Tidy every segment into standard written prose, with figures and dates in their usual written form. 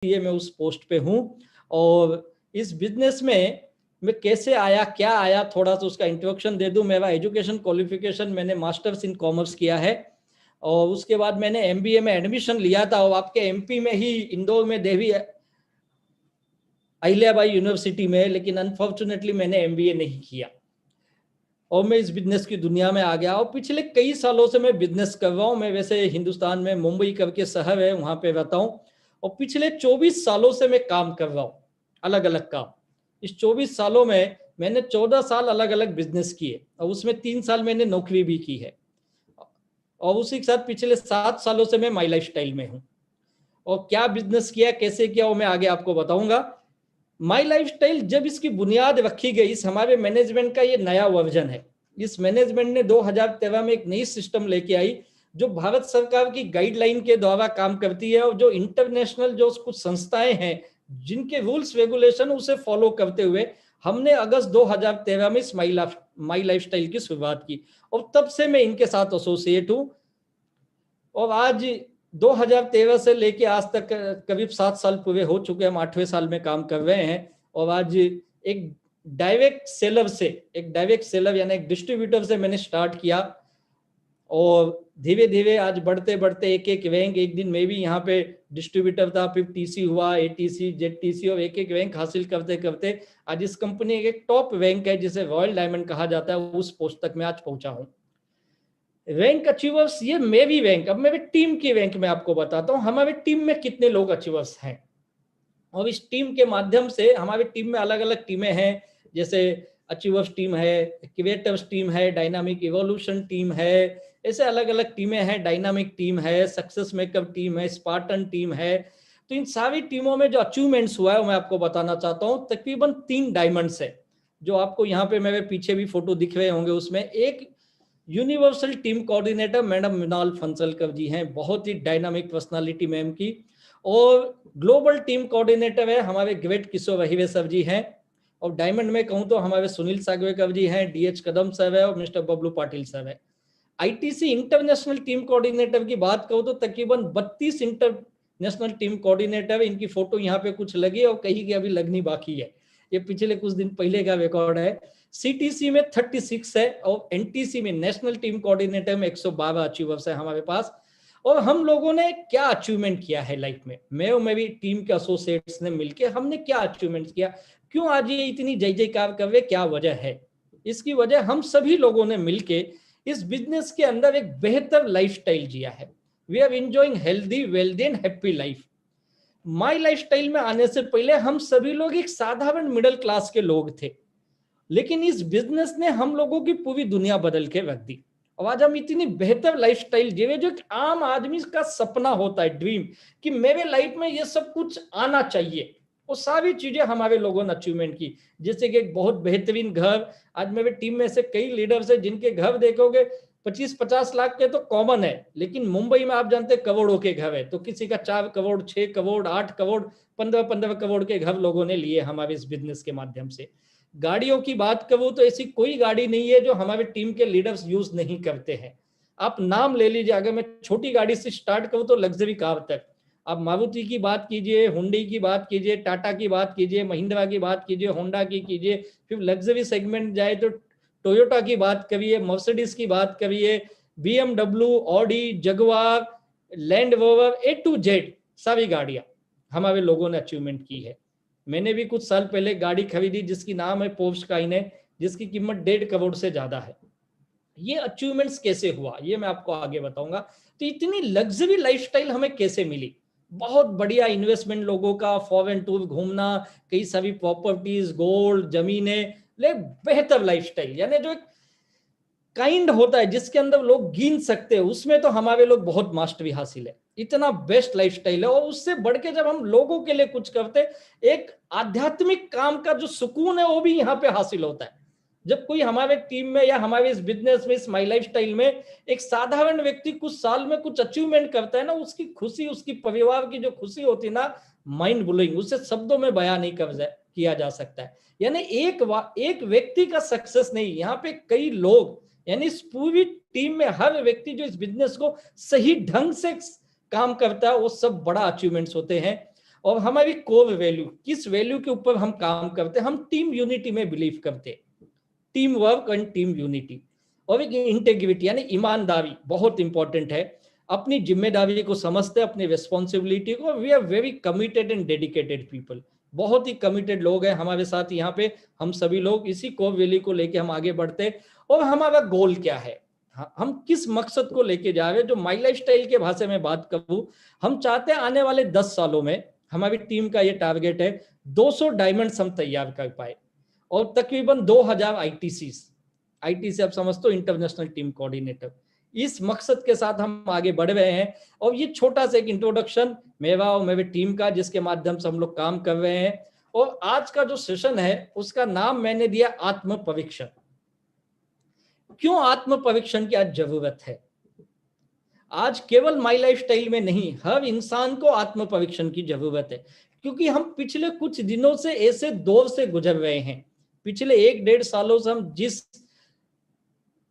मैं उस पोस्ट पे हूँ। और इस बिजनेस में मैं कैसे आया, क्या आया, थोड़ा सा उसका इंट्रोडक्शन दे दूं। मेरा एजुकेशन क्वालिफिकेशन, मैंने मास्टर्स इन कॉमर्स किया है और उसके बाद मैंने एमबीए में एडमिशन लिया था और आपके एमपी में ही इंदौर में देवी अहिल्याबाई यूनिवर्सिटी में, लेकिन अनफॉर्चुनेटली मैंने एमबीए नहीं किया और मैं इस बिजनेस की दुनिया में आ गया और पिछले कई सालों से मैं बिजनेस कर रहा हूँ। मैं वैसे हिंदुस्तान में मुंबई करके शहर है, वहां पे रहता हूँ और पिछले 24 सालों से मैं काम कर रहा हूँ, अलग अलग काम। इस 24 सालों में मैंने 14 साल अलग अलग बिजनेस किए और उसमें 3 साल मैंने नौकरी भी की है और उसी के साथ पिछले 7 सालों से मैं माई लाइफ स्टाइल में हूँ। और क्या बिजनेस किया, कैसे किया, वो मैं आगे आपको बताऊंगा। माई लाइफ स्टाइल जब इसकी बुनियाद रखी गई, इस हमारे मैनेजमेंट का ये नया वर्जन है। इस मैनेजमेंट ने 2013 में एक नई सिस्टम लेके आई जो भारत सरकार की गाइडलाइन के द्वारा काम करती है और जो इंटरनेशनल जो कुछ संस्थाएं हैं जिनके रूल्स रेगुलेशन उसे फॉलो करते हुए हमने अगस्त 2013 में इस माई लाइफ स्टाइल की शुरुआत की और तब से मैं इनके साथ एसोसिएट हूँ। और आज 2013 से लेके आज तक करीब 7 साल पूरे हो चुके हैं, हम 8वें साल में काम कर रहे हैं। और आज एक डायरेक्ट सेलर यानी एक डिस्ट्रीब्यूटर से मैंने स्टार्ट किया और धीरे धीरे आज बढ़ते बढ़ते एक एक रैंक, एक दिन मैं भी यहाँ पे डिस्ट्रीब्यूटर था, फिर टीसी हुआ, एटीसी, जेडटीसी और एक एक रैंक हासिल करते करते आज इस कंपनी एक टॉप रैंक है जिसे रॉयल डायमंड कहा जाता है, उस पोस्ट तक मैं आज पहुंचा हूँ। रैंक अचीवर्स, ये मेरी रैंक, अब मेरे टीम की रैंक मैं आपको बताता हूँ। हमारे टीम में कितने लोग अचीवर्स हैं और इस टीम के माध्यम से हमारी टीम में अलग अलग टीमें हैं, जैसे अचीवर्स टीम है, क्रिएटर्स टीम है, डायनामिक इवोल्यूशन टीम है, ऐसे अलग अलग टीमें हैं। डायनामिक टीम है, सक्सेस मेकर टीम है, स्पार्टन टीम है। तो इन सारी टीमों में जो अचीवमेंट्स हुआ है मैं आपको बताना चाहता हूँ। तकरीबन 3 डायमंड्स है जो आपको यहाँ पे मेरे पीछे भी फोटो दिख रहे होंगे। उसमें एक universal team coordinator madam Mrinal Phansalkar ji हैं, बहुत ही डायनामिक पर्सनालिटी मैम की। और ग्लोबल टीम कोऑर्डिनेटर है हमारे ग्रेट किशोर अहिरे सर जी हैं। और डायमंड में कहूँ तो हमारे सुनील सागवेकर जी हैं, डीएच कदम सर है और मिस्टर बबलू पाटिल सर है। आईटीसी इंटरनेशनल टीम कोऑर्डिनेटर की बात करूँ तो तकरीबन 32 इंटरनेशनल टीम कोऑर्डिनेटर, इनकी फोटो यहाँ पे कुछ लगी और कहीं की अभी लगनी बाकी है, ये पिछले कुछ दिन पहले का रिकॉर्ड है। सीटीसी में 36 है और एनटीसी में नेशनल टीम कोऑर्डिनेटर में 112 अचीवर्स है हमारे पास। और हम लोगों ने क्या अचीवमेंट किया है लाइफ में, मैं और मेरी टीम के एसोसिएट्स ने मिलकर हमने क्या अचीवमेंट किया, क्यों आज ये इतनी जय जयकार कर रहे, क्या वजह है। इसकी वजह हम सभी लोगों ने मिलके इस बिजनेस के अंदर एक बेहतर लाइफस्टाइल जिया है। We are enjoying healthy, wealthy and happy life. My lifestyle में आने से पहले हम सभी लोग एक साधारण मिडिल क्लास के लोग थे, लेकिन इस बिजनेस ने हम लोगों की पूरी दुनिया बदल के रख दी और आज हम इतनी बेहतर लाइफस्टाइल जीवे जो एक आम आदमी का सपना होता है, ड्रीम, कि मेरे लाइफ में ये सब कुछ आना चाहिए। वो सारी चीजें हमारे लोगों ने अचीवमेंट की, जैसे कि एक बहुत बेहतरीन घर। आज मेरे टीम में से कई लीडर्स हैं जिनके घर देखोगे 25-50 लाख के तो कॉमन है, लेकिन मुंबई में आप जानते हैं करोड़ों के घर है। तो किसी का 4 करोड़, 6 करोड़, 8 करोड़, 15-15 करोड़ के घर लोगों ने लिए हमारे इस बिजनेस के माध्यम से। गाड़ियों की बात करूं तो ऐसी कोई गाड़ी नहीं है जो हमारे टीम के लीडर्स यूज नहीं करते हैं। आप नाम ले लीजिए, अगर मैं छोटी गाड़ी से स्टार्ट करूं तो लग्जरी कार तक, आप मारुति की बात कीजिए, हुंडई की बात कीजिए, टाटा की बात कीजिए, महिंद्रा की बात कीजिए, होंडा की कीजिए, फिर लग्जरी सेगमेंट जाए तो टोयोटा की बात करिए, मर्सिडीज की बात करिए, BMW, Audi, Jaguar, Land Rover, A to Z सारी गाड़ियां हमारे लोगों ने अचीवमेंट की है। मैंने भी कुछ साल पहले गाड़ी खरीदी जिसकी नाम है पोर्श काइनेट, जिसकी कीमत 1.5 करोड़ से ज्यादा है। ये अचीवमेंट्स कैसे हुआ ये मैं आपको आगे बताऊंगा। तो इतनी लग्जरी लाइफस्टाइल हमें कैसे मिली, बहुत बढ़िया इन्वेस्टमेंट, लोगों का फॉरेन टूर घूमना, कई सारी प्रॉपर्टीज, गोल्ड, जमीनें, ले बेहतर लाइफस्टाइल, यानी जो एक काइंड होता है जिसके अंदर लोग गिन सकते हैं, उसमें तो हमारे लोग बहुत मास्टरी हासिल है। इतना बेस्ट लाइफस्टाइल है। और उससे बढ़ के जब हम लोगों के लिए कुछ करते, एक आध्यात्मिक काम का जो सुकून है वो भी यहाँ पे हासिल होता है। जब कोई हमारे टीम में या हमारे इस बिजनेस में, इस माई लाइफस्टाइल में एक साधारण व्यक्ति कुछ साल में कुछ अचीवमेंट करता है ना, उसकी खुशी, उसकी परिवार की जो खुशी होती है ना, माइंड ब्लोइंग, उसे शब्दों में बयान नहीं किया जा सकता है। यानी एक व्यक्ति का सक्सेस नहीं, यहाँ पे कई लोग, यानी इस पूरी टीम में हर व्यक्ति जो इस बिजनेस को सही ढंग से काम करता है, वो सब बड़ा अचीवमेंट्स होते हैं। और हमारी कोर वैल्यू, किस वैल्यू के ऊपर हम काम करते हैं, हम टीम यूनिटी में बिलीव करते हैं, team work and team unity. और एक इंटेग्रिटी यानी ईमानदारी बहुत इंपॉर्टेंट है, अपनी जिम्मेदारी को समझते हैं, अपनी रिस्पॉन्सिबिलिटी को। We are very committed and dedicated people, बहुत ही कमिटेड लोग हैं हमारे साथ यहाँ पे। हम सभी लोग इसी कोर वैल्यू को लेके हम आगे बढ़ते हैं। और हमारा गोल क्या है, हम किस मकसद को लेके जा रहे हैं। जो माई लाइफस्टाइल के भाषा में बात करूं, हम चाहते हैं आने वाले 10 सालों में, हमारी टीम का ये टारगेट है 200 डायमंड्स हम तैयार कर पाए और तकरीबन 2000 आईटीसी, आईटी से आप समझते हो इंटरनेशनल टीम कोऑर्डिनेटर। इस मकसद के साथ हम आगे बढ़ रहे हैं। और ये छोटा सा एक इंट्रोडक्शन मेरा और मेरे टीम का, जिसके माध्यम से हम लोग काम कर रहे हैं। और आज का जो सेशन है उसका नाम मैंने दिया आत्म परीक्षण। क्यों आत्म परीक्षण की आज जरूरत है? आज केवल माई लाइफस्टाइल में नहीं, हर इंसान को आत्म परीक्षण की जरूरत है। क्योंकि हम पिछले कुछ दिनों से ऐसे दौर से गुजर रहे हैं, पिछले 1-1.5 सालों से हम जिस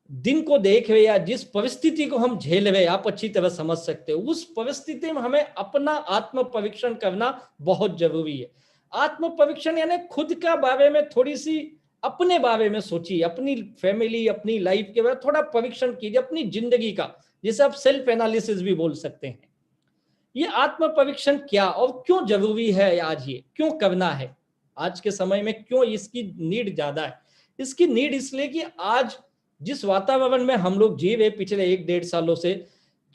दिन को देख रहे या जिस परिस्थिति को हम झेल रहे, आप अच्छी तरह समझ सकते हो। उस परिस्थिति में हमें अपना आत्म परीक्षण करना बहुत जरूरी है। आत्म परीक्षण यानी खुद का बारे में थोड़ी सी अपने बारे में सोचिए, अपनी फैमिली, अपनी लाइफ के बारे में थोड़ा परीक्षण कीजिए, अपनी जिंदगी का, जिसे आप सेल्फ एनालिसिस भी बोल सकते हैं। ये आत्म परीक्षण क्या और क्यों जरूरी है, आज ये क्यों करना है, आज के समय में क्यों इसकी नीड ज्यादा है? इसकी नीड इसलिए कि आज जिस वातावरण में हम लोग जी रहे पिछले 1-1.5 सालों से,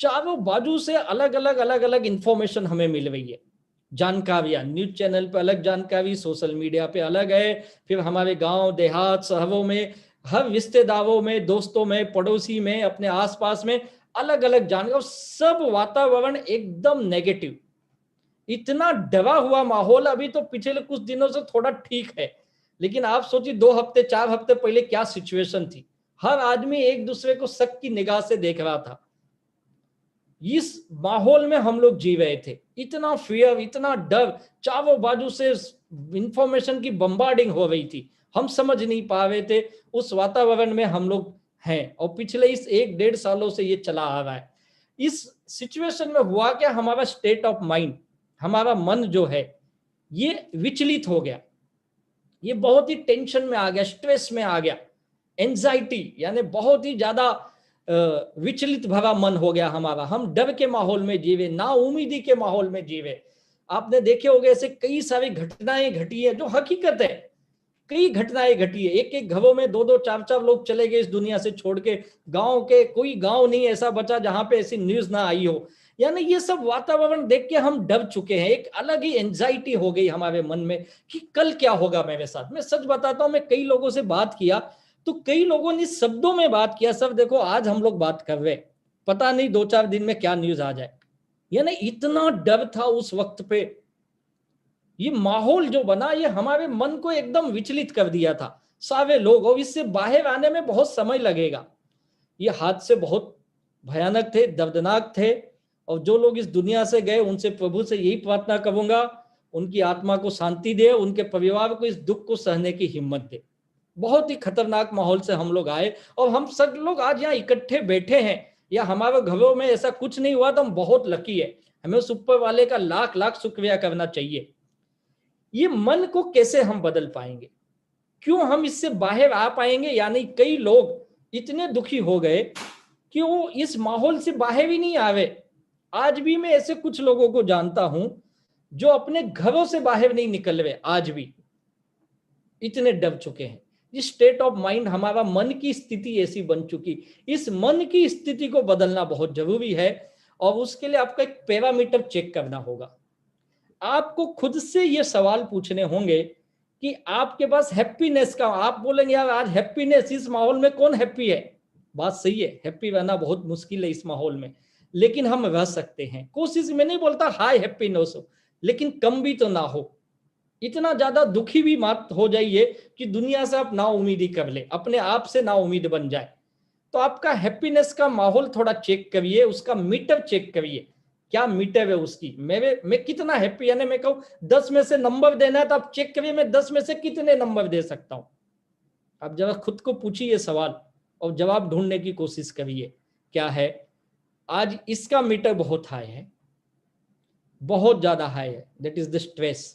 चारों बाजू से अलग अलग इंफॉर्मेशन हमें मिल रही है। जानकारियां, न्यूज चैनल पे अलग जानकारी, सोशल मीडिया पे अलग है, फिर हमारे गांव देहात शहरों में, हर रिश्तेदारों में, दोस्तों में, पड़ोसी में, अपने आसपास में अलग अलग जानकारी। सब वातावरण एकदम नेगेटिव, इतना डरा हुआ माहौल। अभी तो पिछले कुछ दिनों से थोड़ा ठीक है, लेकिन आप सोचिए 2 हफ्ते 4 हफ्ते पहले क्या सिचुएशन थी। हर आदमी एक दूसरे को शक की निगाह से देख रहा था। इस माहौल में हम लोग जी रहे थे, इतना फियर, इतना डर, चारों बाजू से इंफॉर्मेशन की बम्बार्डिंग हो रही थी, हम समझ नहीं पा रहे थे। उस वातावरण में हम लोग हैं और पिछले इस 1-1.5 सालों से ये चला आ रहा है। इस सिचुएशन में हुआ क्या, हमारा स्टेट ऑफ माइंड, हमारा मन जो है ये विचलित हो गया, ये बहुत ही टेंशन में आ गया, स्ट्रेस में आ गया, एंजाइटी यानी बहुत ही ज्यादा विचलित भरा मन हो गया हमारा। हम डर के माहौल में जीवे, ना उम्मीदी के माहौल में जीवे। आपने देखे होंगे ऐसे कई सारी घटनाएं घटी है, जो हकीकत है, कई घटनाएं घटी है। एक एक घरों में 2-2 4-4 लोग चले गए इस दुनिया से छोड़ के। गांव के कोई गांव नहीं ऐसा बचा जहां पे ऐसी न्यूज ना आई हो। यानी ये सब वातावरण देख के हम डर चुके हैं, एक अलग ही एंजाइटी हो गई हमारे मन में कि कल क्या होगा मेरे साथ। मैं सच बताता हूं, मैं कई लोगों से बात किया तो कई लोगों ने शब्दों में बात किया, सर देखो आज हम लोग बात कर रहे, पता नहीं 2-4 दिन में क्या न्यूज आ जाए। यानी इतना डर था उस वक्त पे। ये माहौल जो बना, ये हमारे मन को एकदम विचलित कर दिया था सारे लोग। और इससे बाहर आने में बहुत समय लगेगा। ये हादसे बहुत भयानक थे, दर्दनाक थे। और जो लोग इस दुनिया से गए, उनसे प्रभु से यही प्रार्थना करूंगा, उनकी आत्मा को शांति दे, उनके परिवार को इस दुख को सहने की हिम्मत दे। बहुत ही खतरनाक माहौल से हम लोग आए और हम सब लोग आज यहाँ इकट्ठे बैठे हैं, या हमारे घरों में ऐसा कुछ नहीं हुआ तो हम बहुत लकी है। हमें उस ऊपर वाले का लाख लाख शुक्रिया करना चाहिए। ये मन को कैसे हम बदल पाएंगे, क्यों हम इससे बाहर आ पाएंगे? यानी कई लोग इतने दुखी हो गए कि वो इस माहौल से बाहर ही नहीं आवे। आज भी मैं ऐसे कुछ लोगों को जानता हूं जो अपने घरों से बाहर नहीं निकल रहे, आज भी इतने डर चुके हैं। इस स्टेट ऑफ माइंड, हमारा मन की स्थिति ऐसी बन चुकी, इस मन की स्थिति को बदलना बहुत जरूरी है। और उसके लिए आपको एक पैरामीटर चेक करना होगा। आपको खुद से ये सवाल पूछने होंगे कि आपके पास हैप्पीनेस का, आप बोलेंगे यार आज हैप्पीनेस, इस माहौल में कौन हैप्पी है? बात सही है, हैप्पी रहना बहुत मुश्किल है इस माहौल में, लेकिन हम रह सकते हैं। कोशिश में नहीं बोलता हाई हैप्पीनेस हो, लेकिन कम भी तो ना हो। इतना ज्यादा दुखी भी मत हो जाइए कि दुनिया से आप ना उम्मीदी कर ले, अपने आप से ना उम्मीद बन जाए। तो आपका हैप्पीनेस का माहौल थोड़ा चेक करिए, उसका मीटर चेक करिए, क्या मीटर है उसकी। मैं कितना हैप्पी, यानी मैं कहूँ 10 में से नंबर देना है तो आप चेक करिए मैं 10 में से कितने नंबर दे सकता हूं। आप जरा खुद को पूछिए सवाल और जवाब ढूंढने की कोशिश करिए क्या है। आज इसका मीटर बहुत हाई है, बहुत ज्यादा हाई है, दैट इज द स्ट्रेस।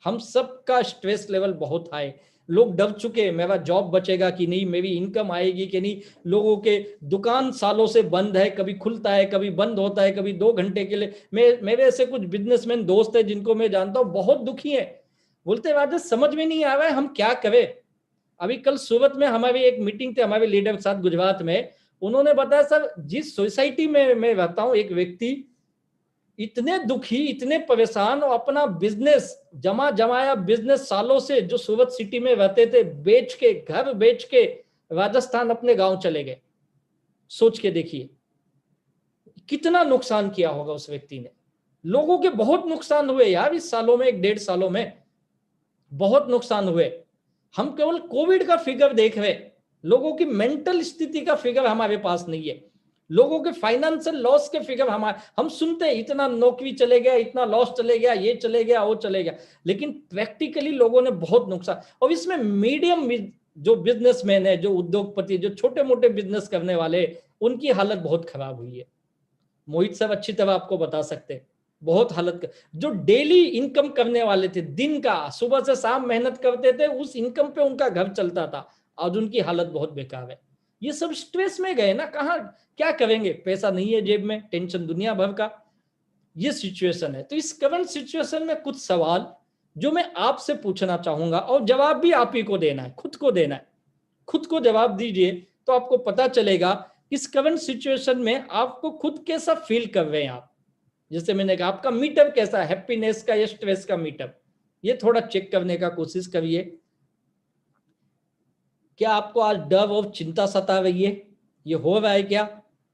हम सबका स्ट्रेस लेवल बहुत हाई, लोग डर चुके हैं मेरा जॉब बचेगा कि नहीं, मेरी इनकम आएगी कि नहीं। लोगों के दुकान सालों से बंद है, कभी खुलता है कभी बंद होता है, कभी 2 घंटे के लिए। मेरे ऐसे कुछ बिजनेसमैन दोस्त है जिनको मैं जानता हूँ, बहुत दुखी है, बोलते राजेश समझ में नहीं आ रहा है हम क्या करें। अभी कल सूरत में हमारी एक मीटिंग थी हमारे लीडर के साथ गुजरात में, उन्होंने बताया सर जिस सोसाइटी में मैं रहता हूँ एक व्यक्ति इतने दुखी इतने परेशान, और अपना बिजनेस जमाया बिजनेस सालों से जो सूरत सिटी में रहते थे बेच के, घर बेच के राजस्थान अपने गांव चले गए। सोच के देखिए कितना नुकसान किया होगा उस व्यक्ति ने। लोगों के बहुत नुकसान हुए यार इस सालों में, 1-1.5 सालों में बहुत नुकसान हुए। हम केवल कोविड का फिगर देख रहे, लोगों की मेंटल स्थिति का फिगर हमारे पास नहीं है, लोगों के फाइनेंशियल लॉस के फिगर हम सुनते हैं इतना नौकरी चले गया, इतना लॉस चले गया, ये चले गया, वो चले गया, लेकिन प्रैक्टिकली लोगों ने बहुत नुकसान। और इसमें मीडियम जो बिजनेसमैन है, जो उद्योगपति, जो छोटे मोटे बिजनेस करने वाले, उनकी हालत बहुत खराब हुई है। मोहित साहब अच्छी तरह आपको बता सकते हैं, बहुत हालत। जो डेली इनकम करने वाले थे, दिन का सुबह से शाम मेहनत करते थे, उस इनकम पे उनका घर चलता था, आज उनकी हालत बहुत बेकार है। ये सब स्ट्रेस में गए ना, कहाँ क्या करेंगे, पैसा नहीं है जेब में, टेंशन दुनिया भर का, ये सिचुएशन है। तो इस करंट सिचुएशन में कुछ सवाल जो मैं आपसे पूछना चाहूंगा, और जवाब भी आप ही को देना है, खुद को देना है, खुद को जवाब दीजिए तो आपको पता चलेगा इस करंट सिचुएशन में आपको खुद कैसा फील कर रहे हैं आप। जैसे मैंने कहा आपका मीटर कैसा है, हैप्पीनेस का या स्ट्रेस का मीटर, ये थोड़ा चेक करने का कोशिश करिए। क्या आपको आज डर और चिंता सता रही है, ये हो रहा है क्या,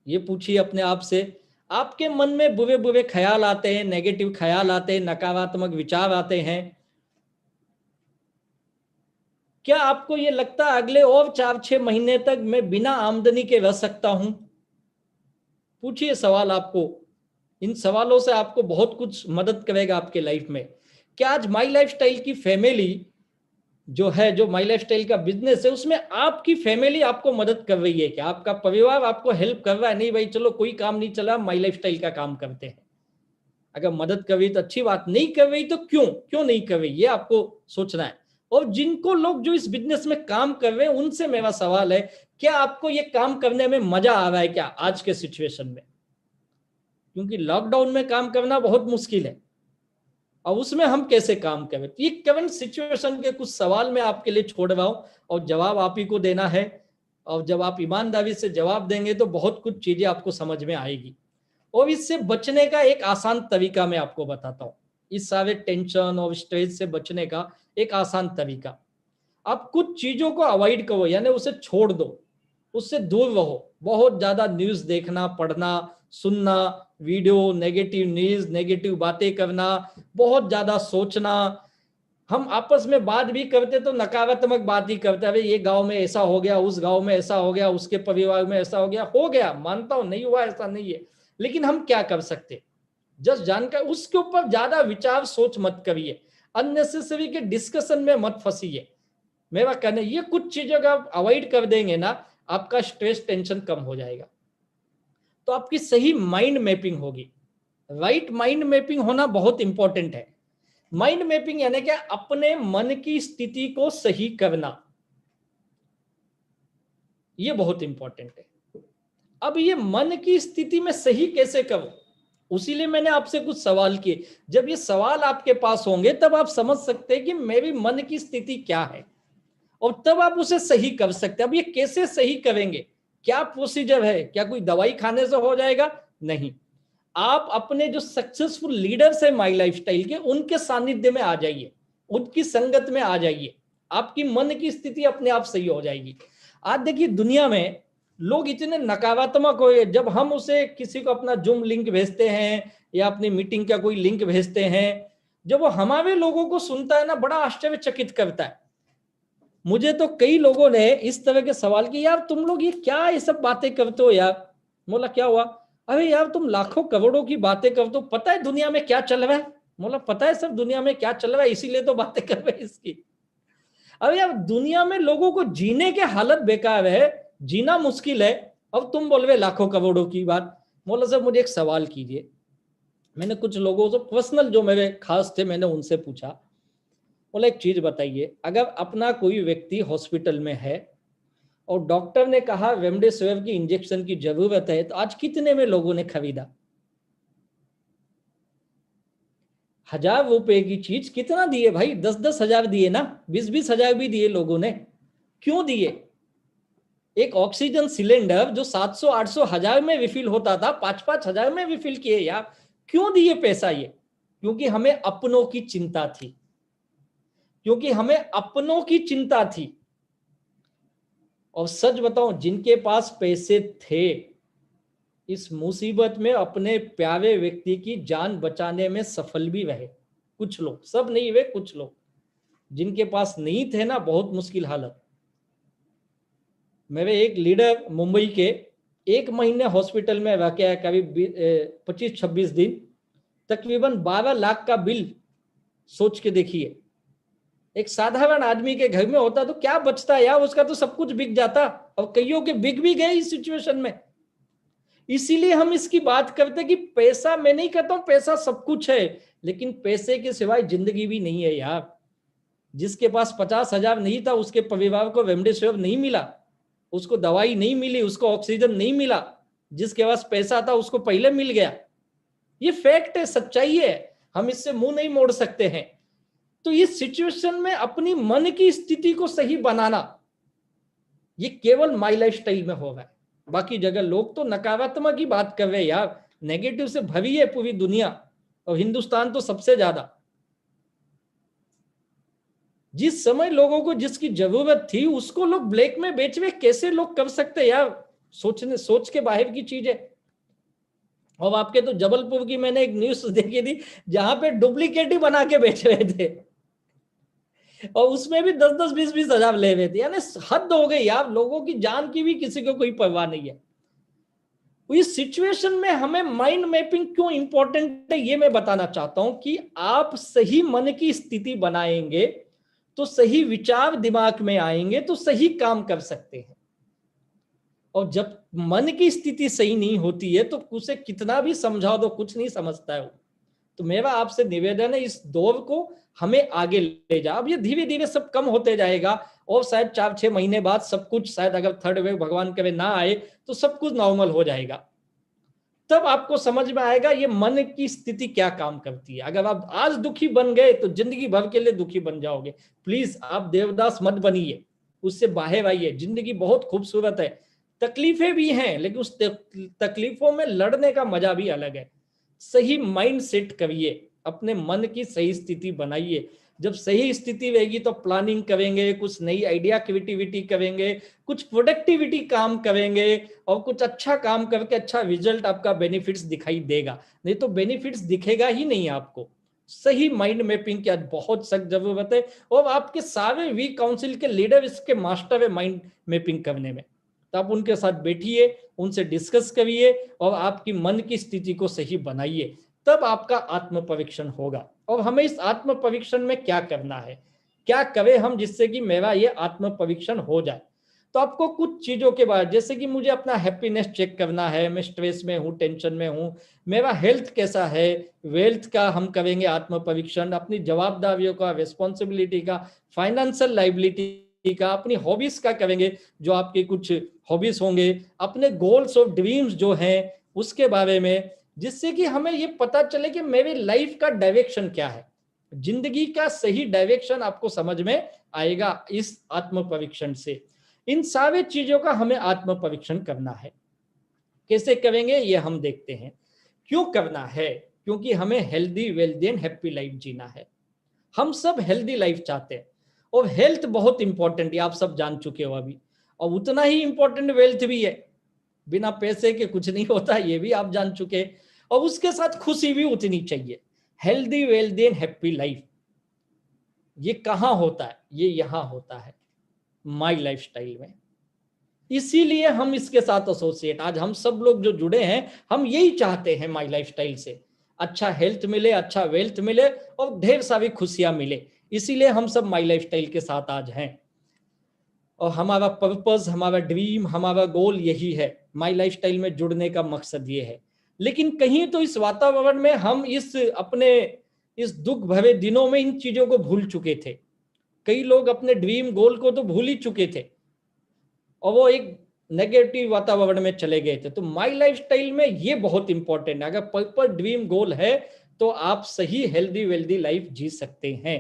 ये पूछिए अपने आप से। आपके मन में बुरे बुरे ख्याल आते हैं, नेगेटिव ख्याल आते हैं, नकारात्मक विचार आते हैं, क्या आपको ये लगता है अगले और 4-6 महीने तक मैं बिना आमदनी के रह सकता हूं? पूछिए सवाल आपको, इन सवालों से आपको बहुत कुछ मदद करेगा आपके लाइफ में। क्या आज माई लाइफस्टाइल की फैमिली जो है, जो माई लाइफस्टाइल का बिजनेस है, उसमें आपकी फैमिली आपको मदद कर रही है क्या, आपका परिवार आपको हेल्प कर रहा है? नहीं भाई चलो कोई काम नहीं चला, माई लाइफस्टाइल का काम करते हैं। अगर मदद कर रही तो अच्छी बात, नहीं कर रही तो क्यों क्यों नहीं कर रही, ये आपको सोचना है। और जिनको लोग जो इस बिजनेस में काम कर रहे हैं उनसे मेरा सवाल है, क्या आपको ये काम करने में मजा आ रहा है क्या आज के सिचुएशन में? क्योंकि लॉकडाउन में काम करना बहुत मुश्किल है, और उसमें हम कैसे काम करें। ये करंट सिचुएशन के कुछ सवाल मैं आपके लिए छोड़ रहा हूं, और जवाब आप ही को देना है। और जब आप ईमानदारी से जवाब देंगे तो बहुत कुछ चीजें आपको समझ में आएगी। और इससे बचने का एक आसान तरीका मैं आपको बताता हूं, इस सारे टेंशन और स्ट्रेस से बचने का एक आसान तरीका। आप कुछ चीजों को अवॉइड करो, यानी उसे छोड़ दो, उससे दूर रहो। बहुत ज्यादा न्यूज देखना, पढ़ना, सुनना, वीडियो, नेगेटिव न्यूज, नेगेटिव बातें करना, बहुत ज्यादा सोचना। हम आपस में बात भी करते तो नकारात्मक बात ही करते, अरे ये गांव में ऐसा हो गया, उस गांव में ऐसा हो गया, उसके परिवार में ऐसा हो गया, मानता हूं नहीं हुआ, ऐसा नहीं है, लेकिन हम क्या कर सकते? जस्ट जानकर उसके ऊपर ज्यादा विचार सोच मत करिए, अननेसेसरी के डिस्कशन में मत फंसिए। मेरा कहना ये कुछ चीजों का आप अवॉइड कर देंगे ना, आपका स्ट्रेस टेंशन कम हो जाएगा, तो आपकी सही माइंड मैपिंग होगी। राइट माइंड मैपिंग होना बहुत इंपॉर्टेंट है। माइंड मैपिंग यानी क्या, अपने मन की स्थिति को सही करना, ये बहुत इंपॉर्टेंट है। अब ये मन की स्थिति में सही कैसे करूं, उसीलिए मैंने आपसे कुछ सवाल किए। जब ये सवाल आपके पास होंगे तब आप समझ सकते हैं कि मेरी मन की स्थिति क्या है, और तब आप उसे सही कर सकते हैं। अब ये कैसे सही करेंगे, क्या प्रोसीजर है, क्या कोई दवाई खाने से हो जाएगा? नहीं। आप अपने जो सक्सेसफुल लीडर्स है माई लाइफस्टाइल के, उनके सानिध्य में आ जाइए, उनकी संगत में आ जाइए, आपकी मन की स्थिति अपने आप सही हो जाएगी। आज देखिए दुनिया में लोग इतने नकारात्मक हो गए, जब हम उसे किसी को अपना जूम लिंक भेजते हैं या अपनी मीटिंग का कोई लिंक भेजते हैं, जब वो हमारे लोगों को सुनता है ना, बड़ा आश्चर्यचकित करता है। मुझे तो कई लोगों ने इस तरह के सवाल किए, यार तुम लोग ये क्या ये सब बातें करते हो यार। बोला क्या हुआ? अरे यार तुम लाखों करोड़ों की बातें करते हो, पता है दुनिया में क्या चल रहा है? बोला पता है सब दुनिया में क्या चल रहा है, इसीलिए तो बातें कर रहे हैं इसकी। अरे यार दुनिया में लोगों को जीने के हालत बेकार है, जीना मुश्किल है, अब तुम बोल रहे लाखों करोड़ों की बात। बोला सर मुझे एक सवाल कीजिए, मैंने कुछ लोगों से पर्सनल जो मेरे खास थे, मैंने उनसे पूछा, बोला एक चीज बताइए, अगर अपना कोई व्यक्ति हॉस्पिटल में है और डॉक्टर ने कहा रेमडेसिविर की इंजेक्शन की जरूरत है, तो आज कितने में लोगों ने खरीदा? 1,000 रुपए की चीज कितना दिए भाई? 10-10 हजार दिए ना, 20-20 हजार भी दिए लोगों ने। क्यों दिए? एक ऑक्सीजन सिलेंडर जो 700-800 हजार में रिफिल होता था, 5-5 हजार में रिफिल किए यार। क्यों दिए पैसा? ये क्योंकि हमें अपनों की चिंता थी, क्योंकि हमें अपनों की चिंता थी। और सच बताऊं, जिनके पास पैसे थे, इस मुसीबत में अपने प्यारे व्यक्ति की जान बचाने में सफल भी रहे। कुछ लोग, सब नहीं हुए, कुछ लोग। जिनके पास नहीं थे ना, बहुत मुश्किल हालत। मेरे एक लीडर मुंबई के 1 महीने हॉस्पिटल में रह के आए, करीब 25-26 दिन, तकरीबन 12 लाख का बिल। सोच के देखिए, एक साधारण आदमी के घर में होता तो क्या बचता यार, उसका तो सब कुछ बिक जाता, और कईयों के बिक भी गए इस सिचुएशन में। इसीलिए हम इसकी बात करते कि पैसा, मैं नहीं कहता हूं पैसा सब कुछ है, लेकिन पैसे के सिवाय जिंदगी भी नहीं है यार। जिसके पास 50 हजार नहीं था, उसके परिवार को रेमडेसिविर नहीं मिला, उसको दवाई नहीं मिली, उसको ऑक्सीजन नहीं मिला। जिसके पास पैसा था उसको पहले मिल गया। ये फैक्ट है, सच्चाई है, हम इससे मुंह नहीं मोड़ सकते हैं। तो इस सिचुएशन में अपनी मन की स्थिति को सही बनाना, ये केवल माई लाइफ स्टाइल में होगा। बाकी जगह लोग तो नकारात्मक ही बात कर रहे हैं यार, नेगेटिव से भरी है पूरी दुनिया, और हिंदुस्तान तो सबसे ज्यादा। जिस समय लोगों को जिसकी जरूरत थी, उसको लोग ब्लैक में बेचवे कैसे लोग कर सकते यार? सोच के बाहर की चीज है। और आपके तो जबलपुर की मैंने एक न्यूज देखी थी, जहां पे डुप्लीकेट ही बना के बेच रहे थे, और उसमें भी 10-10, 20-20 हजार ले रहे थे। यानी हद हो गई यार, लोगों की जान की भी किसी को कोई परवाह नहीं है। इस सिचुएशन में हमें माइंड मैपिंग क्यों इंपॉर्टेंट है, ये मैं बताना चाहता हूं कि आप सही मन की स्थिति बनाएंगे तो सही विचार दिमाग में आएंगे, तो सही काम कर सकते हैं। और जब मन की स्थिति सही नहीं होती है तो उसे कितना भी समझा दो, कुछ नहीं समझता है वो। तो मेरा आपसे निवेदन है, इस दौर को हमें आगे ले जाओ। अब ये धीरे धीरे सब कम होते जाएगा, और शायद 4-6 महीने बाद सब कुछ, शायद अगर थर्ड वेव भगवान करे ना आए, तो सब कुछ नॉर्मल हो जाएगा। तब आपको समझ में आएगा ये मन की स्थिति क्या काम करती है। अगर आप आज दुखी बन गए तो जिंदगी भर के लिए दुखी बन जाओगे। प्लीज आप देवदास मत बनिए, उससे बाहर आइए। जिंदगी बहुत खूबसूरत है, तकलीफें भी हैं, लेकिन उस तकलीफों में लड़ने का मजा भी अलग है। सही माइंड सेट करिए, अपने मन की सही स्थिति बनाइए। जब सही स्थिति रहेगी तो प्लानिंग करेंगे, कुछ नई आइडिया क्रिएटिविटी करेंगे, कुछ प्रोडक्टिविटी काम करेंगे, और कुछ अच्छा काम करके अच्छा रिजल्ट आपका बेनिफिट्स दिखाई देगा। नहीं तो बेनिफिट्स दिखेगा ही नहीं आपको। सही माइंड मैपिंग की आज बहुत सख्त जरूरत है, और आपके सारे वी काउंसिल के लीडर इसके मास्टर है माइंड मैपिंग करने में। तो आप उनके साथ बैठिए, उनसे डिस्कस करिए, और आपकी मन की स्थिति को सही बनाइए, तब आपका आत्म परीक्षण होगा। और हमें इस आत्म परीक्षण में क्या करना है, क्या करें हम जिससे कि मेरा ये आत्म परीक्षण हो जाए। तो आपको कुछ चीजों के बाद, जैसे कि मुझे अपना हैप्पीनेस चेक करना है, मैं स्ट्रेस में हूँ, टेंशन में हूँ, मेरा हेल्थ कैसा है, वेल्थ का हम करेंगे आत्म परीक्षण, अपनी जवाबदारियों का, रिस्पॉन्सिबिलिटी का, फाइनेंशियल लाइबिलिटी का, अपनी हॉबीज का करेंगे, जो आपके कुछ हॉबीज होंगे, अपने गोल्स और ड्रीम्स जो हैं उसके बारे में, जिससे कि हमें ये पता चले कि मेरी लाइफ का डायरेक्शन क्या है। जिंदगी का सही डायरेक्शन आपको समझ में आएगा इस आत्म परीक्षण से। इन सारे चीजों का हमें आत्म परीक्षण करना है। कैसे करेंगे ये हम देखते हैं। क्यों करना है? क्योंकि हमें healthy, wealthy and happy life जीना है। हम सब हेल्दी लाइफ चाहते हैं, और हेल्थ बहुत इंपॉर्टेंट है, आप सब जान चुके हो अभी। और उतना ही इंपॉर्टेंट वेल्थ भी है, बिना पैसे के कुछ नहीं होता, ये भी आप जान चुके। और उसके साथ खुशी भी उतनी चाहिए। Healthy, wealthy and happy life, ये कहाँ होता है? ये यहाँ होता है, माई लाइफ स्टाइल में। इसीलिए हम इसके साथ एसोसिएट, आज हम सब लोग जो जुड़े हैं, हम यही चाहते हैं माई लाइफ स्टाइल से अच्छा हेल्थ मिले, अच्छा वेल्थ मिले, और ढेर सारी खुशियां मिले। इसीलिए हम सब माई लाइफ स्टाइल के साथ आज हैं। और हमारा पर्पस, हमारा ड्रीम, हमारा गोल यही है। माई लाइफ स्टाइल में जुड़ने का मकसद ये है। लेकिन कहीं तो इस वातावरण में हम इस दुख भरे दिनों में इन चीजों को भूल चुके थे। कई लोग अपने ड्रीम गोल को तो भूल ही चुके थे और वो एक नेगेटिव वातावरण में चले गए थे। तो माई लाइफस्टाइल में ये बहुत इंपॉर्टेंट है। अगर पर्पल ड्रीम गोल है तो आप सही हेल्दी वेल्दी लाइफ जी सकते हैं।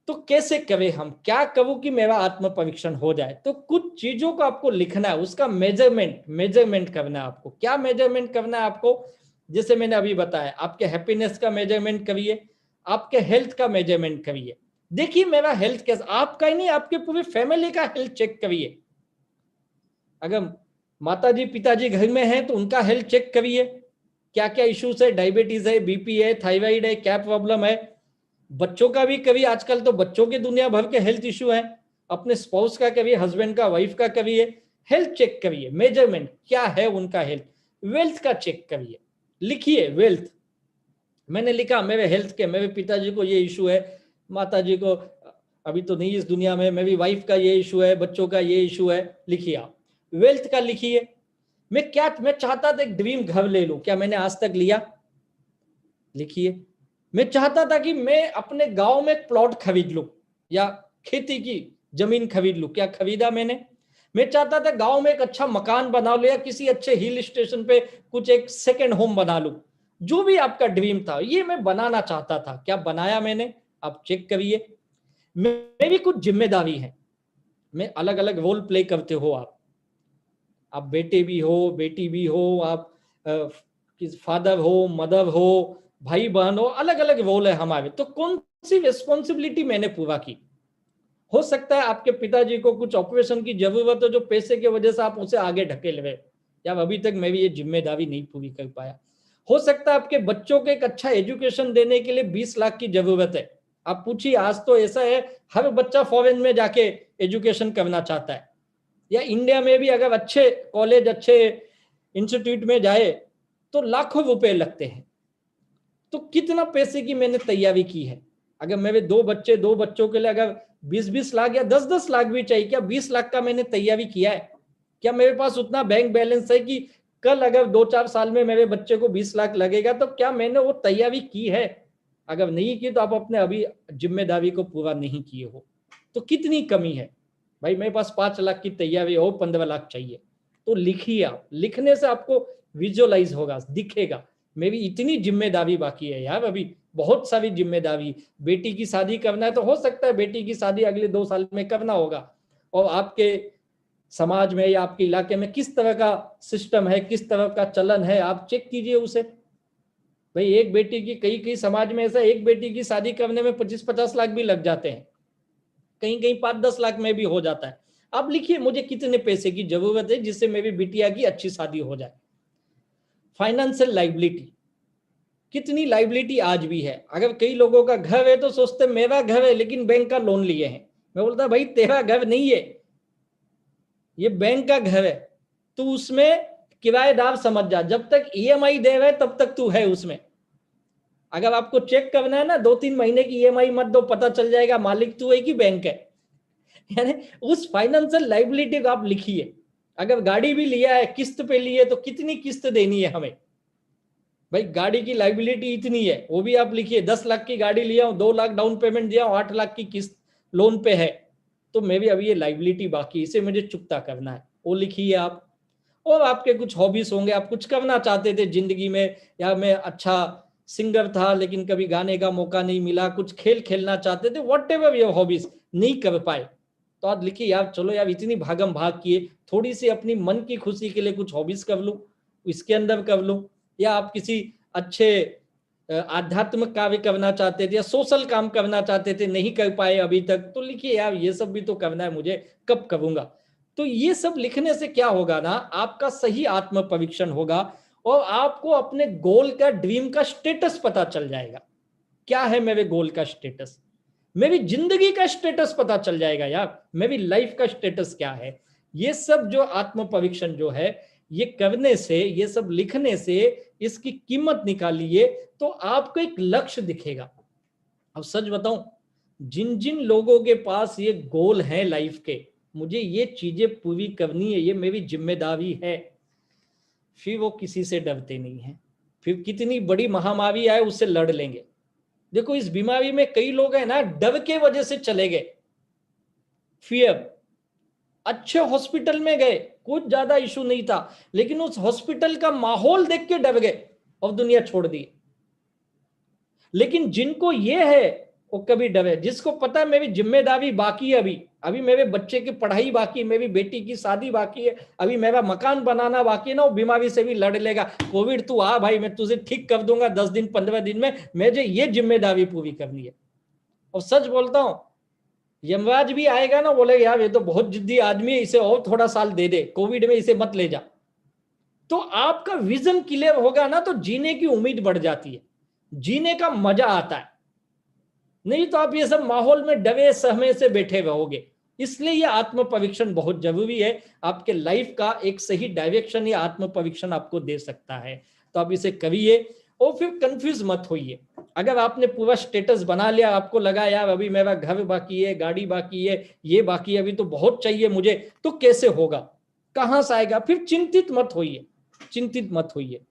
तो कैसे करें हम, क्या करूं कि मेरा आत्म परीक्षण हो जाए? तो कुछ चीजों को आपको लिखना है, उसका मेजरमेंट करना है आपको। क्या मेजरमेंट करना है आपको? जैसे मैंने अभी बताया, आपके हैप्पीनेस का मेजरमेंट करिए, आपके हेल्थ का मेजरमेंट करिए। देखिए मेरा हेल्थ कैसा, आपका ही नहीं आपके पूरे फैमिली का हेल्थ चेक करिए। अगर माताजी पिताजी घर में हैं तो उनका हेल्थ चेक करिए, क्या क्या इश्यूज है, डायबिटीज है, बीपी है, थायराइड है, क्या प्रॉब्लम है। बच्चों का भी करिए, आजकल तो बच्चों के दुनिया भर के हेल्थ इश्यू है। अपने स्पाउस का करिए, हस्बैंड का, वाइफ का करिए, हेल्थ चेक करिए, मेजरमेंट क्या है उनका हेल्थ। वेल्थ का चेक करिए, लिखिए वेल्थ। मैंने लिखा मेरे हेल्थ के, मेरे पिताजी को ये इशू है, माताजी को अभी तो नहीं इस दुनिया में, मेरी वाइफ का ये इशू है, बच्चों का ये इशू है, लिखिए आप। वेल्थ का लिखिए, मैं चाहता था एक ड्रीम घर ले लूं, क्या मैंने आज तक लिया? लिखिए। मैं चाहता था कि मैं अपने गांव में एक प्लॉट खरीद लूं या खेती की जमीन खरीद लूं, क्या खरीदा मैंने? मैं चाहता था गांव में एक अच्छा मकान बना लूं या किसी अच्छे हिल स्टेशन पे कुछ एक सेकंड होम बना लूं। जो भी आपका ड्रीम था, ये मैं बनाना चाहता था, क्या बनाया मैंने? आप चेक करिए। मेरी कुछ जिम्मेदारी है, मैं अलग अलग रोल प्ले करते हो आप बेटे भी हो, बेटी भी हो, आप फादर हो, मदर हो, भाई बहन हो, अलग अलग रोल है हमारे। तो कौन सी रिस्पॉन्सिबिलिटी मैंने पूरा की? हो सकता है आपके पिताजी को कुछ ऑपरेशन की जरूरत है, जो पैसे की वजह से आप उसे आगे ढकेल रहे, या अभी तक मैं भी ये जिम्मेदारी नहीं पूरी कर पाया। हो सकता है आपके बच्चों को एक अच्छा एजुकेशन देने के लिए 20 लाख की जरूरत है। आप पूछिए, आज तो ऐसा है हर बच्चा फॉरेन में जाके एजुकेशन करना चाहता है, या इंडिया में भी अगर अच्छे कॉलेज, अच्छे इंस्टीट्यूट में जाए तो लाखों रुपए लगते हैं। तो कितना पैसे की मैंने तैयारी की है? अगर मेरे दो बच्चों के लिए अगर 20-20 लाख या 10-10 लाख भी चाहिए, क्या 20 लाख का मैंने तैयारी किया है? क्या मेरे पास उतना बैंक बैलेंस है कि कल अगर 2-4 साल में मेरे बच्चे को 20 लाख लगेगा तो क्या मैंने वो तैयारी की है? अगर नहीं की तो आप अपने अभी जिम्मेदारी को पूरा नहीं किए हो। तो कितनी कमी है भाई? मेरे पास 5 लाख की तैयारी हो, 15 लाख चाहिए। तो लिखिए आप, लिखने से आपको विजुअलाइज होगा, दिखेगा मेरी इतनी जिम्मेदारी बाकी है यार, अभी बहुत सारी जिम्मेदारी। बेटी की शादी करना है तो हो सकता है बेटी की शादी अगले 2 साल में करना होगा, और आपके समाज में या आपके इलाके में किस तरह का सिस्टम है, किस तरह का चलन है, आप चेक कीजिए उसे। भाई एक बेटी की, कई कई समाज में ऐसा, एक बेटी की शादी करने में 25-50 लाख भी लग जाते हैं, कहीं कहीं 5-10 लाख में भी हो जाता है। आप लिखिए मुझे कितने पैसे की जरूरत है जिससे मेरी बिटिया की अच्छी शादी हो जाए। फाइनेंशियल लाइबिलिटी, कितनी लाइबिलिटी आज भी है। अगर कई लोगों का घर है तो सोचते मेरा घर है लेकिन बैंक का लोन लिए हैं। मैं बोलता भाई तेरा घर नहीं है, ये बैंक का घर है, तू उसमें किराएदार समझ जा, जब तक ईएमआई दे रहे तब तक तू है उसमें। अगर आपको चेक करना है ना, 2-3 महीने की ईएमआई मत दो, पता चल जाएगा मालिक तू है कि बैंक है। यानी उस फाइनेंशियल लाइबिलिटी को आप लिखिए। अगर गाड़ी भी लिया है, किस्त पे लिए, तो कितनी किस्त देनी है हमें? भाई गाड़ी की लाइबिलिटी इतनी है, वो भी आप लिखिए। 10 लाख की गाड़ी लिया हूं, 2 लाख डाउन पेमेंट दिया हूं, 8 लाख की किस्त लोन पे है, तो मैं भी अभी ये लाइबिलिटी बाकी, इसे मुझे चुकता करना है, वो लिखिए आप। और आपके कुछ हॉबीज होंगे, आप कुछ करना चाहते थे जिंदगी में, या मैं अच्छा सिंगर था लेकिन कभी गाने का मौका नहीं मिला, कुछ खेल खेलना चाहते थे, वॉट एवर योर हॉबीज, नहीं कर पाए, तो आप लिखिए यार चलो यार इतनी भागम भाग किए, थोड़ी सी अपनी मन की खुशी के लिए कुछ हॉबीज कर लूं, इसके अंदर कर लूं। या आप किसी अच्छे आध्यात्मिक कार्य करना चाहते थे या सोशल काम करना चाहते थे, नहीं कर पाए अभी तक, तो लिखिए यार ये सब भी तो करना है मुझे, कब करूंगा। तो ये सब लिखने से क्या होगा ना, आपका सही आत्म परीक्षण होगा और आपको अपने गोल का, ड्रीम का स्टेटस पता चल जाएगा। क्या है मेरे गोल का स्टेटस, मेरी जिंदगी का स्टेटस पता चल जाएगा यार, मेरी लाइफ का स्टेटस क्या है। ये सब जो आत्म परीक्षण जो है, ये करने से, ये सब लिखने से इसकी कीमत निकालिए तो आपको एक लक्ष्य दिखेगा। अब सच बताऊं, जिन जिन लोगों के पास ये गोल है लाइफ के, मुझे ये चीजें पूरी करनी है, ये मेरी जिम्मेदारी है, फिर वो किसी से डरते नहीं हैं, फिर कितनी बड़ी महामारी आए उससे लड़ लेंगे। देखो इस बीमारी में कई लोग हैं ना, डर के वजह से चले गए, फियर, अच्छे हॉस्पिटल में गए, कुछ ज्यादा इशू नहीं था, लेकिन उस हॉस्पिटल का माहौल देख के डर गए और दुनिया छोड़ दी। लेकिन जिनको ये है वो कभी डरे, जिसको पता है मेरी जिम्मेदारी बाकी है, अभी अभी मेरे बच्चे की पढ़ाई बाकी है, मेरी बेटी की शादी बाकी है, अभी मेरा मकान बनाना बाकी है ना, वो बीमारी से भी लड़ लेगा। कोविड तू आ भाई, मैं तुझे ठीक कर दूंगा 10 दिन 15 दिन में, मुझे ये जिम्मेदारी पूरी करनी है। और सच बोलता हूं, यमराज भी आएगा ना, बोलेगा यार ये तो बहुत जिद्दी आदमी है, इसे और थोड़ा साल दे दे, कोविड में इसे मत ले जा। तो आपका विजन क्लियर होगा ना, तो जीने की उम्मीद बढ़ जाती है, जीने का मजा आता है। नहीं तो आप ये सब माहौल में डरे सहमे से बैठे रहोगे। इसलिए ये आत्म परीक्षण बहुत जरूरी है, आपके लाइफ का एक सही डायरेक्शन ये आत्म परीक्षण आपको दे सकता है। तो आप इसे करिए और फिर कंफ्यूज मत होइए। अगर आपने पूरा स्टेटस बना लिया, आपको लगा यार अभी मेरा घर बाकी है, गाड़ी बाकी है, ये बाकी है, अभी तो बहुत चाहिए मुझे, तो कैसे होगा, कहां से आएगा, फिर चिंतित मत होइए, चिंतित मत होइए।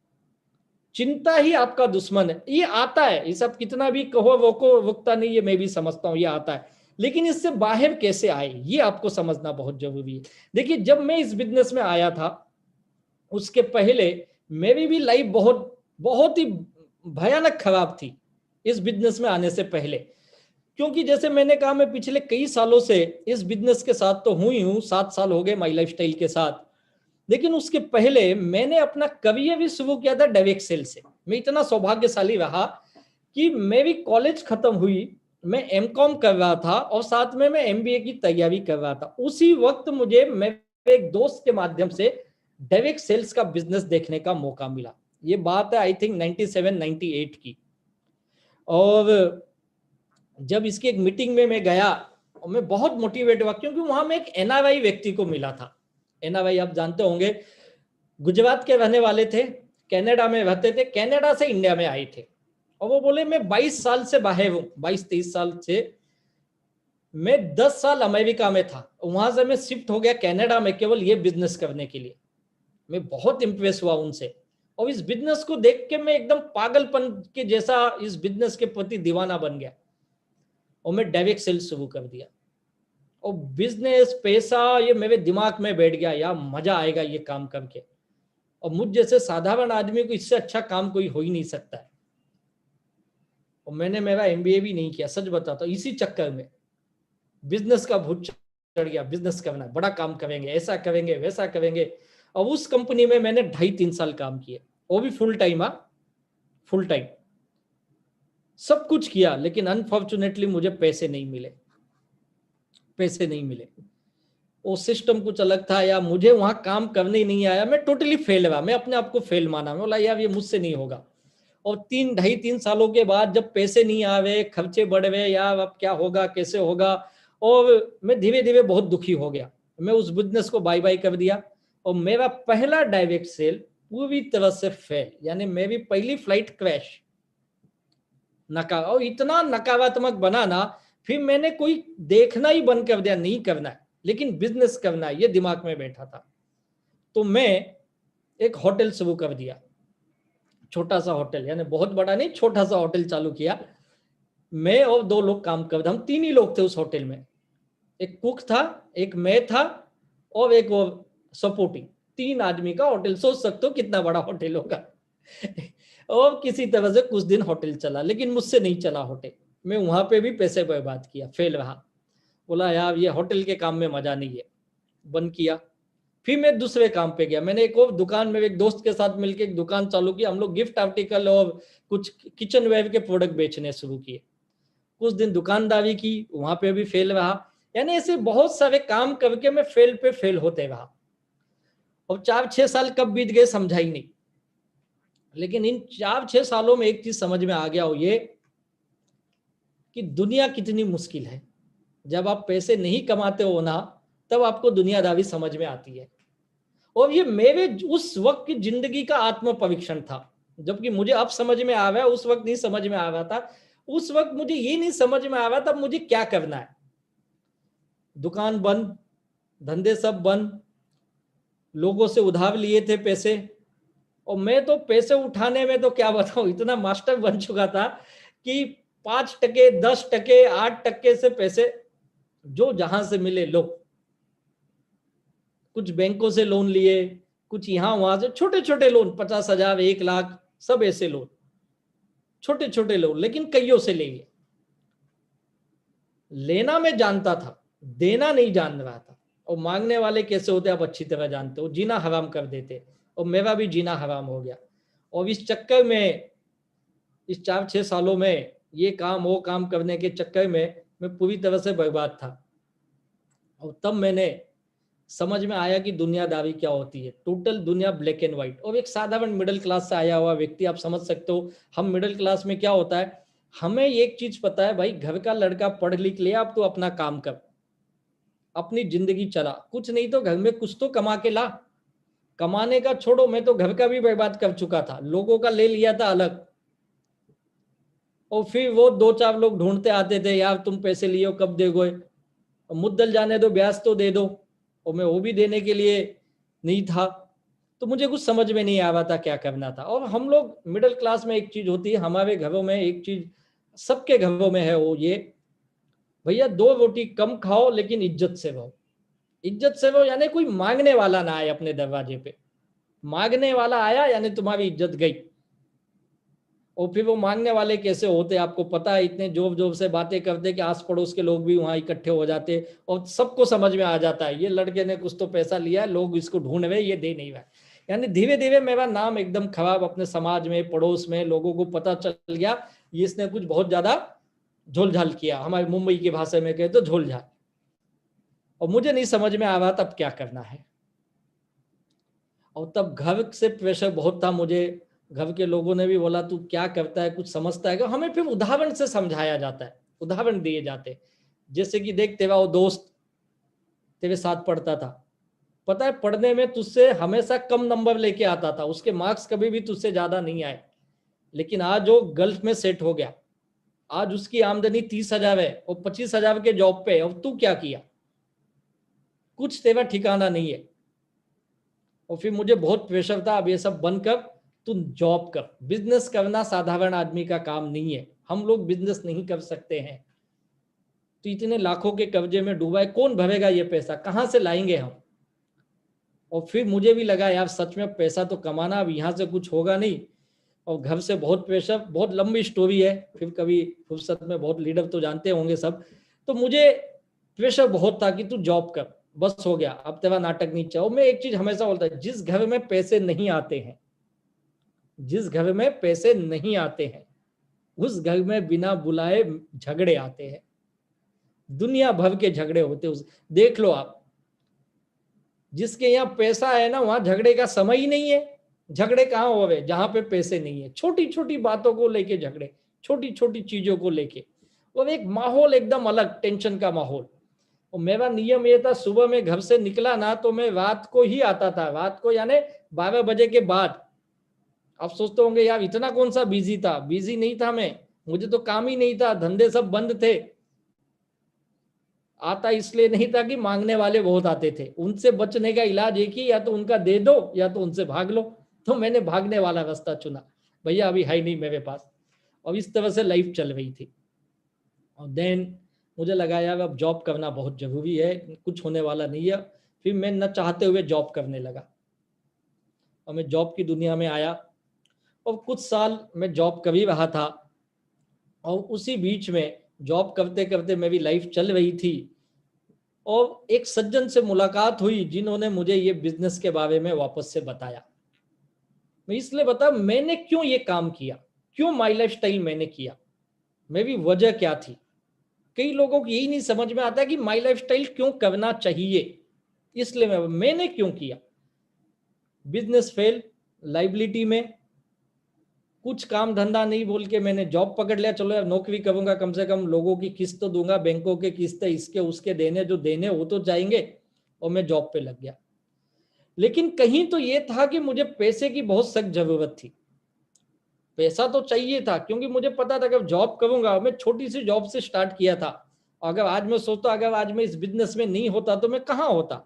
चिंता ही आपका दुश्मन है। ये आता है, ये सब कितना भी कहो वो को रुकता नहीं है, मैं भी समझता हूं ये आता है, लेकिन इससे बाहर कैसे आए ये आपको समझना बहुत जरूरी है। देखिए जब मैं इस बिजनेस में आया था, उसके पहले मेरी भी लाइफ बहुत बहुत ही भयानक खराब थी इस बिजनेस में आने से पहले। क्योंकि जैसे मैंने कहा, मैं पिछले कई सालों से इस बिजनेस के साथ तो हुई हूं, 7 साल हो गए माई लाइफस्टाइल के साथ, लेकिन उसके पहले मैंने अपना करियर भी शुरू किया था डायरेक्ट सेल से। मैं इतना सौभाग्यशाली रहा कि मेरी कॉलेज खत्म हुई, मैं एमकॉम कर रहा था और साथ में मैं एमबीए की तैयारी कर रहा था। उसी वक्त मुझे मेरे एक दोस्त के माध्यम से डायरेक्ट सेल्स का बिजनेस देखने का मौका मिला। ये बात है आई थिंक 97-98 की। और जब इसकी एक मीटिंग में मैं गया और मैं बहुत मोटिवेट हुआ, क्योंकि वहां में एक एनआरआई व्यक्ति को मिला था। एनआरआई आप जानते होंगे, गुजरात के रहने वाले थे, कनाडा में रहते थे, कनाडा से इंडिया में आए थे। और वो बोले मैं 22 साल से बाहर हूं, 22-23 साल से। मैं 10 साल अमेरिका में था, वहां से मैं शिफ्ट हो गया कनाडा में केवल ये बिजनेस करने के लिए। मैं बहुत इंप्रेस हुआ उनसे, और इस बिजनेस को देख के मैं एकदम पागलपन के जैसा इस बिजनेस के प्रति दीवाना बन गया और मैं डायरेक्ट सेल्स शुरू कर दिया। और बिजनेस पैसा ये मेरे दिमाग में बैठ गया, यार मजा आएगा ये काम करके, और मुझ जैसे साधारण आदमी को इससे अच्छा काम कोई हो ही नहीं सकता है। और मैंने मेरा एमबीए भी नहीं किया, सच बताता हूं, इसी चक्कर में बिजनेस का भूत चढ़ गया, बिजनेस करना है, बड़ा काम करेंगे, ऐसा करेंगे वैसा करेंगे। और उस कंपनी में मैंने 2.5-3 साल काम किए, वो भी फुल टाइम, फुल टाइम सब कुछ किया, लेकिन अनफॉर्चुनेटली मुझे पैसे नहीं मिले, पैसे नहीं मिले। वो सिस्टम कुछ अलग था, या मुझे वहां काम करने ही नहीं आया, मैं टोटली फेल हुआ, मैं अपने आप को फेल माना, मैं बोला यार ये मुझसे नहीं होगा। और 2.5-3 सालों के बाद जब पैसे नहीं आ रहे, खर्चे बढ़ रहे, यार अब क्या होगा कैसे होगा, और मैं धीरे धीरे बहुत दुखी हो गया। मैं उस बिजनेस को बाय बाय कर दिया, और मेरा पहला डायरेक्ट सेल पूरी तरह से फेल, यानी मेरी पहली फ्लाइट क्रैश, और इतना नकारात्मक बना ना, फिर मैंने कोई देखना ही बंद कर दिया, नहीं करना है लेकिन बिजनेस करना है, ये दिमाग में बैठा था। तो मैं एक होटल शुरू कर दिया, छोटा सा होटल, यानी बहुत बड़ा नहीं, छोटा सा होटल चालू किया। मैं और 2 लोग काम करते, हम 3 ही लोग थे उस होटल में। एक कुक था, एक मैं था, और एक वो सपोर्टिंग, 3 आदमी का होटल। सोच सकते हो कितना बड़ा होटल होगा। और किसी तरह से कुछ दिन होटल चला, लेकिन मुझसे नहीं चला होटल। मैं वहां पे भी पैसे बर्बाद किया, फेल रहा। बोला यार ये होटल के काम में मजा नहीं है, बंद किया। फिर मैं दूसरे काम पे गया, मैंने एक और दुकान में एक दोस्त के साथ मिलकर एक दुकान चालू की। हम लोग गिफ्ट आर्टिकल और कुछ किचन वेयर के प्रोडक्ट बेचने शुरू किए। कुछ दिन दुकानदारी की, वहां पे भी फेल रहा। यानी ऐसे बहुत सारे काम करके मैं फेल पे फेल होते रहा, और 4-6 साल कब बीत गए समझा ही नहीं। लेकिन इन 4-6 सालों में एक चीज समझ में आ गया, हो ये कि दुनिया कितनी मुश्किल है। जब आप पैसे नहीं कमाते हो ना, तब आपको दुनियादारी समझ में आती है। और ये मेरे उस वक्त की जिंदगी का आत्म परीक्षण था, जबकि मुझे अब समझ में आ रहा है, उस वक्त नहीं समझ में आ रहा था। उस वक्त मुझे ये नहीं समझ में आ रहा था मुझे क्या करना है। दुकान बंद, धंधे सब बंद, लोगों से उधार लिए थे पैसे, और मैं तो पैसे उठाने में तो क्या बताऊं, इतना मास्टर बन चुका था कि 5%, 10%, 8% से पैसे जो जहां से मिले लो। कुछ बैंकों से लोन लिए, कुछ यहां वहां से छोटे छोटे लोन, 50,000, 1 लाख, सब ऐसे लोन, छोटे छोटे लोन, लेकिन कईयों से ले लिए। लेना मैं जानता था, देना नहीं जान रहा था। और मांगने वाले कैसे होते आप अच्छी तरह जानते हो, जीना हराम कर देते, और मेरा भी जीना हराम हो गया। और इस चक्कर में, इस 4-6 सालों में ये काम वो काम करने के चक्कर में मैं पूरी तरह से बर्बाद था। और तब मैंने समझ में आया कि दुनियादारी क्या होती है, टोटल दुनिया ब्लैक एंड व्हाइट। और एक साधारण मिडिल क्लास से आया हुआ व्यक्ति, आप समझ सकते हो हम मिडिल क्लास में क्या होता है, हमें एक चीज पता है भाई, घर का लड़का पढ़ लिख लिया, अब तो अपना काम कर, अपनी जिंदगी चला, कुछ नहीं तो घर में कुछ तो कमा के ला। कमाने का छोड़ो, मैं तो घर का भी बर्बाद कर चुका था, लोगों का ले लिया था अलग। और फिर वो 2-4 लोग ढूंढते आते थे, यार तुम पैसे लियो कब दोगे, मुद्दल जाने दो, ब्याज तो दे दो। और मैं वो भी देने के लिए नहीं था। तो मुझे कुछ समझ में नहीं आ रहा था क्या करना था। और हम लोग मिडिल क्लास में एक चीज होती है, हमारे घरों में एक चीज सबके घरों में है, वो ये, भैया 2 रोटी कम खाओ लेकिन इज्जत से रहो। इज्जत से रहो यानी कोई मांगने वाला ना आए अपने दरवाजे पे, मांगने वाला आया यानी तुम्हारी इज्जत गई। और फिर वो मांगने वाले कैसे होते आपको पता है, इतने जोर जोर से बातें करते कि आस पड़ोस के लोग भी वहां इकट्ठे हो जाते, और सबको समझ में आ जाता है ये लड़के ने कुछ तो पैसा लिया है, लोग इसको ढूंढ रहे, ये दे नहीं रहा। यानी धीरे धीरे मेरा नाम एकदम खराब अपने समाज में, पड़ोस में, लोगों को पता चल गया ये इसने कुछ बहुत ज्यादा झोलझाल किया, हमारे मुंबई की भाषा में कहे तो झोलझाल। और मुझे नहीं समझ में आ रहा तब क्या करना है। और तब घर से प्रेशर बहुत था मुझे, घर के लोगों ने भी बोला तू क्या करता है, कुछ समझता है क्या। हमें फिर उदाहरण से समझाया जाता है, उदाहरण दिए जाते, जैसे कि देख तेरा वो दोस्त तेरे साथ पढ़ता था, पता है पढ़ने में तुझसे हमेशा कम नंबर लेके आता था, उसके मार्क्स कभी भी तुझसे ज्यादा नहीं आए, लेकिन आज वो गल्फ में सेट हो गया, आज उसकी आमदनी 30,000 है और 25,000 के जॉब पे है, और तू क्या किया, कुछ तेरा ठिकाना नहीं है। और फिर मुझे बहुत प्रेशर था, अब ये सब बंद कर, तू जॉब कर, बिजनेस करना साधारण आदमी का काम नहीं है, हम लोग बिजनेस नहीं कर सकते हैं। तो इतने लाखों के कर्जे में डूबा है, कौन भरेगा ये पैसा, कहां से लाएंगे हम। और फिर मुझे भी लगा यार सच में पैसा तो कमाना, अब यहाँ से कुछ होगा नहीं, और घर से बहुत प्रेशर, बहुत लंबी स्टोरी है, फिर कभी फुर्सत में, बहुत लीडर तो जानते होंगे सब। तो मुझे प्रेशर बहुत था कि तू जॉब कर, बस हो गया, अब तेरा नाटक नहीं चाहिए। मैं एक चीज हमेशा बोलता है, जिस घर में पैसे नहीं आते हैं, जिस घर में पैसे नहीं आते हैं उस घर में बिना बुलाए झगड़े आते हैं, दुनिया भर के झगड़े होते हैं। देख लो आप, जिसके यहाँ पैसा है ना वहां झगड़े का समय ही नहीं है। झगड़े कहाँ हो रहे, जहां पे पैसे नहीं है, छोटी छोटी बातों को लेके झगड़े, छोटी छोटी चीजों को लेके, और एक माहौल एकदम अलग, टेंशन का माहौल। और मेरा नियम ये था, सुबह में घर से निकला ना तो मैं रात को ही आता था, रात को यानी 12 बजे के बाद। आप सोचते होंगे यार इतना कौन सा बिजी था, बिजी नहीं था मैं, मुझे तो काम ही नहीं था, धंधे सब बंद थे। आता इसलिए नहीं था कि मांगने वाले बहुत आते थे, उनसे बचने का इलाज एक ही, या तो उनका दे दो या तो उनसे भाग लो। तो मैंने भागने वाला रास्ता चुना, भैया अभी है नहीं मेरे पास। और इस तरह से लाइफ चल रही थी। और देन मुझे लगा यार अब जॉब करना बहुत जरूरी है, कुछ होने वाला नहीं है। फिर मैं न चाहते हुए जॉब करने लगा, और मैं जॉब की दुनिया में आया, और कुछ साल मैं जॉब कर ही रहा था। और उसी बीच में जॉब करते करते मेरी लाइफ चल रही थी, और एक सज्जन से मुलाकात हुई जिन्होंने मुझे ये बिजनेस के बारे में वापस से बताया। मैं इसलिए बता मैंने क्यों ये काम किया, क्यों माई लाइफ स्टाइल मैंने किया, मेरी वजह क्या थी। कई लोगों को यही नहीं समझ में आता कि माई लाइफ स्टाइल क्यों करना चाहिए, इसलिए मैंने क्यों किया। बिजनेस फेल, लाइबिलिटी में, कुछ काम धंधा नहीं बोल के मैंने जॉब पकड़ लिया, चलो यार नौकरी करूंगा, कम से कम लोगों की किस्त तो दूंगा, बैंकों के किस्त इसके उसके देने जो देने वो तो जाएंगे। और मैं जॉब पे लग गया। लेकिन कहीं तो ये था कि मुझे पैसे की बहुत सख्त जरूरत थी, पैसा तो चाहिए था, क्योंकि मुझे पता था कि जॉब करूंगा। मैं छोटी सी जॉब से स्टार्ट किया था, अगर आज मैं सोचता अगर आज मैं इस बिजनेस में नहीं होता तो मैं कहाँ होता।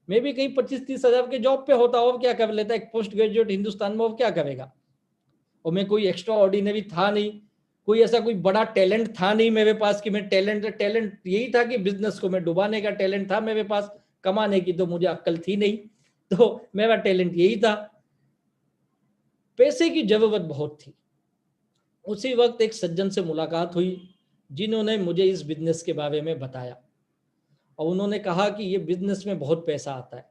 मैं भी कहीं 25-30 हजार के जॉब पे होता, और क्या कर लेता, एक पोस्ट ग्रेजुएट हिंदुस्तान में, और क्या करेगा। और मैं कोई एक्स्ट्रा ऑर्डिनरी था नहीं, कोई ऐसा कोई बड़ा टैलेंट था नहीं मेरे पास कि मैं टैलेंट यही था कि बिजनेस को मैं डुबाने का टैलेंट था मेरे पास, कमाने की तो मुझे अक्ल थी नहीं, तो मेरा टैलेंट यही था। पैसे की जरूरत बहुत थी। उसी वक्त एक सज्जन से मुलाकात हुई जिन्होंने मुझे इस बिजनेस के बारे में बताया, और उन्होंने कहा कि ये बिजनेस में बहुत पैसा आता है।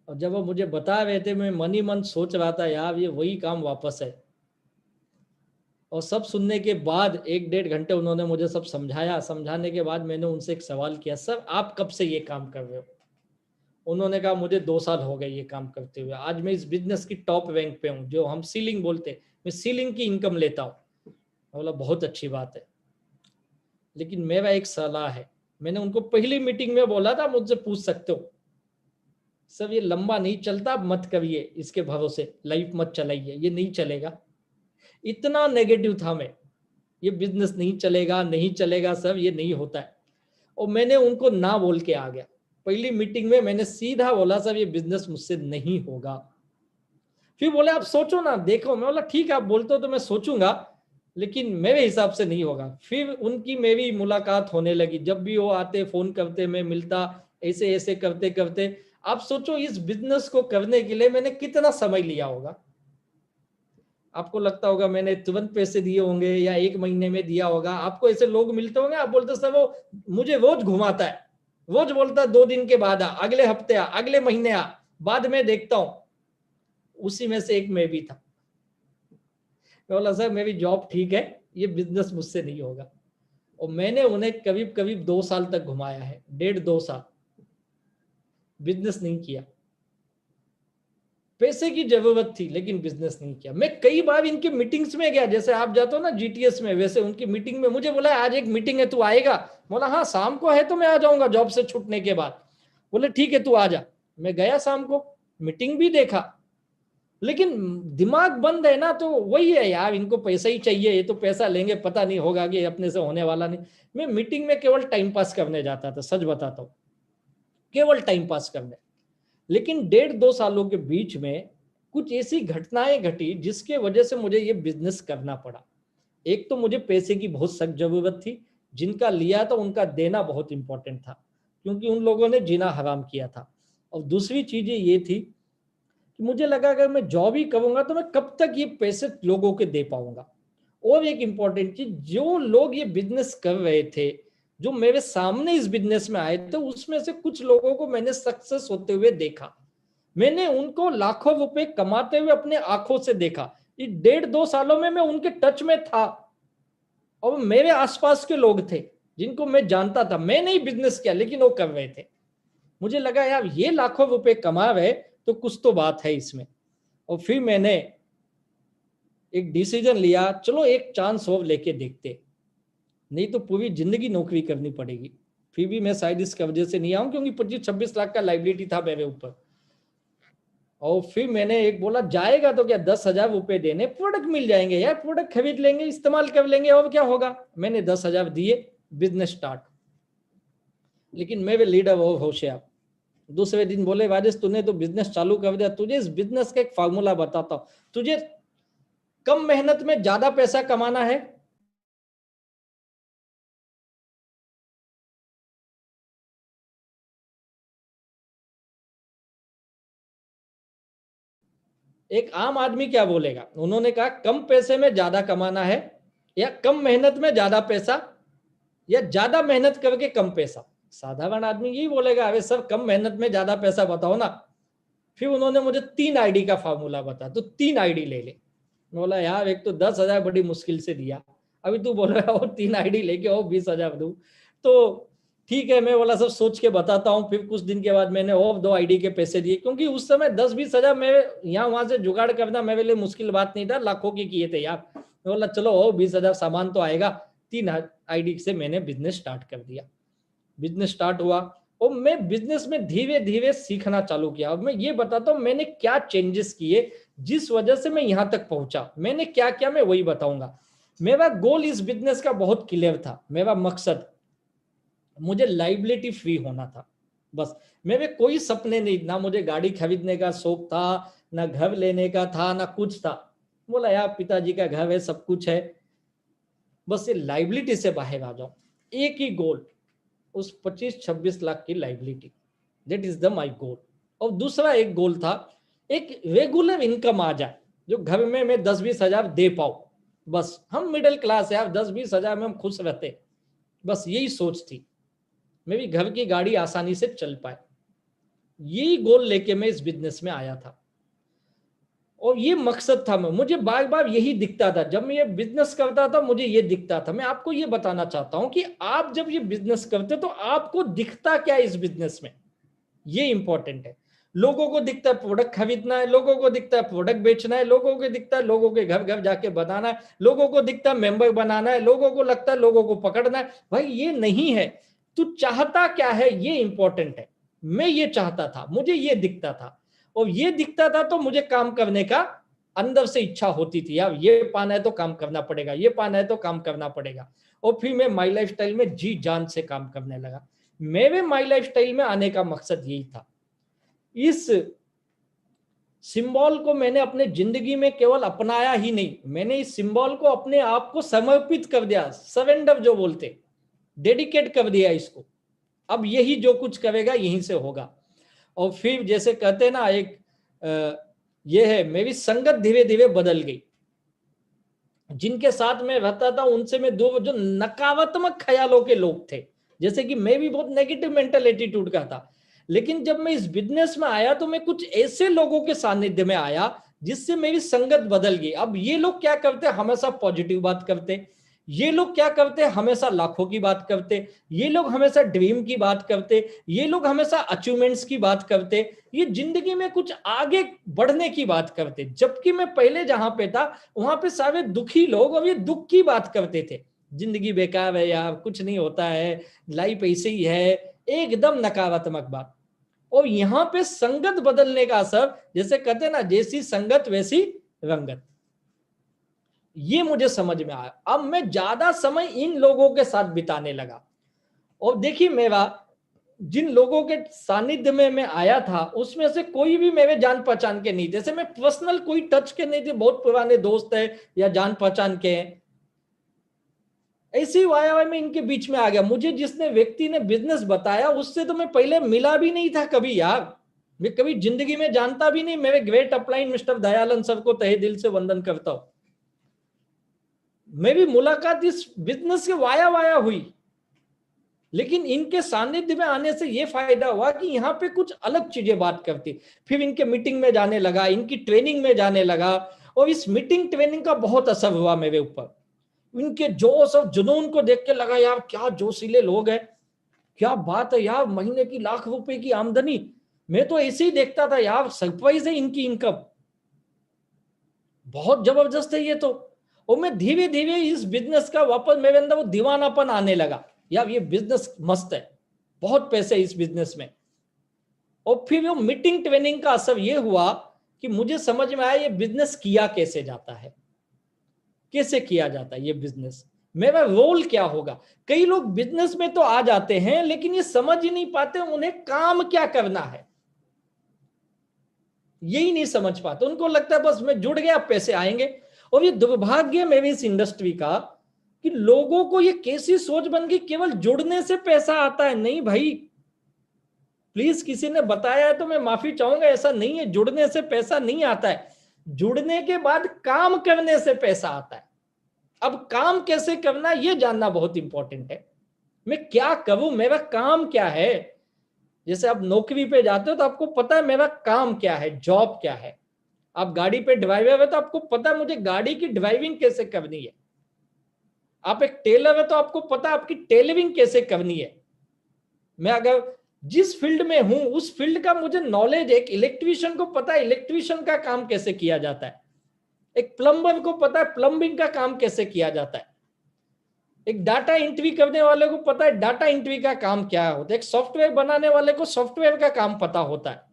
और जब वो मुझे बता रहे थे, मैं मन ही मन सोच रहा था, यार ये वही काम वापस है। और सब सुनने के बाद 1-1.5 घंटे उन्होंने मुझे सब समझाया। समझाने के बाद मैंने उनसे एक सवाल किया, सर आप कब से ये काम कर रहे हो। उन्होंने कहा मुझे 2 साल हो गए ये काम करते हुए, आज मैं इस बिजनेस की टॉप रैंक पे हूँ, जो हम सीलिंग बोलते हैं, मैं सीलिंग की इनकम लेता हूँ। बोला बहुत अच्छी बात है, लेकिन मेरा एक सलाह है। मैंने उनको पहली मीटिंग में बोला था, मुझसे पूछ सकते हो, सब ये लंबा नहीं चलता, मत करिए इसके भरोसे, लाइफ मत चलाइए, ये नहीं चलेगा। इतना नेगेटिव था मैं, ये बिजनेस नहीं चलेगा, नहीं चलेगा सब, ये नहीं होता है। और मैंने उनको ना बोल के आ गया। पहली मीटिंग में मैंने सीधा बोला, सर ये बिजनेस मुझसे नहीं होगा। फिर बोले आप सोचो ना, देखो। मैं बोला ठीक है, आप बोलते हो तो मैं सोचूंगा, लेकिन मेरे हिसाब से नहीं होगा। फिर उनकी मेरी मुलाकात होने लगी, जब भी वो आते फोन करते, मैं मिलता, ऐसे ऐसे करते करते आप सोचो इस बिजनेस को करने के लिए मैंने कितना समय लिया होगा। आपको लगता होगा मैंने तुरंत पैसे दिए होंगे या 1 महीने में दिया होगा। आपको ऐसे लोग मिलते होंगे, आप बोलते सर वो मुझे रोज घुमाता है, रोज बोलता है 2 दिन के बाद आ, अगले हफ्ते आ, अगले महीने आ, बाद में देखता हूं। उसी में से एक मैं भी था। मैं बोला सर मेरी जॉब ठीक है, ये बिजनेस मुझसे नहीं होगा। और मैंने उन्हें करीब करीब 2 साल तक घुमाया है, 1.5-2 साल बिजनेस नहीं किया। पैसे की जरूरत थी लेकिन बिजनेस नहीं किया। मैं कई बार इनकी मीटिंग्स में गया, जैसे आप जाते हो ना जीटीएस में, वैसे उनकी मीटिंग में मुझे बोला आज एक मीटिंग है, तू आएगा। बोला हाँ शाम को है तो मैं आ जाऊंगा जॉब से छूटने के बाद। बोले ठीक है तू आ जा। मैं गया शाम को, मीटिंग भी देखा, लेकिन दिमाग बंद है ना, तो वही है यार, इनको पैसा ही चाहिए, ये तो पैसा लेंगे, पता नहीं होगा कि अपने से होने वाला नहीं। मैं मीटिंग में केवल टाइम पास करने जाता था, सच बताता हूँ, केवल टाइम पास करने। लेकिन 1.5-2 सालों के बीच में कुछ ऐसी घटनाएं घटी जिसके वजह से मुझे ये बिजनेस करना पड़ा। एक तो मुझे पैसे की बहुत सख्त जरूरत थी, जिनका लिया था उनका देना बहुत इंपॉर्टेंट था, क्योंकि उन लोगों ने जीना हराम किया था। और दूसरी चीज ये थी कि मुझे लगा अगर मैं जॉब ही करूंगा तो मैं कब तक ये पैसे लोगों के दे पाऊंगा। और एक इंपॉर्टेंट चीज, जो लोग ये बिजनेस कर रहे थे, जो मेरे सामने इस बिजनेस में आए थे, उसमें से कुछ लोगों को मैंने सक्सेस होते हुए देखा। मैंने उनको लाखों रुपए कमाते हुए अपने आंखों से देखा। ये 1.5-2 सालों में मैं उनके टच में था, और मेरे आसपास के लोग थे जिनको मैं जानता था। मैं नहीं बिजनेस किया, लेकिन वो कर रहे थे। मुझे लगा यार ये लाखों रुपए कमा रहे तो कुछ तो बात है इसमें। और फिर मैंने एक डिसीजन लिया, चलो एक चांस और लेके देखते, नहीं तो पूरी जिंदगी नौकरी करनी पड़ेगी। फिर भी मैं शायद इस वजह से नहीं आऊं, क्योंकि 25-26 लाख का लाइबिलिटी था मेरे ऊपर। और फिर मैंने एक बोला, जाएगा तो क्या 10,000 रुपए देने, प्रोडक्ट मिल जाएंगे यार, प्रोडक्ट खरीद लेंगे, इस्तेमाल कर लेंगे, और क्या होगा। मैंने 10,000 दिए, बिजनेस स्टार्ट। लेकिन मेरे लीडर वो होशियार, दूसरे दिन बोले, राजेश तूने तो बिजनेस चालू कर दिया, तुझे इस बिजनेस का एक फार्मूला बताता हूं। तुझे कम मेहनत में ज्यादा पैसा कमाना है, एक आम आदमी क्या बोलेगा। उन्होंने कहा कम पैसे में ज्यादा कमाना है, या कम मेहनत में ज्यादा पैसा, या ज्यादा मेहनत करके कम पैसा। साधारण आदमी यही बोलेगा, अरे सर कम मेहनत में ज्यादा पैसा बताओ ना। फिर उन्होंने मुझे 3 आईडी का फार्मूला बताया, तो 3 आईडी ले ले। बोला यार एक तो 10,000 बड़ी मुश्किल से दिया, अभी तू बोल रहा है और 3 आईडी लेके और 20,000 दूं, तो ठीक है। मैं बोला सब सोच के बताता हूँ। फिर कुछ दिन के बाद मैंने और 2 आईडी के पैसे दिए, क्योंकि उस समय 10-20 हजार मेरे यहाँ वहां से जुगाड़ करना मेरे लिए मुश्किल बात नहीं था, लाखों के किए थे यार। मैं बोला चलो और 20,000 सामान तो आएगा। 3 आईडी से मैंने बिजनेस स्टार्ट कर दिया। बिजनेस स्टार्ट हुआ, और मैं बिजनेस में धीरे धीरे सीखना चालू किया। अब मैं ये बताता हूँ मैंने क्या चेंजेस किए जिस वजह से मैं यहां तक पहुंचा। मैंने क्या किया मैं वही बताऊंगा। मेरा गोल इस बिजनेस का बहुत क्लियर था। मेरा मकसद मुझे लाइबिलिटी फ्री होना था बस। मेरे कोई सपने नहीं, ना मुझे गाड़ी खरीदने का शौक था, ना घर लेने का था, ना कुछ था। बोला यार पिताजी का घर है, सब कुछ है, बस ये लाइबिलिटी से बाहर आ जाओ। एक ही गोल, उस 25-26 लाख की liability, that is the my goal. और दूसरा एक गोल था, एक रेगुलर इनकम आ जाए जो घर में मैं 10-20 हजार दे पाऊं। बस हम मिडिल क्लास है यार, 10-20 हजार में हम खुश रहते, बस यही सोच थी। मेरी घर की गाड़ी आसानी से चल पाए, यही गोल लेके मैं इस बिजनेस में आया था। और ये मकसद था, मुझे बार बार यही दिखता था जब मैं ये बिजनेस करता था, मुझे ये दिखता था। मैं आपको ये बताना चाहता हूं कि आप जब ये बिजनेस करते तो आपको दिखता क्या इस बिजनेस में, ये इंपॉर्टेंट है। लोगों को दिखता है प्रोडक्ट खरीदना है, लोगों को दिखता है प्रोडक्ट बेचना है, लोगों को दिखता है लोगों के घर घर जाके बनाना है, लोगों को दिखता है मेंबर बनाना है, लोगों को लगता है लोगों को पकड़ना है। भाई ये नहीं है, तू चाहता क्या है ये इंपॉर्टेंट है। मैं ये चाहता था, मुझे ये दिखता था, और ये दिखता था तो मुझे काम करने का अंदर से इच्छा होती थी, यार ये पाना है तो काम करना पड़ेगा, ये पाना है तो काम करना पड़ेगा। और फिर मैं माई लाइफ स्टाइल में जी जान से काम करने लगा। मेरे माई लाइफ स्टाइल में आने का मकसद यही था। इस सिंबल को मैंने अपने जिंदगी में केवल अपनाया ही नहीं, मैंने इस सिंबल को अपने आप को समर्पित कर दिया, सरेंडर जो बोलते, डेडिकेट कर दिया इसको। अब यही जो कुछ करेगा यहीं से होगा। और फिर जैसे कहते हैं ना, एक ये है, मेरी संगत धीरे धीरे बदल गई। जिनके साथ मैं रहता था उनसे मैं दो, जो नकारात्मक ख्यालों के लोग थे, जैसे कि मैं भी बहुत नेगेटिव मेंटल एटीट्यूड का था, लेकिन जब मैं इस बिजनेस में आया तो मैं कुछ ऐसे लोगों के सानिध्य में आया जिससे मेरी संगत बदल गई। अब ये लोग क्या करते, हमेशा पॉजिटिव बात करते, ये लोग क्या करते, हमेशा लाखों की बात करते, ये लोग हमेशा ड्रीम की बात करते, ये लोग हमेशा अचीवमेंट्स की बात करते, ये जिंदगी में कुछ आगे बढ़ने की बात करते। जबकि मैं पहले जहां पे था वहां पे सारे दुखी लोग और ये दुख की बात करते थे, जिंदगी बेकार है यार, कुछ नहीं होता है, लाइफ ऐसे ही है, एकदम नकारात्मक बात। और यहाँ पे संगत बदलने का असर, जैसे कहते हैं ना, जैसी संगत वैसी रंगत, ये मुझे समझ में आया। अब मैं ज्यादा समय इन लोगों के साथ बिताने लगा। और देखिए, मेरा जिन लोगों के सानिध्य में मैं आया था उसमें से कोई भी मेरे जान पहचान के नहीं, जैसे मैं पर्सनल कोई टच के नहीं थे, बहुत पुराने दोस्त है या जान पहचान के हैं, ऐसी वाया में इनके बीच में आ गया। मुझे जिसने व्यक्ति ने बिजनेस बताया उससे तो मैं पहले मिला भी नहीं था कभी यार, मैं कभी जिंदगी में जानता भी नहीं। मेरे great upline mister Dayanand sir को तहे दिल से वंदन करता हूं। मेरी मुलाकात इस बिजनेस के वाया वाया हुई, लेकिन इनके सानिध्य में आने से यह फायदा हुआ कि यहाँ पे कुछ अलग चीजें बात करती। फिर इनके मीटिंग में जाने लगा, इनकी ट्रेनिंग में जाने लगा, और इस मीटिंग ट्रेनिंग का बहुत असर हुआ मेरे ऊपर। इनके जोश और जुनून को देख के लगा यार क्या जोशीले लोग हैं, क्या बात है यार, महीने की लाख रुपए की आमदनी। मैं तो ऐसे ही देखता था यार, सरप्राइज है इनकी इनकम, बहुत जबरदस्त है ये तो। और मैं धीरे धीरे इस बिजनेस का वापस मेरे अंदर वो दीवानापन आने लगा, यार ये बिजनेस मस्त है, बहुत पैसे इस बिजनेस में। और फिर वो मीटिंग ट्रेनिंग का असर ये हुआ कि मुझे समझ में आया ये बिजनेस किया कैसे जाता है, कैसे किया जाता है ये बिजनेस, मेरा रोल क्या होगा। कई लोग बिजनेस में तो आ जाते हैं लेकिन ये समझ ही नहीं पाते उन्हें काम क्या करना है, यही नहीं समझ पाते। उनको लगता है बस मैं जुड़ गया पैसे आएंगे। और ये दुर्भाग्य मेरी इस इंडस्ट्री का कि लोगों को ये कैसी सोच बन गई, केवल जुड़ने से पैसा आता है। नहीं भाई, प्लीज किसी ने बताया है तो मैं माफी चाहूंगा, ऐसा नहीं है, जुड़ने से पैसा नहीं आता है, जुड़ने के बाद काम करने से पैसा आता है। अब काम कैसे करना ये जानना बहुत इंपॉर्टेंट है। मैं क्या करूं, मेरा काम क्या है। जैसे आप नौकरी पे जाते हो तो आपको पता है मेरा काम क्या है, जॉब क्या है। आप गाड़ी पे ड्राइवर है तो आपको पता है मुझे गाड़ी की ड्राइविंग कैसे करनी है। आप एक टेलर है तो आपको पता है आपकी टेलरिंग कैसे करनी है। मैं अगर जिस फील्ड में हूं उस फील्ड का मुझे नॉलेज, एक इलेक्ट्रीशियन को पता है इलेक्ट्रीशियन का काम कैसे किया जाता है, एक प्लम्बर को पता है प्लम्बिंग का काम कैसे किया जाता है, एक डाटा एंट्री करने वाले को पता है डाटा एंट्री का काम क्या होता है, एक सॉफ्टवेयर बनाने वाले को सॉफ्टवेयर का काम पता होता है।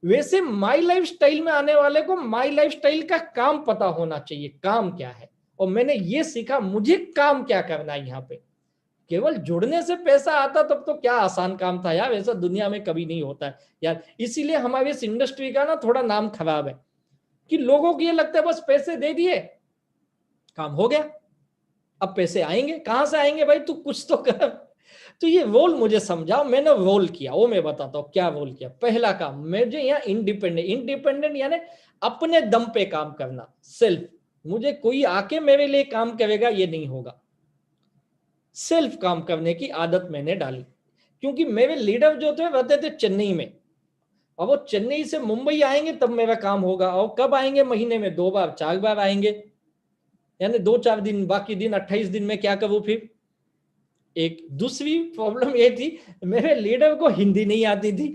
वैसे माई लाइफ स्टाइल में आने वाले को माई लाइफ स्टाइल का काम पता होना चाहिए, काम क्या है। और मैंने ये सीखा मुझे काम क्या करना है यहाँ पे, केवल जुड़ने से पैसा आता तब तो क्या आसान काम था यार, ऐसा दुनिया में कभी नहीं होता है यार। इसीलिए हमारी इस इंडस्ट्री का ना थोड़ा नाम खराब है कि लोगों को ये लगता है बस पैसे दे दिए काम हो गया, अब पैसे आएंगे कहां से आएंगे भाई, तू कुछ तो कर। तो ये रोल मुझे समझाओ। मैंने रोल किया, वो मैं बताता हूँ क्या रोल किया। पहला काम मुझे यहाँ इंडिपेंडेंट यानी अपने दम पे काम करना, सेल्फ। मुझे कोई आके मेरे लिए काम करेगा ये नहीं होगा। सेल्फ काम करने की आदत मैंने डाली, क्योंकि मेरे लीडर जो थे रहते थे चेन्नई में, और वो चेन्नई से मुंबई आएंगे तब मेरा काम होगा। और कब आएंगे, महीने में 2 बार 4 बार आएंगे, यानी 2-4 दिन, बाकी दिन 28 दिन में क्या करूं फिर। एक दूसरी प्रॉब्लम ये थी, मेरे लीडर को हिंदी नहीं आती थी,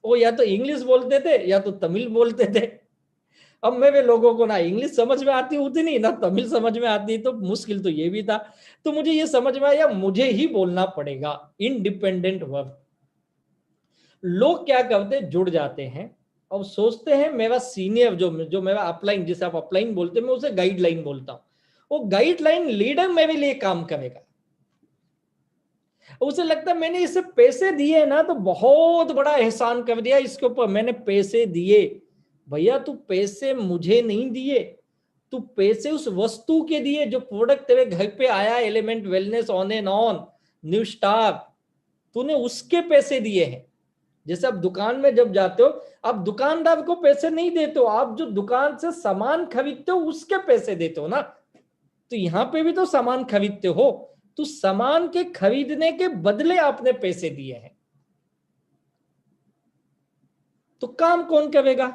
वो या तो इंग्लिश बोलते थे या तो तमिल बोलते थे। अब मेरे लोगों को ना इंग्लिश समझ में आती उतनी, ना तमिल समझ में आती, तो मुश्किल तो ये भी था। तो मुझे ये समझ में आया मुझे ही बोलना पड़ेगा इंडिपेंडेंट वर्क। लोग क्या करते, जुड़ जाते हैं और सोचते हैं मेरा सीनियर जो मेरा अपलाइन, जिसे आप अपलाइन बोलते हैं, मैं उसे गाइडलाइन बोलता हूं, वो गाइडलाइन लीडर मेरे लिए काम करेगा। उसे लगता है मैंने इसे पैसे दिए ना तो बहुत बड़ा एहसान कर दिया इसके ऊपर, मैंने पैसे दिए। भैया तू पैसे मुझे नहीं दिए, तू पैसे उस वस्तु के दिए जो प्रोडक्ट तेरे घर पे आया, element wellness on and on new star, तूने उसके पैसे दिए हैं। जैसे आप दुकान में जब जाते हो, आप दुकानदार को पैसे नहीं देते हो, आप जो दुकान से सामान खरीदते हो उसके पैसे देते हो ना। तो यहां पे भी तो सामान खरीदते हो, तो सामान के खरीदने के बदले आपने पैसे दिए हैं, तो काम कौन करेगा।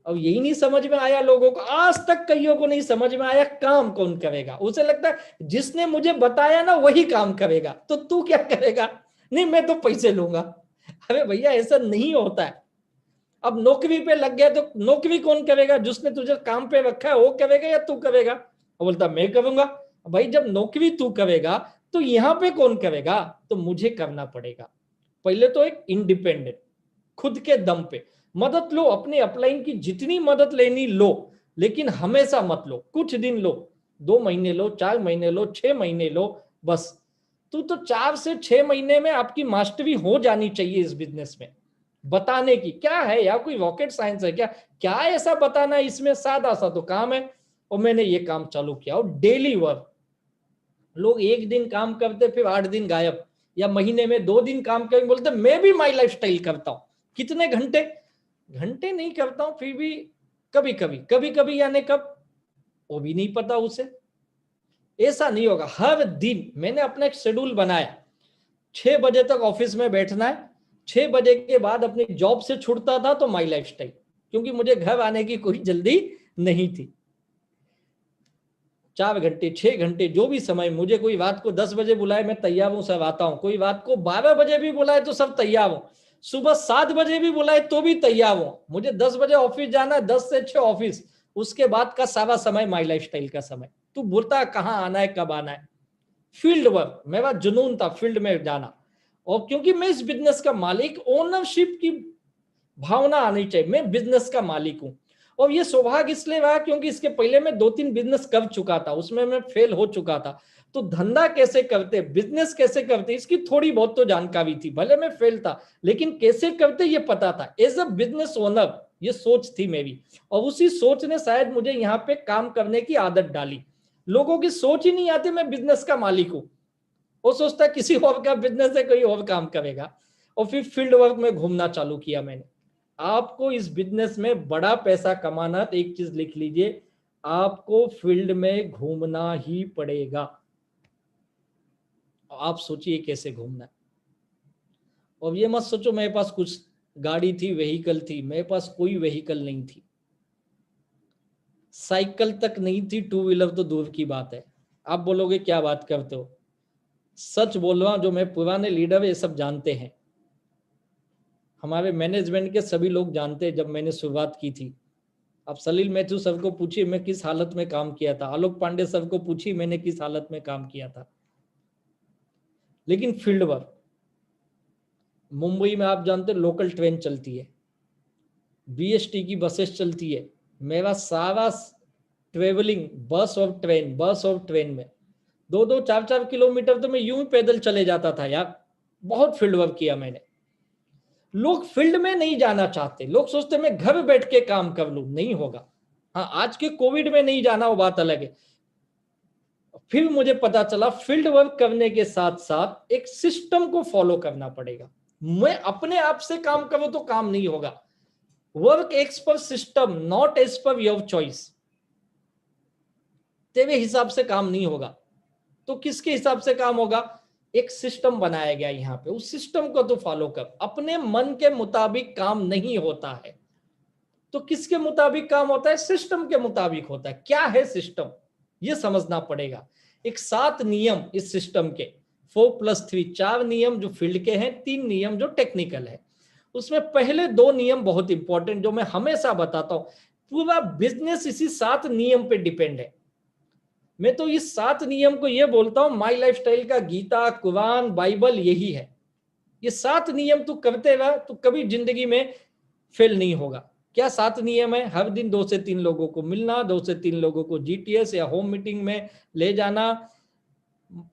अब यही नहीं समझ में आया लोगों को, आज तक कईयों को नहीं समझ में आया काम कौन करेगा। उसे लगता है जिसने मुझे बताया ना वही काम करेगा, तो तू क्या करेगा, नहीं मैं तो पैसे लूंगा। अरे भैया ऐसा नहीं होता है। अब नौकरी पे लग गया तो नौकरी कौन करेगा, जिसने तुझे काम पे रखा है वो करेगा या तू करेगा। वो बोलता मैं करूंगा। भाई जब नौकरी तू करेगा तो यहाँ पे कौन करेगा, तो मुझे करना पड़ेगा। पहले तो एक इंडिपेंडेंट, खुद के दम पे मदद लो, अपने अपलाइन की जितनी मदद लेनी लो, लेकिन हमेशा मत लो, कुछ दिन लो, 2 महीने लो, 4 महीने लो, 6 महीने लो, बस। तू तो 4 से 6 महीने में आपकी मास्टरी हो जानी चाहिए इस बिजनेस में। बताने की क्या है यार, कोई रॉकेट साइंस है क्या, क्या ऐसा बताना, इसमें सादा सा तो काम है। और मैंने ये काम चालू किया, और डेली वर्क। लोग एक दिन काम करते फिर 8 दिन गायब, या महीने में 2 दिन काम करेंगे, बोलते मैं भी माई लाइफस्टाइल करता हूं। कितने घंटे, घंटे नहीं करता हूं, फिर भी कभी कभी यानी कब, वो भी नहीं पता उसे। ऐसा नहीं होगा, हर दिन मैंने अपना एक शेड्यूल बनाया, 6 बजे तक ऑफिस में बैठना है, 6 बजे के बाद अपनी जॉब से छूटता था तो माई लाइफस्टाइल, क्योंकि मुझे घर आने की कोई जल्दी नहीं थी। 4 घंटे 6 घंटे जो भी समय, मुझे कोई रात को 10 बजे बुलाए मैं तैयार हूं, सब आता हूं। कोई रात को 12 बजे भी बुलाए तो सब तैयार हूं। सुबह 7 बजे भी बुलाए तो भी तैयार हूं। मुझे 10 बजे ऑफिस जाना है, 10 से 6 ऑफिस, उसके बाद का सारा समय माई लाइफस्टाइल का समय। तू बोलता कहाँ आना है कब आना है। फील्ड वर्क मेरा जुनून था, फील्ड में जाना। और क्योंकि मैं इस बिजनेस का मालिक, ओनरशिप की भावना आनी चाहिए, मैं बिजनेस का मालिक हूं। और ये सौभाग्य इसलिए रहा क्योंकि इसके पहले मैं 2-3 बिजनेस कर चुका था, उसमें मैं फेल हो चुका था। तो धंधा कैसे करते, बिजनेस कैसे करते, इसकी थोड़ी बहुत तो जानकारी थी, भले मैं फेल था लेकिन कैसे करते ये पता था। एज अ बिजनेस ओनर ये सोच थी मेरी, और उसी सोच ने शायद मुझे यहाँ पे काम करने की आदत डाली। लोगों की सोच ही नहीं आती मैं बिजनेस का मालिक हूं, वो सोचता किसी और का बिजनेस है, कोई और काम करेगा। और फिर फील्ड वर्क में घूमना चालू किया मैंने। आपको इस बिजनेस में बड़ा पैसा कमाना तो एक चीज लिख लीजिए, आपको फील्ड में घूमना ही पड़ेगा। आप सोचिए कैसे घूमना है। और ये मत सोचो मेरे पास कुछ गाड़ी थी, व्हीकल थी, मेरे पास कोई व्हीकल नहीं थी, साइकिल तक नहीं थी, 2 व्हीलर तो दूर की बात है। आप बोलोगे क्या बात करते हो, सच बोल रहा हूं, जो मैं पुराने लीडर है ये सब जानते हैं, हमारे मैनेजमेंट के सभी लोग जानते हैं। जब मैंने शुरुआत की थी, अब सलील मैथ्यू सर को पूछिए मैं किस हालत में काम किया था, आलोक पांडे सर को पूछिए मैंने किस हालत में काम किया था। लेकिन फील्ड वर्क, मुंबई में आप जानते लोकल ट्रेन चलती है, बीएसटी की बसेस चलती है, मेरा सारा ट्रेवलिंग बस और ट्रेन में, 2-2 4-4 किलोमीटर तो मैं यूं ही पैदल चले जाता था यार। बहुत फील्ड वर्क किया मैंने। लोग फील्ड में नहीं जाना चाहते, लोग सोचते मैं घर बैठ के काम कर लूं, नहीं होगा। हाँ, आज के कोविड में नहीं जाना वो बात अलग है। फिर मुझे पता चला फील्ड वर्क करने के साथ साथ एक सिस्टम को फॉलो करना पड़ेगा। मैं अपने आप से काम करूं तो काम नहीं होगा। Work as per system, not as per your choice. तेरे हिसाब से काम नहीं होगा। तो किसके हिसाब से काम होगा? एक सिस्टम बनाया गया यहाँ पे, उस सिस्टम को तो फॉलो कर। अपने मन के मुताबिक काम नहीं होता है। तो किसके मुताबिक काम होता है? सिस्टम के मुताबिक होता है। क्या है सिस्टम, ये समझना पड़ेगा। एक 7 नियम इस सिस्टम के, 4+3, 4 नियम जो फील्ड के हैं, 3 नियम जो टेक्निकल है। उसमें पहले 2 नियम बहुत इंपॉर्टेंट, जो मैं हमेशा बताता हूं। पूरा बिजनेस इसी 7 नियम पे डिपेंड है। मैं तो इस 7 नियम को ये बोलता हूं, माई लाइफस्टाइल का गीता, कुरान, बाइबल यही है। ये 7 नियम तू करते रह तो कभी जिंदगी में फेल नहीं होगा। क्या 7 नियम है? हर दिन 2 से 3 लोगों को मिलना, 2 से 3 लोगों को जीटीएस या होम मीटिंग में ले जाना,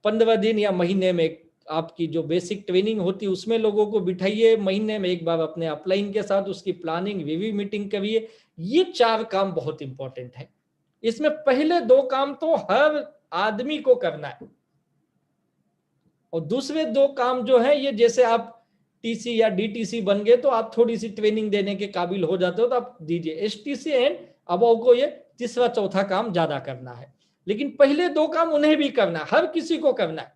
15 दिन या महीने में आपकी जो बेसिक ट्रेनिंग होती है उसमें लोगों को बिठाइए, महीने में एक बार अपने अपलाइन के साथ उसकी प्लानिंग वीवी मीटिंग करिए। ये 4 काम बहुत इंपॉर्टेंट है। इसमें पहले 2 काम तो हर आदमी को करना है, और दूसरे 2 काम जो है, ये जैसे आप टीसी या डीटीसी बन गए तो आप थोड़ी सी ट्रेनिंग देने के काबिल हो जाते हो तो आप दीजिए। एसटीसी एंड अबव को ये तीसरा चौथा काम ज्यादा करना है, लेकिन पहले 2 काम उन्हें भी करना है, हर किसी को करना है।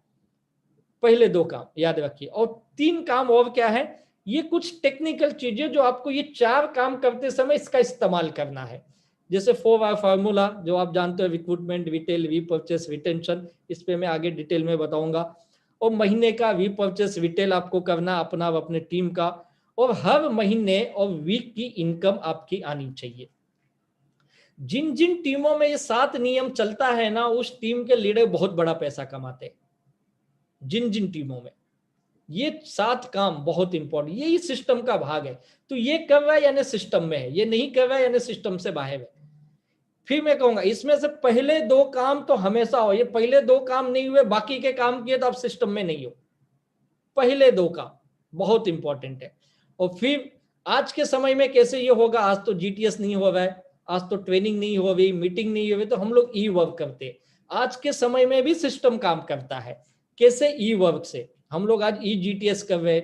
पहले 2 काम याद रखिए। और 3 काम और क्या है? ये कुछ टेक्निकल चीजें जो आपको ये 4 काम करते समय इसका इस्तेमाल करना है। जैसे 4R फार्मूला जो आप जानते हो, रिक्रूटमेंट, रिटेल, रीपर्चेस, रिटेंशन, इस पे मैं आगे डिटेल में बताऊंगा। और महीने का रीपर्चेस रिटेल आपको करना अपना और अपने टीम का, और हर महीने और वीक की इनकम आपकी आनी चाहिए। जिन जिन टीमों में ये 7 नियम चलता है ना, उस टीम के लीडर बहुत बड़ा पैसा कमाते हैं। जिन जिन टीमों में ये 7 काम बहुत इंपॉर्टेंट, यही सिस्टम का भाग है। तो ये कर रहा है यानी सिस्टम में है, ये नहीं कर रहा है यानी सिस्टम से बाहर है। फिर मैं कहूंगा इसमें से पहले 2 काम तो हमेशा हो। ये पहले 2 काम नहीं हुए, बाकी के काम किए तो आप सिस्टम में नहीं हो। पहले 2 काम बहुत इंपॉर्टेंट है। और फिर आज के समय में कैसे ये होगा? आज तो जीटीएस नहीं हो रहा है, आज तो ट्रेनिंग नहीं हो रही, मीटिंग नहीं हो रही, तो हम लोग ई वर्क करते हैं। आज के समय में भी सिस्टम काम करता है। कैसे? ई वर्क से। हम लोग आज ई जीटीएस कर रहे,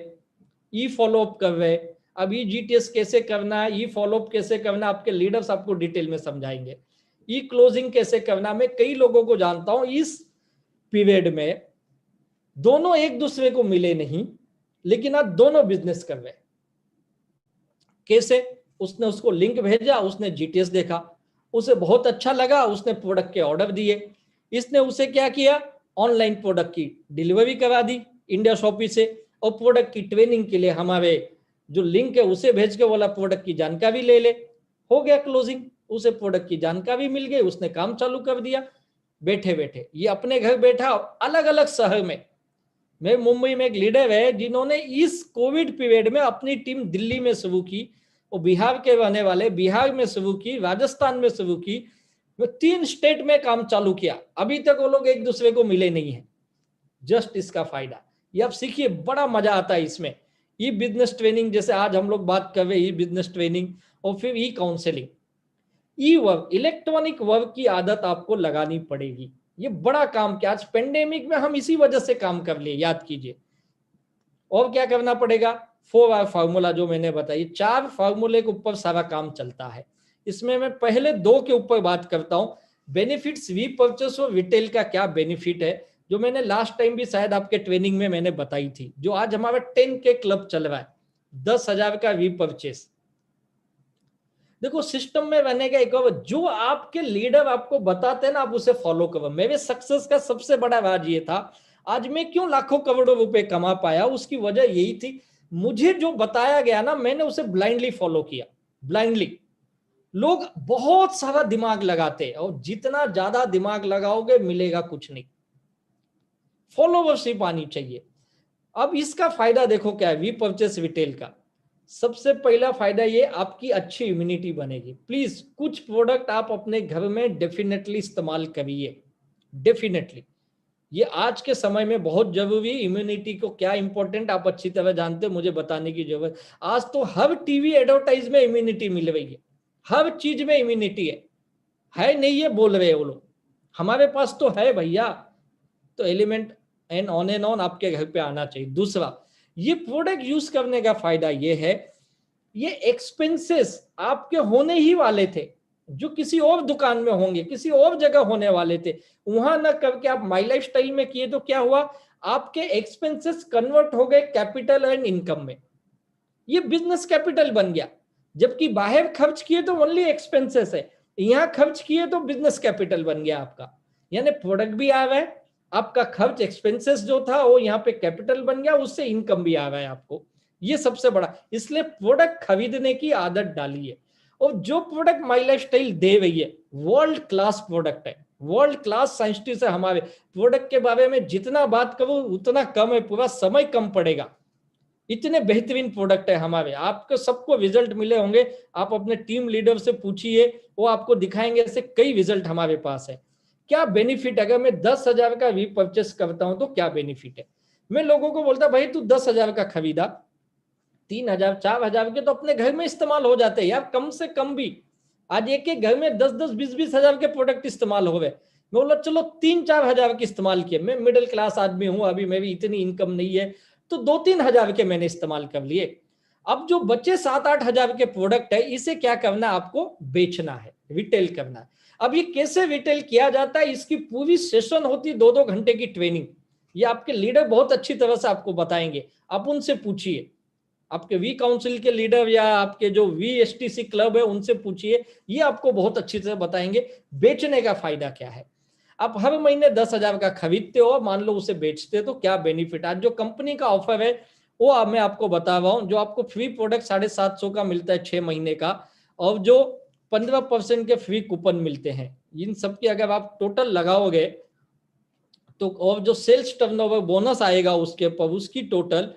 ई फॉलोअप कर रहे। अब ई जीटीएस कैसे करना है, ई फॉलोअप कैसे करना, आपके लीडर्स आपको डिटेल में समझाएंगे। ई क्लोजिंग कैसे करना। मैं कई लोगों को जानता हूं इस पीरियड में, दोनों एक दूसरे को मिले नहीं, लेकिन आज दोनों बिजनेस कर रहे। कैसे? उसने उसको लिंक भेजा, उसने जीटीएस देखा, उसे बहुत अच्छा लगा, उसने प्रोडक्ट के ऑर्डर दिए। इसने उसे क्या किया? ऑनलाइन प्रोडक्ट की डिलीवरी करा दी इंडिया शॉपी से, और प्रोडक्ट की ट्रेनिंग के लिए हमारे जो लिंक है उसे भेज के बोला प्रोडक्ट की जानकारी ले ले। हो गया क्लोजिंग, उसे प्रोडक्ट की जानकारी मिल गई, उसने काम चालू कर दिया बैठे बैठे। ये अपने घर बैठा अलग अलग शहर में। मैं मुंबई में एक लीडर है जिन्होंने इस कोविड पीरियड में अपनी टीम दिल्ली में शुरू की, वो बिहार के रहने वाले, बिहार में शुरू की, राजस्थान में शुरू की, 3 स्टेट में काम चालू किया। अभी तक वो लोग एक दूसरे को मिले नहीं है। जस्ट इसका फायदा ये आप सीखिए, बड़ा मजा आता है इसमें। ई बिजनेस ट्रेनिंग, जैसे आज हम लोग बात कर रहे हैं ई बिजनेस ट्रेनिंग, और फिर ई काउंसलिंग, ई वर्क, इलेक्ट्रॉनिक वर्क की आदत आपको लगानी पड़ेगी। ये बड़ा काम क्या आज पेंडेमिक में हम इसी वजह से काम कर लिए, याद कीजिए। और क्या करना पड़ेगा? 4R फार्मूला जो मैंने बताई, 4 फार्मूले के ऊपर सारा काम चलता है। इसमें मैं पहले 2 के ऊपर बात करता हूं। बेनिफिट्स, रीपर्चेस और रिटेल का क्या बेनिफिट है, जो मैंने लास्ट टाइम भी शायद आपके ट्रेनिंग में मैंने बताई थी। जो आज हमारा 10 के क्लब चल रहा है, 10,000 का रीपर्चेस। देखो सिस्टम में रहने का एक और, जो आपके लीडर आपको बताते हैं ना, आप उसे फॉलो करो। मेरे सक्सेस का सबसे बड़ा राज ये था, आज मैं क्यों लाखों करोड़ों रुपए कमा पाया, उसकी वजह यही थी, मुझे जो बताया गया ना, मैंने उसे ब्लाइंडली फॉलो किया। ब्लाइंडली। लोग बहुत सारा दिमाग लगाते हैं, और जितना ज्यादा दिमाग लगाओगे मिलेगा कुछ नहीं। फॉलोवरशिप आनी चाहिए। अब इसका फायदा देखो क्या है, रीपर्चेस रिटेल का। सबसे पहला फायदा ये, आपकी अच्छी इम्यूनिटी बनेगी। प्लीज कुछ प्रोडक्ट आप अपने घर में डेफिनेटली इस्तेमाल करिए, डेफिनेटली। ये आज के समय में बहुत जरूरी, इम्यूनिटी को क्या इंपॉर्टेंट आप अच्छी तरह जानते हो, मुझे बताने की जरूरत। आज तो हर टीवी एडवर्टाइज में इम्यूनिटी मिल रही है, हर चीज में इम्यूनिटी है नहीं ये बोल रहे वो लोग, हमारे पास तो है भैया। तो element and on and on आपके घर पे आना चाहिए। दूसरा, ये प्रोडक्ट यूज करने का फायदा ये है, ये एक्सपेंसेस आपके होने ही वाले थे जो किसी और दुकान में होंगे, किसी और जगह होने वाले थे, वहां ना करके आप माई लाइफ स्टाइल में किए तो क्या हुआ, आपके एक्सपेंसेस कन्वर्ट हो गए कैपिटल एंड इनकम में, ये बिजनेस कैपिटल बन गया। जबकि बाहर खर्च किए तो ओनली एक्सपेंसेस है, यहां खर्च किए तो बिजनेस कैपिटल बन गया आपका, यानी प्रोडक्ट भी आ रहा है, आपका खर्च एक्सपेंसेस जो था वो यहाँ पे कैपिटल बन गया, उससे इनकम भी आ रहा है आपको, ये सबसे बड़ा। इसलिए प्रोडक्ट खरीदने की आदत डालिए, और जो प्रोडक्ट माई लाइफ स्टाइल दे रही है वर्ल्ड क्लास प्रोडक्ट है, वर्ल्ड क्लास साइंटिस्ट है। हमारे प्रोडक्ट के बारे में जितना बात करूं उतना कम है, पूरा समय कम पड़ेगा, इतने बेहतरीन प्रोडक्ट है हमारे। आपको सबको रिजल्ट मिले होंगे, आप अपने टीम लीडर से पूछिए, वो आपको दिखाएंगे, ऐसे कई रिजल्ट हमारे पास है। क्या बेनिफिट, अगर मैं 10,000 का रीपर्चेस करता हूं तो क्या बेनिफिट है। मैं लोगों को बोलता भाई तू 10,000 का खरीदा, 3,000 4,000 के तो अपने घर में इस्तेमाल हो जाते हैं यार, कम से कम भी। आज एक एक घर में 10-10 20-20 हजार के प्रोडक्ट इस्तेमाल हो गए। मैं बोला चलो 3-4 हजार के इस्तेमाल किए, मैं मिडिल क्लास आदमी हूं, अभी मेरी इतनी इनकम नहीं है, तो 2-3 हजार के मैंने इस्तेमाल कर लिए। अब जो बचे 7-8 हजार के प्रोडक्ट है, इसे क्या करना है, आपको बेचना है, रिटेल करना है। अब ये कैसे रिटेल किया जाता है, इसकी पूरी सेशन होती 2-2 घंटे की ट्रेनिंग, ये आपके लीडर बहुत अच्छी तरह से आपको बताएंगे, आप उनसे पूछिए, आपके वी काउंसिल के लीडर या आपके जो VSTC क्लब है उनसे पूछिए, ये आपको बहुत अच्छी तरह बताएंगे बेचने का फायदा क्या है। आप हर महीने 10,000 का खरीदते हो, मान लो उसे बेचते हो तो क्या बेनिफिट। आज जो कंपनी का ऑफर है वो मैं आपको बता रहा हूं, जो आपको फ्री प्रोडक्ट 750 का मिलता है 6 महीने का, और जो 15% के फ्री कूपन मिलते हैं, इन सबके अगर आप टोटल लगाओगे तो, और जो सेल्स टर्नओवर बोनस आएगा उसके ऊपर, उसकी टोटल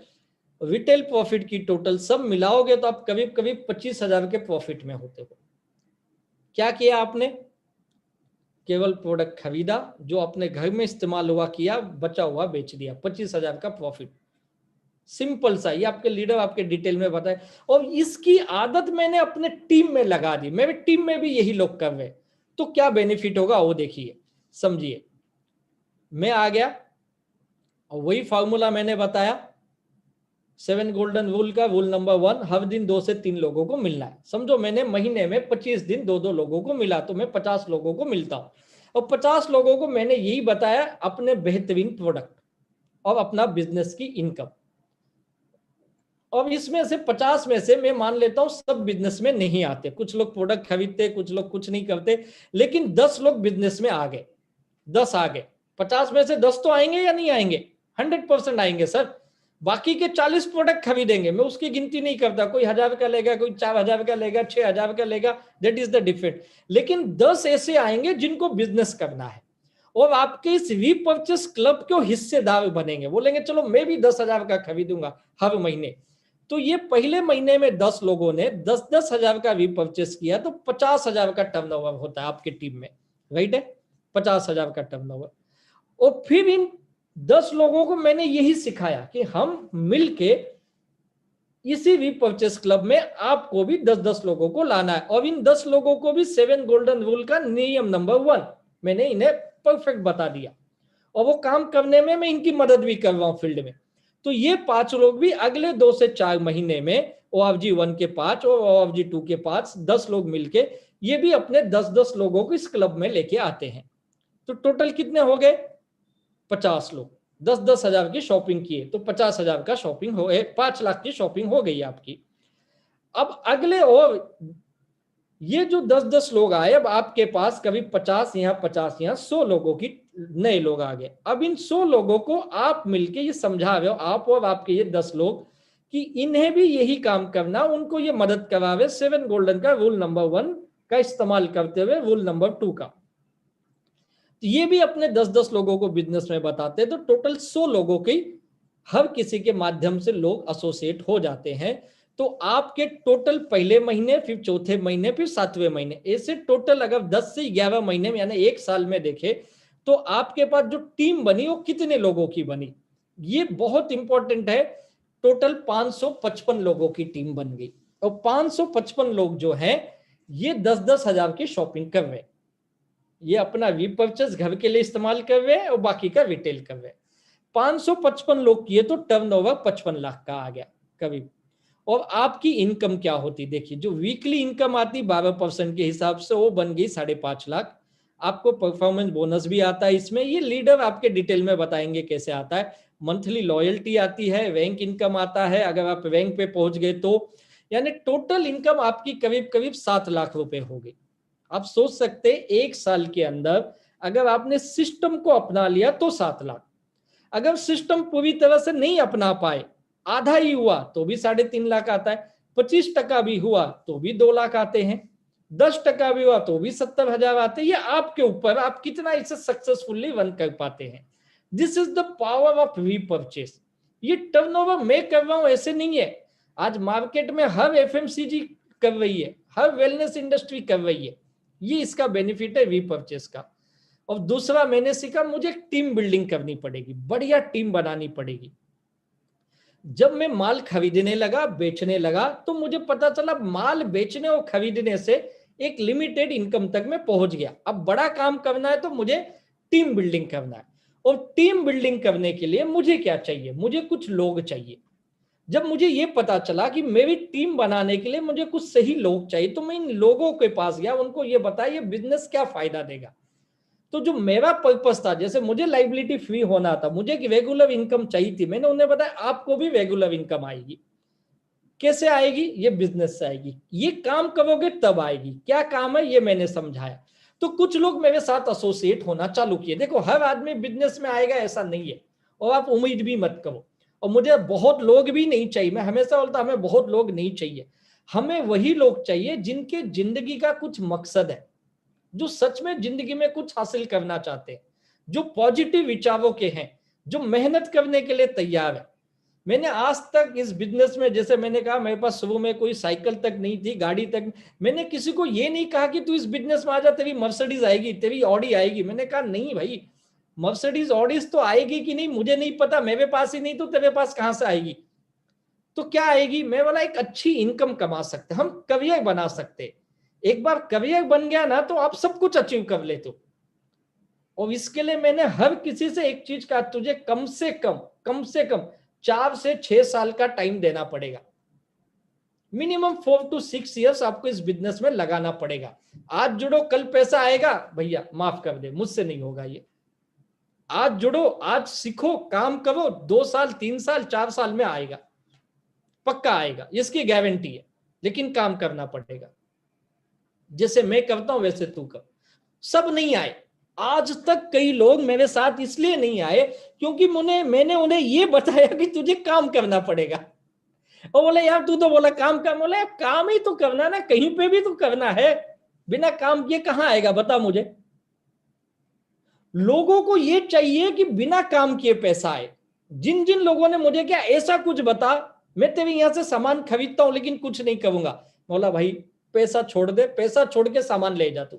रिटेल प्रॉफिट की टोटल सब मिलाओगे तो आप करीब करीब 25,000 के प्रॉफिट में होते हो। क्या किया आपने, केवल प्रोडक्ट खरीदा, जो अपने घर में इस्तेमाल हुआ किया, बचा हुआ बेच दिया, 25,000 का प्रॉफिट। सिंपल सा, ये आपके लीडर आपके डिटेल में बताए, और इसकी आदत मैंने अपने टीम में लगा दी, मेरे टीम में भी यही लोग कर रहे, तो क्या बेनिफिट होगा वो देखिए, समझिए। मैं आ गया और वही फॉर्मूला मैंने बताया, 7 गोल्डन रूल का रूल नंबर 1, हर दिन 2 से 3 लोगों को मिलना है। समझो मैंने महीने में 25 दिन 2-2 लोगों को मिला तो मैं 50 लोगों को मिलता हूं, और 50 लोगों को मैंने यही बताया अपने बेहतरीन प्रोडक्ट और अपना बिजनेस की इनकम। और इसमें से 50 में से मैं मान लेता हूं सब बिजनेस में नहीं आते, कुछ लोग प्रोडक्ट खरीदते, कुछ लोग कुछ नहीं करते, लेकिन 10 लोग बिजनेस में आ गए, 10 आ गए। 50 में से 10 तो आएंगे या नहीं आएंगे, 100% आएंगे सर। बाकी के 40 प्रोडक्ट खरीदेंगे, मैं उसकी गिनती नहीं करता, कोई 1,000 का लेगा, कोई 4,000 का लेगा, 6,000 का लेगा, दैट इज द डिफरेंट। लेकिन 10 ऐसे आएंगे जिनको बिजनेस करना है, और आपके इस रीपर्चेस क्लब के हिस्सेदार बनेंगे, बोलेंगे चलो मैं भी 10,000 का खरीदूंगा हर महीने। तो ये पहले महीने में 10 लोगों ने 10-10 हजार का रीपर्चेस किया तो 50,000 का टर्नओवर होता है आपकी टीम में, राइट है, 50,000 का टर्नओवर। और फिर इन 10 लोगों को मैंने यही सिखाया कि हम मिलके इसी रीपर्चेस क्लब में आपको भी 10-10 लोगों को लाना है, और इन 10 लोगों को भी 7 गोल्डन रूल का नियम नंबर 1 मैंने इन्हें परफेक्ट बता दिया, और वो काम करने में मैं इनकी मदद भी कर रहा हूं फील्ड में। तो ये 5 लोग भी अगले 2 से 4 महीने में OFG 1 के 5 और OFG 2 के 5 10 लोग मिलके ये भी अपने 10-10 लोगों को इस क्लब में लेके आते हैं। तो टोटल कितने हो गए, 50 लोग, 10-10 हजार की शॉपिंग किए तो 50,000 का शॉपिंग हो गए, 5 लाख की शॉपिंग हो गई आपकी। अब अगले, और ये जो 10-10 लोग आए, अब आपके पास कभी 50 यहाँ 50 यहाँ 100 लोगों की नए लोग आ गए। अब इन 100 लोगों को आप मिलके ये समझा रहे हो, आप और आपके ये 10 लोग, कि इन्हें भी यही काम करना, उनको ये मदद करावे 7 गोल्डन का रूल नंबर 1 का इस्तेमाल करते हुए रूल नंबर 2 का। तो ये भी अपने 10-10 लोगों को बिजनेस में बताते हैं, तो टोटल 100 लोगों की हर किसी के माध्यम से लोग एसोसिएट हो जाते हैं। तो आपके टोटल पहले महीने, फिर चौथे महीने, फिर 7वें महीने, ऐसे टोटल अगर 10 से 11 महीने में यानी 1 साल में देखे तो आपके पास जो टीम बनी वो कितने लोगों की बनी, ये बहुत इंपॉर्टेंट है। टोटल 555 लोगों की टीम बन गई और 555 लोग जो हैं ये 10-10 हजार की शॉपिंग कर रहे, ये अपना रीपर्चेस घर के लिए इस्तेमाल कर रहे हैं और बाकी का रिटेल कर रहे हैं। 555 लोग किए तो टर्नओवर 55 लाख का आ गया करीब। और आपकी इनकम क्या होती, देखिए जो वीकली इनकम आती 12% के हिसाब से वो बन गई 5.5 लाख। आपको परफॉर्मेंस बोनस भी आता है इसमें, ये लीडर आपके डिटेल में बताएंगे कैसे आता है। मंथली लॉयल्टी आती है, रैंक इनकम आता है, अगर आप रैंक पे पहुंच गए तो, यानी टोटल इनकम आपकी करीब करीब 7 लाख रुपए हो गई। आप सोच सकते हैं एक साल के अंदर अगर आपने सिस्टम को अपना लिया तो 7 लाख, अगर सिस्टम पूरी तरह से नहीं अपना पाए, आधा ही हुआ तो भी 3.5 लाख आता है, 25% भी हुआ तो भी 2 लाख आते हैं, 10% भी हुआ तो भी 70,000 आते हैं। ये आपके ऊपर आप कितना इसे सक्सेसफुली रन कर पाते हैं। This is the power of repurchase. ये टर्नओवर मैं कर रहा हूं ऐसे नहीं है, आज मार्केट में हर एफएमसीजी कर रही है, हर वेलनेस इंडस्ट्री कर रही है, ये इसका बेनिफिट है रीपर्चेस का। और दूसरा मैंने सीखा मुझे टीम बिल्डिंग करनी पड़ेगी, बढ़िया टीम बनानी पड़ेगी। जब मैं माल खरीदने लगा, बेचने लगा, तो मुझे पता चला माल बेचने और खरीदने से एक लिमिटेड इनकम तक मैं पहुंच गया। अब बड़ा काम करना है तो मुझे टीम बिल्डिंग करना है, और टीम बिल्डिंग करने के लिए मुझे क्या चाहिए, मुझे कुछ लोग चाहिए। जब मुझे ये पता चला कि मेरी टीम बनाने के लिए मुझे कुछ सही लोग चाहिए, तो मैं इन लोगों के पास गया, उनको ये बताया ये बिजनेस क्या फायदा देगा। तो जो मेरा पर्पस था, जैसे मुझे लाइबिलिटी फ्री होना था, मुझे कि रेगुलर इनकम चाहिए थी, मैंने उन्हें बताया आपको भी रेगुलर इनकम आएगी। कैसे आएगी, ये बिजनेस से आएगी, ये काम करोगे तब आएगी। क्या काम है ये मैंने समझाया। तो कुछ लोग मेरे साथ एसोसिएट होना चालू किए। देखो हर आदमी बिजनेस में आएगा ऐसा नहीं है, और आप उम्मीद भी मत करो। और मुझे बहुत लोग भी नहीं चाहिए, मैं हमेशा बोलता हमें बहुत लोग नहीं चाहिए, हमें वही लोग चाहिए जिनके जिंदगी का कुछ मकसद है, जो सच में जिंदगी में कुछ हासिल करना चाहते हैं, जो पॉजिटिव विचारों के हैं, जो मेहनत करने के लिए तैयार है। मैंने आज तक इस बिजनेस में, जैसे मैंने कहा मेरे पास शुरू में कोई साइकिल तक नहीं थी, गाड़ी तक, मैंने किसी को ये नहीं कहा कि तू इस बिजनेस में आ जा, तेरी मर्सिडीज आएगी, तेरी ऑडी आएगी। मैंने कहा नहीं भाई, मर्सिडीज ऑडीज तो आएगी कि नहीं मुझे नहीं पता, मेरे पास ही नहीं तो तेरे पास कहां से आएगी। तो क्या आएगी, मैं बोला एक अच्छी इनकम कमा सकते, हम करियर बना सकते। एक बार करियर बन गया ना तो आप सब कुछ अचीव कर लेते हो। और इसके लिए मैंने हर किसी से एक चीज कहा, तुझे कम से कम 4 से 6 साल का टाइम देना पड़ेगा, मिनिमम 4 to 6 ईयर्स आपको इस बिजनेस में लगाना पड़ेगा। आज जुड़ो कल पैसा आएगा, भैया माफ कर दे, मुझसे नहीं होगा ये। आज जुड़ो, आज सीखो, काम करो, 2 साल 3 साल 4 साल में आएगा, पक्का आएगा, इसकी गारंटी है। लेकिन काम करना पड़ेगा, जैसे मैं करता हूं वैसे तू कर। सब नहीं आए, आज तक कई लोग मेरे साथ इसलिए नहीं आए क्योंकि मैंने उन्हें ये बताया कि तुझे काम करना पड़ेगा। और बोले यार तू तो बोला काम कर, बोले यार काम ही तो करना ना, कहीं पे भी तो करना है, बिना काम किए कहां आएगा बता मुझे। लोगों को ये चाहिए कि बिना काम किए पैसा आए। जिन जिन लोगों ने मुझे क्या ऐसा कुछ बता, मैं तेरे यहां से सामान खरीदता हूं लेकिन कुछ नहीं करूंगा, बोला भाई पैसा छोड़ दे, पैसा छोड़ के सामान ले जा तू,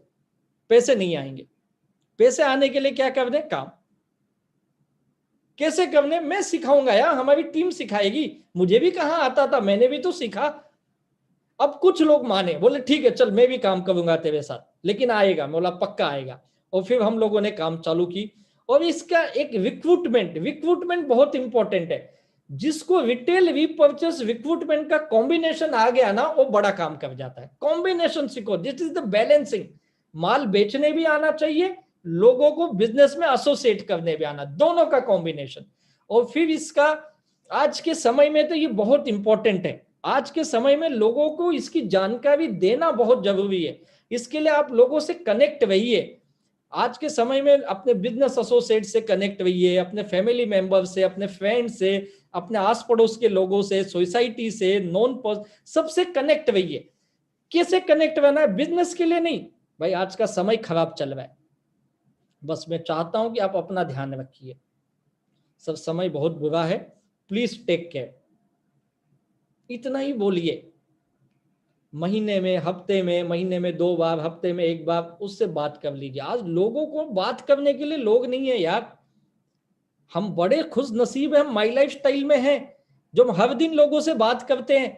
पैसे नहीं आएंगे। पैसे आने के लिए क्या कर दे, काम। कैसे करने मैं सिखाऊंगा यार, हमारी टीम सिखाएगी, मुझे भी कहां आता था, मैंने भी तो सीखा। अब कुछ लोग माने, बोले ठीक है चल मैं भी काम करूंगा तेरे साथ, लेकिन आएगा, मैं बोला पक्का आएगा। और फिर हम लोगों ने काम चालू की। और इसका एक रिक्रूटमेंट बहुत इंपॉर्टेंट है। जिसको रिटेल रीपर्चेस रिक्रूटमेंट का कॉम्बिनेशन आ गया ना, वो बड़ा काम कर जाता है। कॉम्बिनेशन सीखो, दिस इज द बैलेंसिंग। माल बेचने भी आना चाहिए, लोगों को बिजनेस में एसोसिएट करने भी आना, दोनों का कॉम्बिनेशन। और फिर इसका आज के समय में तो ये बहुत इंपॉर्टेंट है। आज के समय में लोगों को इसकी जानकारी देना बहुत जरूरी है। इसके लिए आप लोगों से कनेक्ट रहिए। आज के समय में अपने बिजनेस एसोसिएट से कनेक्ट रहिए, अपने फैमिली मेंबर से, अपने फ्रेंड से, अपने आस पड़ोस के लोगों से, सोसाइटी से, नॉन सबसे कनेक्ट रहिए। कैसे कनेक्ट रहना है, बिजनेस के लिए नहीं भाई, आज का समय खराब चल रहा है। बस मैं चाहता हूं कि आप अपना ध्यान रखिए, सब समय बहुत बुरा है, प्लीज टेक केयर, इतना ही बोलिए। महीने में, हफ्ते में, महीने में 2 बार, हफ्ते में 1 बार उससे बात कर लीजिए। आज लोगों को बात करने के लिए लोग नहीं है यार। हम बड़े खुश नसीब हैं, हम माई लाइफ स्टाइल में हैं जो हम हर दिन लोगों से बात करते हैं।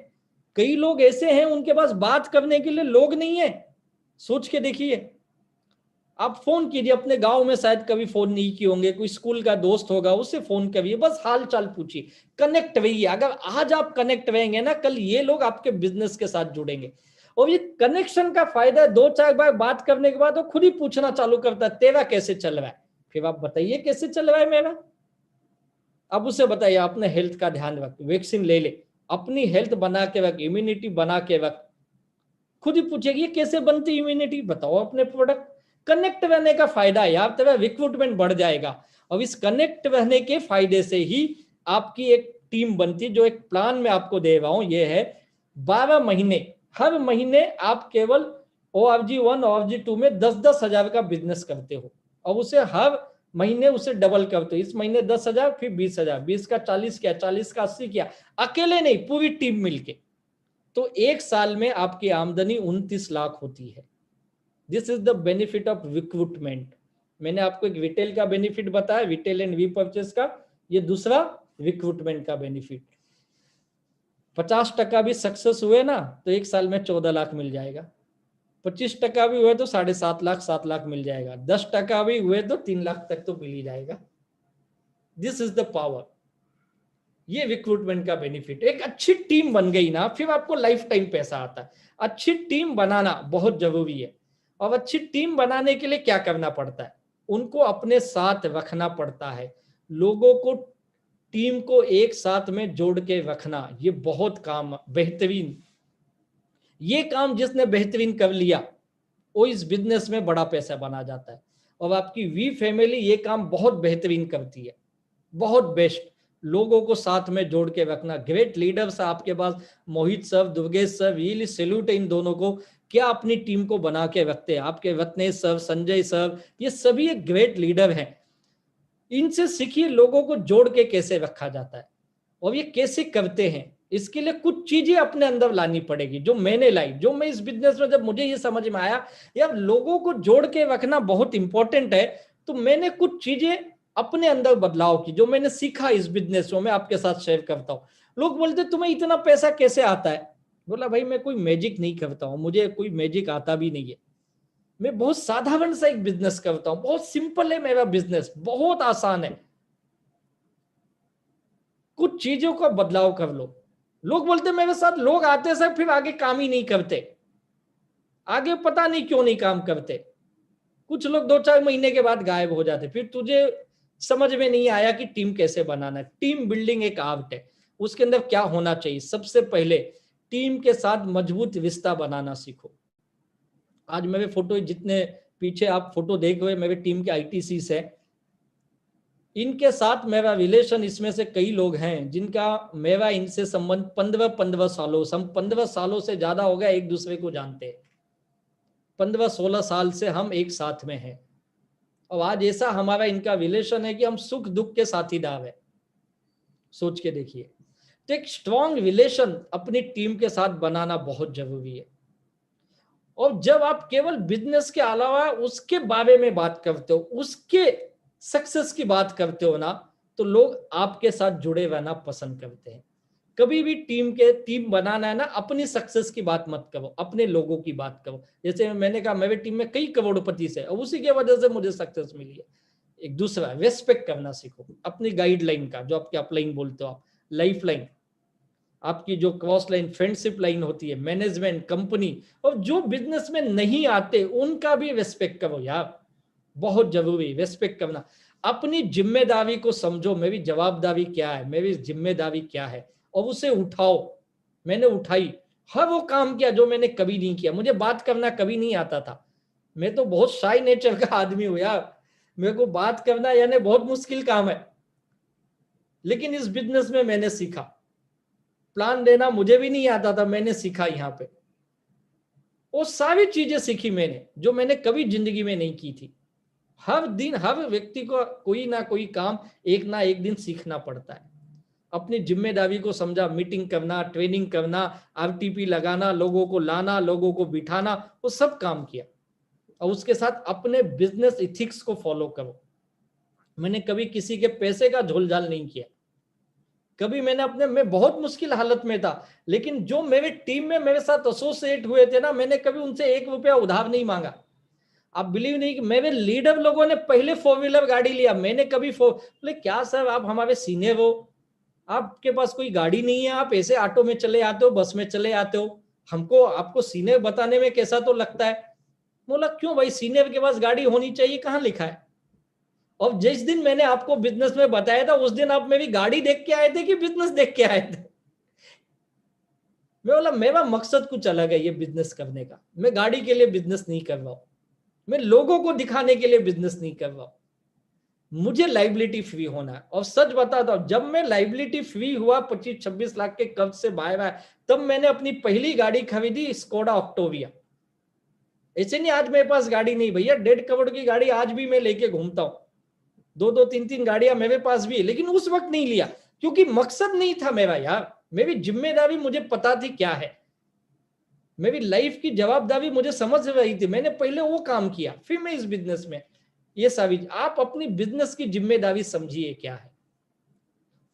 कई लोग ऐसे हैं उनके पास बात करने के लिए लोग नहीं है। सोच के देखिए, आप फोन कीजिए, अपने गांव में शायद कभी फोन नहीं किए होंगे, कोई स्कूल का दोस्त होगा उससे फोन करिए, बस हाल चाल पूछिए, कनेक्ट रहिए। अगर आज आप कनेक्ट रहेंगे ना, कल ये लोग आपके बिजनेस के साथ जुड़ेंगे। और ये कनेक्शन का फायदा है, 2-4 बार बात करने के बाद वो खुद ही पूछना चालू करता है तेरा कैसे चल रहा है। फिर आप बताइए कैसे चल रहा है मेरा। अब उसे बताइए अपने हेल्थ का ध्यान रख, वैक्सीन ले ले, अपनी हेल्थ बना के रख, इम्यूनिटी बना के रख। खुद ही पूछेगी कैसे बनती इम्यूनिटी, बताओ अपने प्रोडक्ट। कनेक्ट रहने का फायदा है यार, तेरा रिक्रूटमेंट बढ़ जाएगा। और इस कनेक्ट रहने के फायदे से ही आपकी एक टीम बनती है। जो एक प्लान में आपको दे रहा हूं ये है 12 महीने, हर महीने आप केवल ORG1 ORG2 में 10-10 हजार का बिजनेस करते हो और उसे हर महीने उसे डबल करते हो। इस महीने 10,000, फिर 20,000, 20 का 40 किया, 40 का 80 किया, अकेले नहीं पूरी टीम मिलके। तो 1 साल में आपकी आमदनी 29 लाख होती है। This is the benefit of recruitment. मैंने आपको एक रिटेल का बेनिफिट बताया, रिटेल एंड रीपर्चेस का, ये दूसरा रिक्रूटमेंट का बेनिफिट। 50% भी सक्सेस हुए ना तो 1 साल में 14 लाख मिल जाएगा। 25% भी हुए तो 7.5 लाख, 7 लाख मिल जाएगा। 10% भी हुए तो 3 लाख तक तो मिल ही जाएगा। दिस इज द पावर, ये रिक्रूटमेंट का बेनिफिट। एक अच्छी टीम बन गई ना, फिर आपको लाइफ टाइम पैसा आता है। अच्छी टीम बनाना बहुत जरूरी है। और अच्छी टीम बनाने के लिए क्या करना पड़ता है, उनको अपने साथ रखना पड़ता है। लोगों को, टीम को एक साथ में जोड़ के रखना, ये बहुत काम बेहतरीन। ये काम जिसने बेहतरीन कर लिया वो इस बिजनेस में बड़ा पैसा बना जाता है। और आपकी वी फैमिली ये काम बहुत बेहतरीन करती है, बहुत बेस्ट। लोगों को साथ में जोड़ के रखना, ग्रेट लीडर्स आपके पास, Mohit sir, Durgesh sir, really salute है इन दोनों को, क्या अपनी टीम को बना के रखते हैं। आपके रत्नेश सर, संजय सर, ये सभी एक ग्रेट लीडर हैं। इनसे सीखिए लोगों को जोड़ के कैसे रखा जाता है और ये कैसे करते हैं। इसके लिए कुछ चीजें अपने अंदर लानी पड़ेगी जो मैंने लाई, जो मैं इस बिजनेस में, जब मुझे ये समझ में आया यार लोगों को जोड़ के रखना बहुत इंपॉर्टेंट है, तो मैंने कुछ चीजें अपने अंदर बदलाव की जो मैंने सीखा इस बिजनेस में, मैं आपके साथ शेयर करता हूँ। लोग बोलते तुम्हें इतना पैसा कैसे आता है। बोला भाई मैं कोई मैजिक नहीं करता हूँ, मुझे कोई मैजिक आता भी नहीं है। मैं बहुत साधारण सा एक बिजनेस करता हूँ, बहुत सिंपल है मेरा बिजनेस, बहुत आसान है। कुछ चीजों का बदलाव कर लो। लोग बोलते मेरे साथ लोग आते सर फिर आगे काम ही नहीं करते, आगे पता नहीं क्यों नहीं काम करते। कुछ लोग 2-4 महीने के बाद गायब हो जाते। फिर तुझे समझ में नहीं आया कि टीम कैसे बनाना है। टीम बिल्डिंग एक आर्ट है, उसके अंदर क्या होना चाहिए। सबसे पहले टीम के साथ मजबूत रिश्ता बनाना सीखो। आज मेरे फोटो जितने पीछे आप फोटो देख रहे, मेरे टीम के ITCs है, इनके साथ मेरा रिलेशन, इसमें से कई लोग हैं जिनका मेरा इनसे संबंध 15-15 सालों से, हम 15 सालों से ज्यादा हो गया एक दूसरे को जानते हैं। 15-16 साल से हम एक साथ में हैं और आज ऐसा हमारा इनका रिलेशन है कि हम सुख दुख के साथीदार हैं। सोच के देखिए। तो एक स्ट्रॉन्ग रिलेशन अपनी टीम के साथ बनाना बहुत जरूरी है। और जब आप केवल बिजनेस के अलावा उसके बारे में बात करते हो, उसके सक्सेस की बात करते हो ना, तो लोग आपके साथ जुड़े रहना पसंद करते हैं। कभी भी टीम बनाना है ना, अपनी सक्सेस की बात मत करो, अपने लोगों की बात करो। जैसे मैंने कहा मेरी टीम में कई करोड़पति से, और उसी की वजह से मुझे सक्सेस मिली है। एक दूसरा, रेस्पेक्ट करना सीखो अपनी गाइडलाइन का, जो आपके अपलाइन बोलते हो आप, लाइफ लाइन, आपकी जो क्रॉस लाइन फ्रेंडशिप लाइन होती है, मैनेजमेंट, कंपनी, और जो बिजनेस में नहीं आते उनका भी रेस्पेक्ट करो यार, बहुत जरूरी रेस्पेक्ट करना। अपनी जिम्मेदारी को समझो, मेरी जवाबदारी क्या है, मेरी जिम्मेदारी क्या है, और उसे उठाओ। मैंने उठाई, हर वो काम किया जो मैंने कभी नहीं किया। मुझे बात करना कभी नहीं आता था, मैं तो बहुत शाई नेचर का आदमी हूं यार, मेरे को बात करना यानी बहुत मुश्किल काम है। लेकिन इस बिजनेस में मैंने सीखा, प्लान देना मुझे भी नहीं आता था, मैंने सीखा यहाँ पे। वो सारी चीजें सीखी मैंने जो मैंने कभी जिंदगी में नहीं की थी। हर दिन हर व्यक्ति को कोई ना कोई काम एक ना एक दिन सीखना पड़ता है। अपनी जिम्मेदारी को समझा, मीटिंग करना, ट्रेनिंग करना, आरटीपी लगाना, लोगों को लाना, लोगों को बिठाना, वो सब काम किया। और उसके साथ अपने बिजनेस इथिक्स को फॉलो करो। मैंने कभी किसी के पैसे का झोलझाल नहीं किया। कभी मैं बहुत मुश्किल हालत में था, लेकिन जो मेरे टीम में मेरे साथ एसोसिएट हुए थे ना, मैंने कभी उनसे 1 रुपया उधार नहीं मांगा। आप बिलीव नहीं कि मेरे लीडर लोगों ने पहले 4 व्हीलर गाड़ी लिया, मैंने कभी बोले क्या सर आप हमारे सीनियर हो, आपके पास कोई गाड़ी नहीं है, आप ऐसे ऑटो में चले आते हो, बस में चले आते हो, हमको आपको सीनियर बताने में कैसा तो लगता है। बोला क्यों भाई, सीनियर के पास गाड़ी होनी चाहिए, कहाँ लिखा है? और जिस दिन मैंने आपको बिजनेस में बताया था, उस दिन आप मेरी गाड़ी देख के आए थे कि बिजनेस देख के आए थे? मैं बोला मेरा मकसद कुछ अलग है ये बिजनेस करने का, मैं गाड़ी के लिए बिजनेस नहीं कर रहा हूं, मैं लोगों को दिखाने के लिए बिजनेस नहीं कर रहा हूं, मुझे लाइबिलिटी फ्री होना है। और सच बताता हूं, जब मैं लाइबिलिटी फ्री हुआ 25-26 लाख के कर्ज से बाहर आया, तब मैंने अपनी पहली गाड़ी खरीदी, स्कोडा ऑक्टाविया। ऐसे नहीं आज मेरे पास गाड़ी नहीं भैया, 1.5 करोड़ की गाड़ी आज भी मैं लेके घूमता हूं, 2-3 गाड़ियां मेरे पास भी है, लेकिन उस वक्त नहीं लिया क्योंकि मकसद नहीं था मेरा यार। मेरी जिम्मेदारी मुझे पता थी क्या है, मेरी लाइफ की जवाबदारी मुझे समझ रही थी, मैंने पहले वो काम किया, फिर मैं इस बिजनेस में ये साबित। आप अपनी बिजनेस की जिम्मेदारी समझिए क्या है,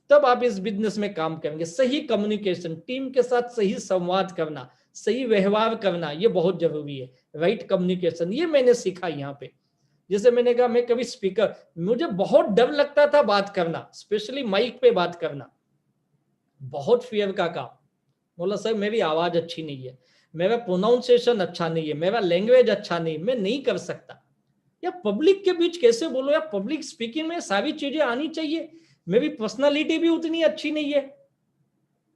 तब आप इस बिजनेस में काम करेंगे। सही कम्युनिकेशन, टीम के साथ सही संवाद करना, सही व्यवहार करना, ये बहुत जरूरी है। राइट कम्युनिकेशन, ये मैंने सीखा यहाँ पे। जैसे मैंने कहा, मैं कभी स्पीकर, मुझे बहुत डर लगता था बात करना, स्पेशली माइक पे बात करना, बहुत फियर का काम। बोला सर मेरी आवाज अच्छी नहीं है, मेरा प्रोनाउंसिएशन अच्छा नहीं है, मेरा लैंग्वेज अच्छा नहीं, मैं नहीं कर सकता। या पब्लिक के बीच कैसे बोलो, या पब्लिक स्पीकिंग में सारी चीजें आनी चाहिए, मेरी पर्सनालिटी भी उतनी अच्छी नहीं है,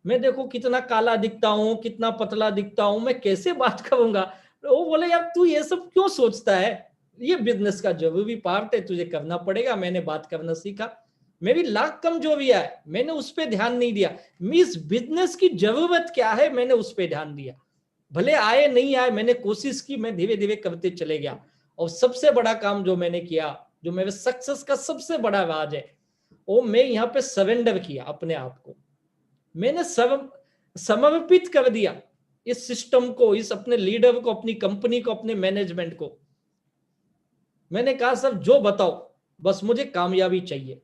मैं देखो कितना काला दिखता हूं, कितना पतला दिखता हूं, मैं कैसे बात करूंगा? वो बोले यार तू ये सब क्यों सोचता है, ये बिजनेस का जरूरी पार्ट है, तुझे करना पड़ेगा। मैंने बात करना सीखा, मेरी लाख कमजोरियां है, मैंने उस पर ध्यान नहीं दिया। इस बिजनेस की जरूरत क्या है, मैंने उस पर ध्यान दिया। भले आए नहीं आए, मैंने कोशिश की, मैं धीरे धीरे करते चले गया। और सबसे बड़ा काम जो मैंने किया, जो मेरे सक्सेस का सबसे बड़ा राज है, वो मैं यहाँ पे सरेंडर किया अपने आप को। मैंने समर्पित कर दिया इस सिस्टम को, इस अपने लीडर को, अपनी कंपनी को, अपने मैनेजमेंट को। मैंने कहा सर जो बताओ, बस मुझे कामयाबी चाहिए,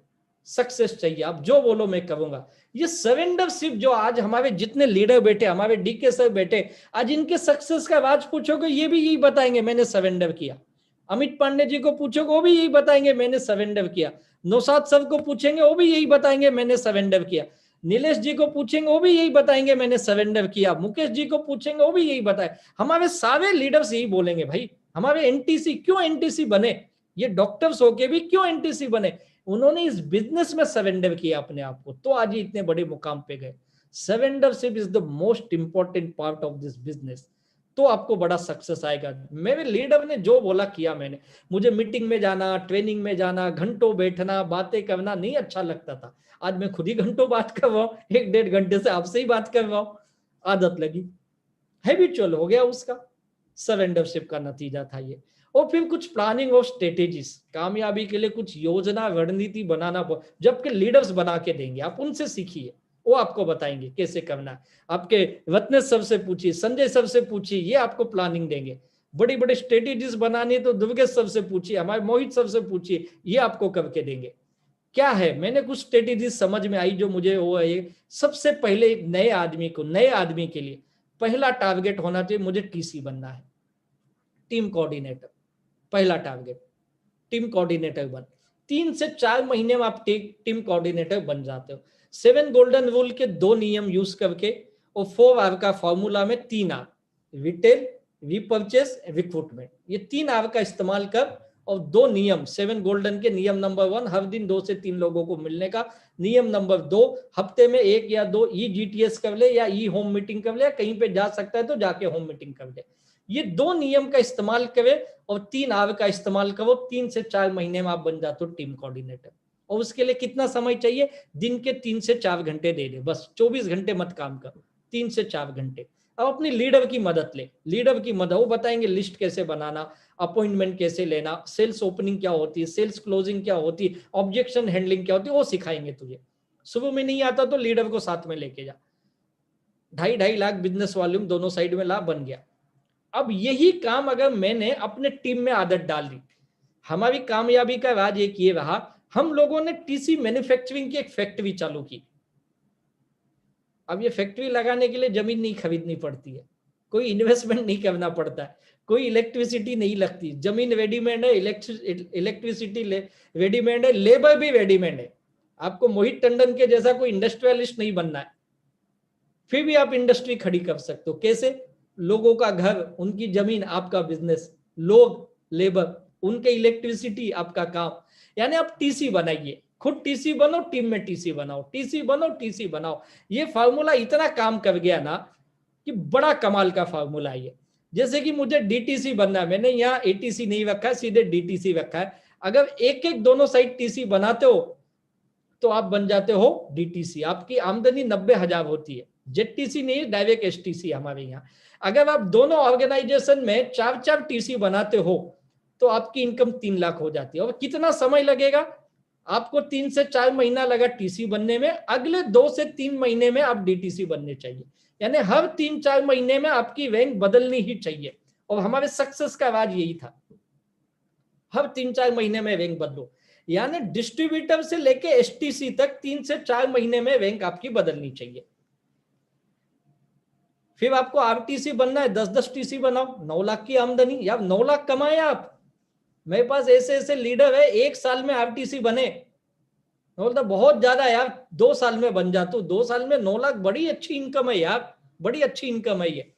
सक्सेस चाहिए, आप जो बोलो मैं करूंगा। ये सरेंडरशिप जो आज हमारे जितने लीडर बैठे, हमारे डीके सर बैठे, आज इनके सक्सेस का राज पूछोगे ये भी यही बताएंगे, मैंने सरेंडर किया। अमित पांडे जी को पूछोगे वो भी यही बताएंगे, मैंने सरेंडर किया। नौशाद सर को पूछेंगे वो भी यही बताएंगे, मैंने सरेंडर किया। नीलेश जी को पूछेंगे वो भी यही बताएंगे, मैंने सरेंडर किया। मुकेश जी को पूछेंगे वो भी यही बताए। हमारे सारे लीडर्स यही बोलेंगे भाई, हमारे एनटीसी क्यों एनटीसी बने, ये डॉक्टर्स होके भी क्यों एनटीसी बने, उन्होंने इस बिजनेस में सरेंडर किया अपने आप को, तो आज ये इतने बड़े मुकाम पे गए। Surrendership is the most important part of this business, तो आपको बड़ा सक्सेस आएगा। मेरे लीडर ने जो बोला किया मैंने। मुझे मीटिंग में जाना, ट्रेनिंग में जाना, घंटों बैठना, बातें करना नहीं अच्छा लगता था, आज मैं खुद ही घंटों बात कर रहा हूँ, 1-1.5 घंटे से आपसे ही बात कर रहा हूँ, आदत लगी, हैबिचुअल हो गया उसका। सरेंडरशिप का नतीजा था ये। और फिर कुछ प्लानिंग और स्ट्रेटेजीज, कामयाबी के लिए कुछ योजना रणनीति बनाना, जबकि लीडर्स बना के देंगे, आप उनसे सीखिए, वो आपको बताएंगे कैसे करना है। आपके रत्नेश सर से पूछिए, संजय सर से पूछिए, ये आपको प्लानिंग देंगे। बड़ी बड़ी स्ट्रेटेजीज बनानी है तो दुर्गेश सर से पूछिए, हमारे मोहित सर से पूछिए, ये आपको करके देंगे। क्या है, मैंने कुछ स्ट्रेटेजीज समझ में आई जो मुझे वो है। सबसे पहले एक नए आदमी के लिए पहला टारगेट होना चाहिए, मुझे टीसी बनना है, टीम कोऑर्डिनेटर। पहला टारगेट टीम कोऑर्डिनेटर बन। 3 से 4 महीने में आप टीम कोऑर्डिनेटर बन जाते हो। 7 गोल्डन रूल के 2 नियम यूज करके और 4 आर का फॉर्मूला में 3 आर, रिटेल, रीपरचेस, रिक्रूटमेंट, ये 3 आर का इस्तेमाल कर और 2 नियम, 7 गोल्डन के नियम नंबर 1, हर दिन 2 से 3 लोगों को मिलने का। नियम नंबर 2, हफ्ते में 1 या 2 ई जीटीएस कर ले या ई होम मीटिंग कर ले, कहीं पे जा सकता है तो जाके होम मीटिंग कर ले। ये 2 नियम का इस्तेमाल करे और 3 आवर का इस्तेमाल करो, 3 से 4 महीने में आप बन जाते हो टीम कोऑर्डिनेटर। और उसके लिए कितना समय चाहिए, दिन के 3 से 4 घंटे दे दे, बस 24 घंटे मत काम कर, 3 से 4 घंटे। अब अपनी लीडर की मदद ले, लीडर की मदद, वो बताएंगे लिस्ट कैसे बनाना, अपॉइंटमेंट कैसे लेना, सेल्स ओपनिंग क्या होती है, सेल्स क्लोजिंग क्या होती है, ऑब्जेक्शन हैंडलिंग क्या होती है, वो सिखाएंगे तुझे। सुबह में नहीं आता तो लीडर को साथ में लेके जा। 2.5 लाख बिजनेस वॉल्यूम दोनों साइड में लाभ बन गया। अब यही काम अगर मैंने अपने टीम में आदत डाल दी, हमारी कामयाबी का राज एक ये रहा, हम लोगों ने टीसी मैन्युफैक्चरिंग की एक फैक्ट्री चालू की। अब ये फैक्ट्री लगाने के लिए जमीन नहीं खरीदनी पड़ती है, कोई इन्वेस्टमेंट नहीं करना पड़ता है, कोई इलेक्ट्रिसिटी नहीं लगती, जमीन रेडीमेड है, इलेक्ट्रिसिटी रेडीमेड है, लेबर भी रेडीमेड है। आपको मोहित टंडन के जैसा कोई इंडस्ट्रियलिस्ट नहीं बनना है, फिर भी आप इंडस्ट्री खड़ी कर सकते हो। कैसे? लोगों का घर, उनकी जमीन, आपका बिजनेस, लोग, लेबर, उनके इलेक्ट्रिसिटी, आपका काम। यानी आप टीसी बनाइए, खुद टीसी बनो, टीम में टीसी बनाओ, टीसी बनो, टीसी बनाओ। ये फार्मूला इतना काम कर गया ना कि बड़ा कमाल का फार्मूला है ये। जैसे कि मुझे डीटीसी बनना है, मैंने यहाँ एटीसी नहीं रखा है, सीधे डीटीसी रखा है। अगर एक एक दोनों साइड टीसी बनाते हो तो आप बन जाते हो डीटीसी। आपकी आमदनी 90,000 होती है। जेटीसी नहीं, डायरेक्ट एसटीसी हमारे यहाँ। अगर आप दोनों ऑर्गेनाइजेशन में 4-4 टीसी बनाते हो तो आपकी इनकम 3 लाख हो जाती है। और कितना समय लगेगा आपको? 3 से 4 महीना लगा टीसी बनने में, अगले 2 से 3 महीने में आप डीटीसी बनने चाहिए। यानी हर 3-4 महीने में आपकी रैंक बदलनी ही चाहिए। और हमारे सक्सेस का राज यही था, हर 3-4 महीने में रैंक बदलो। यानी डिस्ट्रीब्यूटर से लेके एसटीसी तक 3 से 4 महीने में रैंक आपकी बदलनी चाहिए। फिर आपको आरटीसी बनना है, 10-10 टीसी बनाओ, 9 लाख की आमदनी, या 9 लाख कमाए आप। मेरे पास ऐसे ऐसे लीडर है, 1 साल में आरटीसी बने। मैं बोलता बहुत ज्यादा यार, 2 साल में बन जाता हूं। 2 साल में 9 लाख बड़ी अच्छी इनकम है यार, बड़ी अच्छी इनकम है ये।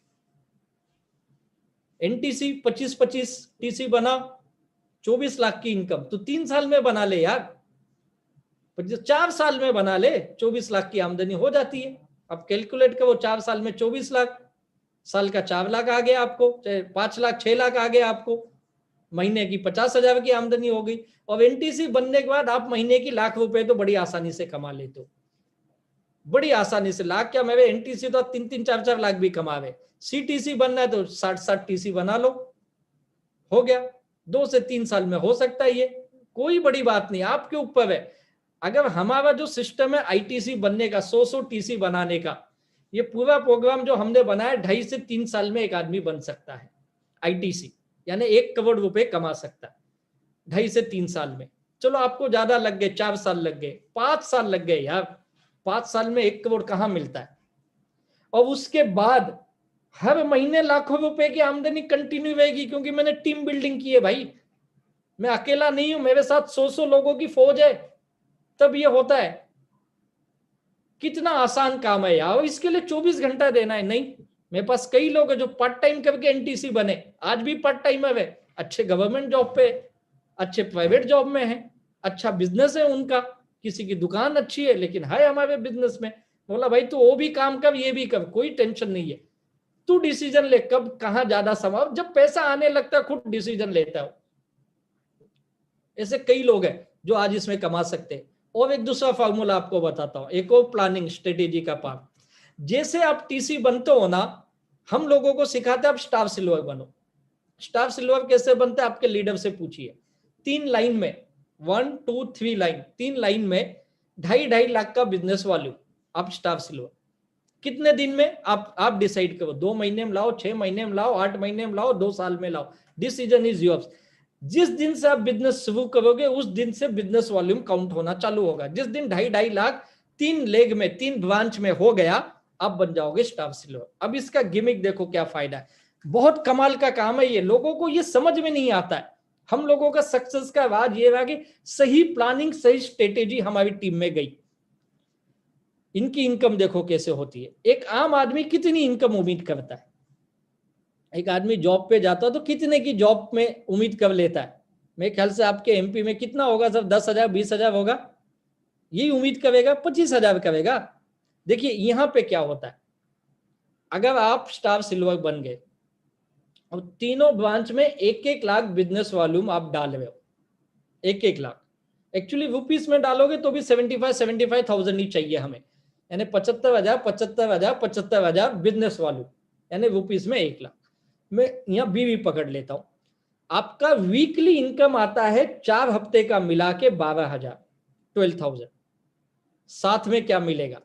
एनटीसी 25-25 टीसी बना, 24 लाख की इनकम, तो 3 साल में बना ले यार, 4 साल में बना ले, 24 लाख की आमदनी हो जाती है। अब कैलकुलेट करो, 4 साल में 24 लाख, साल का 4 लाख आ गया आपको, 5 लाख 6 लाख आ गया आपको, महीने की 50,000 की आमदनी हो गई। और एनटीसी बनने के बाद आप महीने की लाख रुपए तो बड़ी आसानी से कमा लेते हो, बड़ी आसानी से। लाख क्या, मेरे एनटीसी तो 3-3, 4-4 लाख भी कमा रहे। सीटीसी बनना है तो 60-60 टीसी बना लो, हो गया। 2 से 3 साल में हो सकता है ये, कोई बड़ी बात नहीं, आपके ऊपर है। अगर हमारा जो सिस्टम है आईटीसी बनने का, 100 टीसी बनाने का, ये पूरा प्रोग्राम जो हमने बनाया, 2.5 से 3 साल में एक आदमी बन सकता है आईटीसी, यानी 1 करोड़ रुपए कमा सकता है 2.5 से 3 साल में। चलो आपको ज्यादा लग गए, 4 साल लग गए, 5 साल लग गए यार, 5 साल में 1 करोड़ कहां मिलता है। और उसके बाद हर महीने लाखों रुपए की आमदनी कंटिन्यू रहेगी, क्योंकि मैंने टीम बिल्डिंग की है भाई। मैं अकेला नहीं हूं, मेरे साथ 100 लोगों की फौज है, तब ये होता है। कितना आसान काम है यार, इसके लिए 24 घंटा देना है नहीं। मेरे पास कई लोग हैं जो पार्ट टाइम करके एनटीसी बने, आज भी पार्ट टाइमर है, अच्छे गवर्नमेंट जॉब पे, अच्छे प्राइवेट जॉब में है, अच्छा बिजनेस है उनका, किसी की दुकान अच्छी है, लेकिन है हमारे बिजनेस में। बोला भाई तू वो भी काम कर, ये भी कर, कोई टेंशन नहीं है, तू डिसीजन ले कब कहां ज्यादा समय, जब पैसा आने लगता है खुद डिसीजन लेता है। ऐसे कई लोग हैं जो आज इसमें कमा सकते हैं। और एक दूसरा फॉर्मूला आपको बताता हूं, एक और प्लानिंग स्ट्रेटेजी का पार्ट। जैसे आप टीसी बनते हो ना, हम लोगों को सिखाते हैं आप स्टाफ सिल्वर बनो। स्टाफ सिल्वर कैसे बनते हैं, आपके लीडर से पूछिए। 3 लाइन में, 1 2 3 लाइन, 3 लाइन में 2.5 लाख का बिजनेस वॉल्यूम, आप स्टाफ सिल्वर। कितने दिन में आप डिसाइड करो, 2 महीने में लाओ, 6 महीने में लाओ, 8 महीने में लाओ, 2 साल में लाओ, डिसीजन इज योर्स। जिस दिन से आप बिजनेस शुरू करोगे उस दिन से बिजनेस वॉल्यूम काउंट होना चालू होगा। जिस दिन 2.5 लाख 3 लेग में, 3 ब्रांच में हो गया, आप बन जाओगे स्टाफ सिल्वर। अब इसका गिमिक देखो क्या फायदा है, बहुत कमाल का काम है ये, लोगों को ये समझ में नहीं आता है। हम लोगों का सक्सेस का राज ये रहा कि सही प्लानिंग, सही स्ट्रेटेजी हमारी टीम में गई। इनकी इनकम देखो कैसे होती है। एक आम आदमी कितनी इनकम उम्मीद करता है, एक आदमी जॉब पे जाता है तो कितने की जॉब में उम्मीद कर लेता है। मेरे ख्याल से आपके एमपी में कितना होगा सर, 10,000 20,000 होगा, यही उम्मीद करेगा, 25,000 करेगा। देखिए यहाँ पे क्या होता है, अगर आप स्टार सिल्वर बन गए और तीनों ब्रांच में 1-1 लाख बिजनेस वॉल्यूम आप डाल रहे हो, 1-1 लाख, एक्चुअली रुपीस में डालोगे तो भी 75,000 ही चाहिए हमें, यानी 75,000 बिजनेस वॉल्यूम, यानी रुपीस में 1 लाख। मैं यहाँ बीवी पकड़ लेता हूं, आपका वीकली इनकम आता है 4 हफ्ते का मिला के 12,000, 12,000। साथ में क्या मिलेगा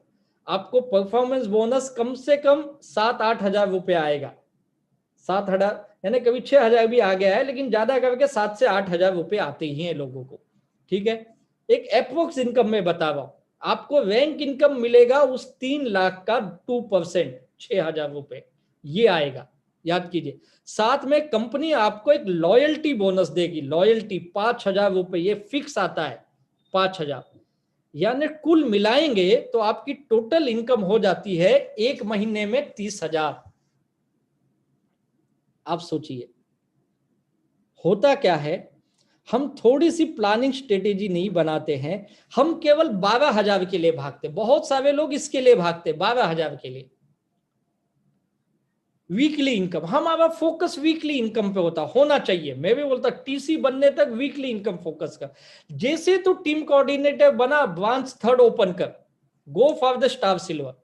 आपको? परफॉर्मेंस बोनस कम से कम 7-8 हजार रुपये आएगा। 7 हजार यानी कभी 6 हजार भी आ गया है, लेकिन ज्यादा करके 7 से 8 हजार रुपये आते ही हैं लोगों को। ठीक है, एक एप्रोक्स इनकम में बता रहा हूं आपको। रैंक इनकम मिलेगा उस 3 लाख का 2%, 6 हजार रुपये ये आएगा, याद कीजिए। साथ में कंपनी आपको एक लॉयल्टी बोनस देगी, लॉयल्टी 5 हजार रुपये, ये फिक्स आता है 5 हजार। यानी कुल मिलाएंगे तो आपकी टोटल इनकम हो जाती है एक महीने में 30 हजार। आप सोचिए होता क्या है, हम थोड़ी सी प्लानिंग स्ट्रेटेजी नहीं बनाते हैं, हम केवल 12 हजार के लिए भागते। बहुत सारे लोग इसके लिए भागते 12 हजार के लिए, वीकली इनकम। हमारा फोकस वीकली इनकम पे होना चाहिए। मैं भी बोलता टीसी बनने तक वीकली इनकम फोकस कर। जैसे तो टीम कोऑर्डिनेटर बना, ब्रांच 3rd ओपन कर, go for the star silver.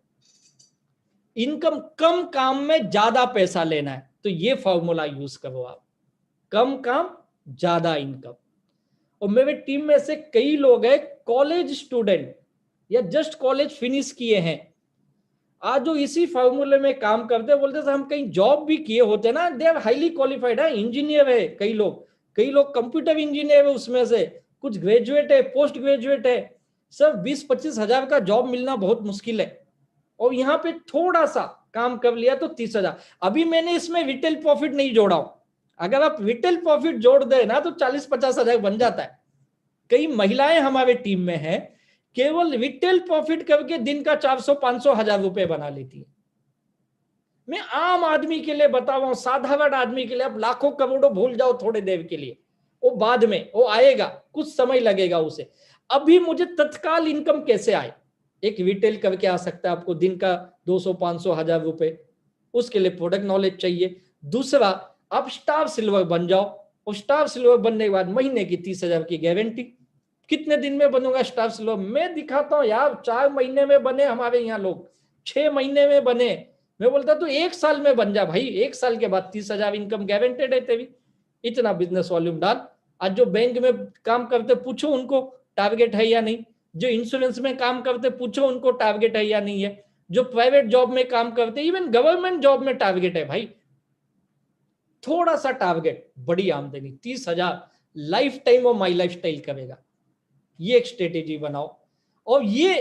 Income कम काम में ज्यादा पैसा लेना है तो ये फॉर्मूला यूज करो आप, कम काम ज्यादा इनकम। और मेरे टीम में से कई लोग हैं कॉलेज स्टूडेंट या जस्ट कॉलेज फिनिश किए हैं, आज जो इसी फॉर्मूले में काम करते हैं। बोलते हम कहीं जॉब भी किए होते ना, दे आर हाईली क्वालिफाइड है, इंजीनियर है कई लोग कंप्यूटर इंजीनियर है, उसमें से कुछ ग्रेजुएट है, पोस्ट ग्रेजुएट है। सब 20-25 हजार का जॉब मिलना बहुत मुश्किल है, और यहाँ पे थोड़ा सा काम कर लिया तो 30 हजार। अभी मैंने इसमें रिटेल प्रॉफिट नहीं जोड़ा हूं, अगर आप रिटेल प्रॉफिट जोड़ दे ना तो 40-50 हजार बन जाता है। कई महिलाएं हमारे टीम में हैं, केवल रिटेल प्रॉफिट करके दिन का 400-500 हजार रुपए बना लेती है। मैं आम आदमी के लिए बता रहा हूं, साधारण आदमी के लिए। आप लाखों करोड़ों भूल जाओ थोड़े देर के लिए, वो बाद में वो आएगा, कुछ समय लगेगा उसे। अभी मुझे तत्काल इनकम कैसे आए? एक रिटेल करके आ सकता है आपको दिन का 200-500 हजार रुपए, उसके लिए प्रोडक्ट नॉलेज चाहिए। दूसरा, आप स्टार सिल्वर बन जाओ, और स्टार सिल्वर बनने के बाद महीने की 30 हजार की गारंटी। कितने दिन में बनूंगा स्टार सिल्वर? मैं दिखाता हूं यार, 4 महीने में बने हमारे यहाँ लोग, 6 महीने में बने। मैं बोलता तो 1 साल में बन जा भाई, 1 साल के बाद 30 हजार इनकम गारंटेड है तेरी। इतना बिजनेस वॉल्यूम डाल। आज जो बैंक में काम करते पूछो उनको टारगेट है या नहीं, जो इंश्योरेंस में काम करते पूछो उनको टारगेट है या नहीं है, जो प्राइवेट जॉब में काम करते, इवन गवर्नमेंट जॉब में टारगेट है भाई। थोड़ा सा टारगेट, बड़ी आमदनी, 30 हजार लाइफ टाइम वो माई लाइफ स्टाइल करेगा। ये एक स्ट्रेटेजी बनाओ। और ये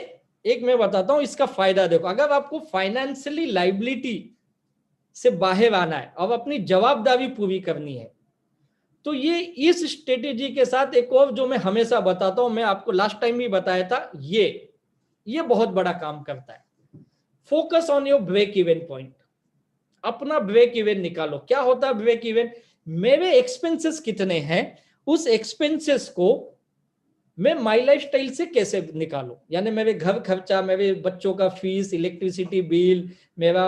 एक मैं बताता हूं इसका फायदा देखो, अगर आपको फाइनेंशियली लाइबिलिटी से बाहर आना है और अपनी जवाबदारी पूरी करनी है, तो ये इस स्ट्रेटेजी के साथ एक और जो मैं हमेशा बताता हूं, मैं आपको लास्ट टाइम भी बताया था, ये बहुत बड़ा काम करता है। Focus on your break even point. अपना ब्रेक इवन निकालो। क्या होता है ब्रेक इवन? मेरे एक्सपेंसेस कितने हैं, उस एक्सपेंसेस को मैं माई लाइफ स्टाइल से कैसे निकालूं। यानी मेरे घर खर्चा, मेरे बच्चों का फीस, इलेक्ट्रिसिटी बिल, मेरा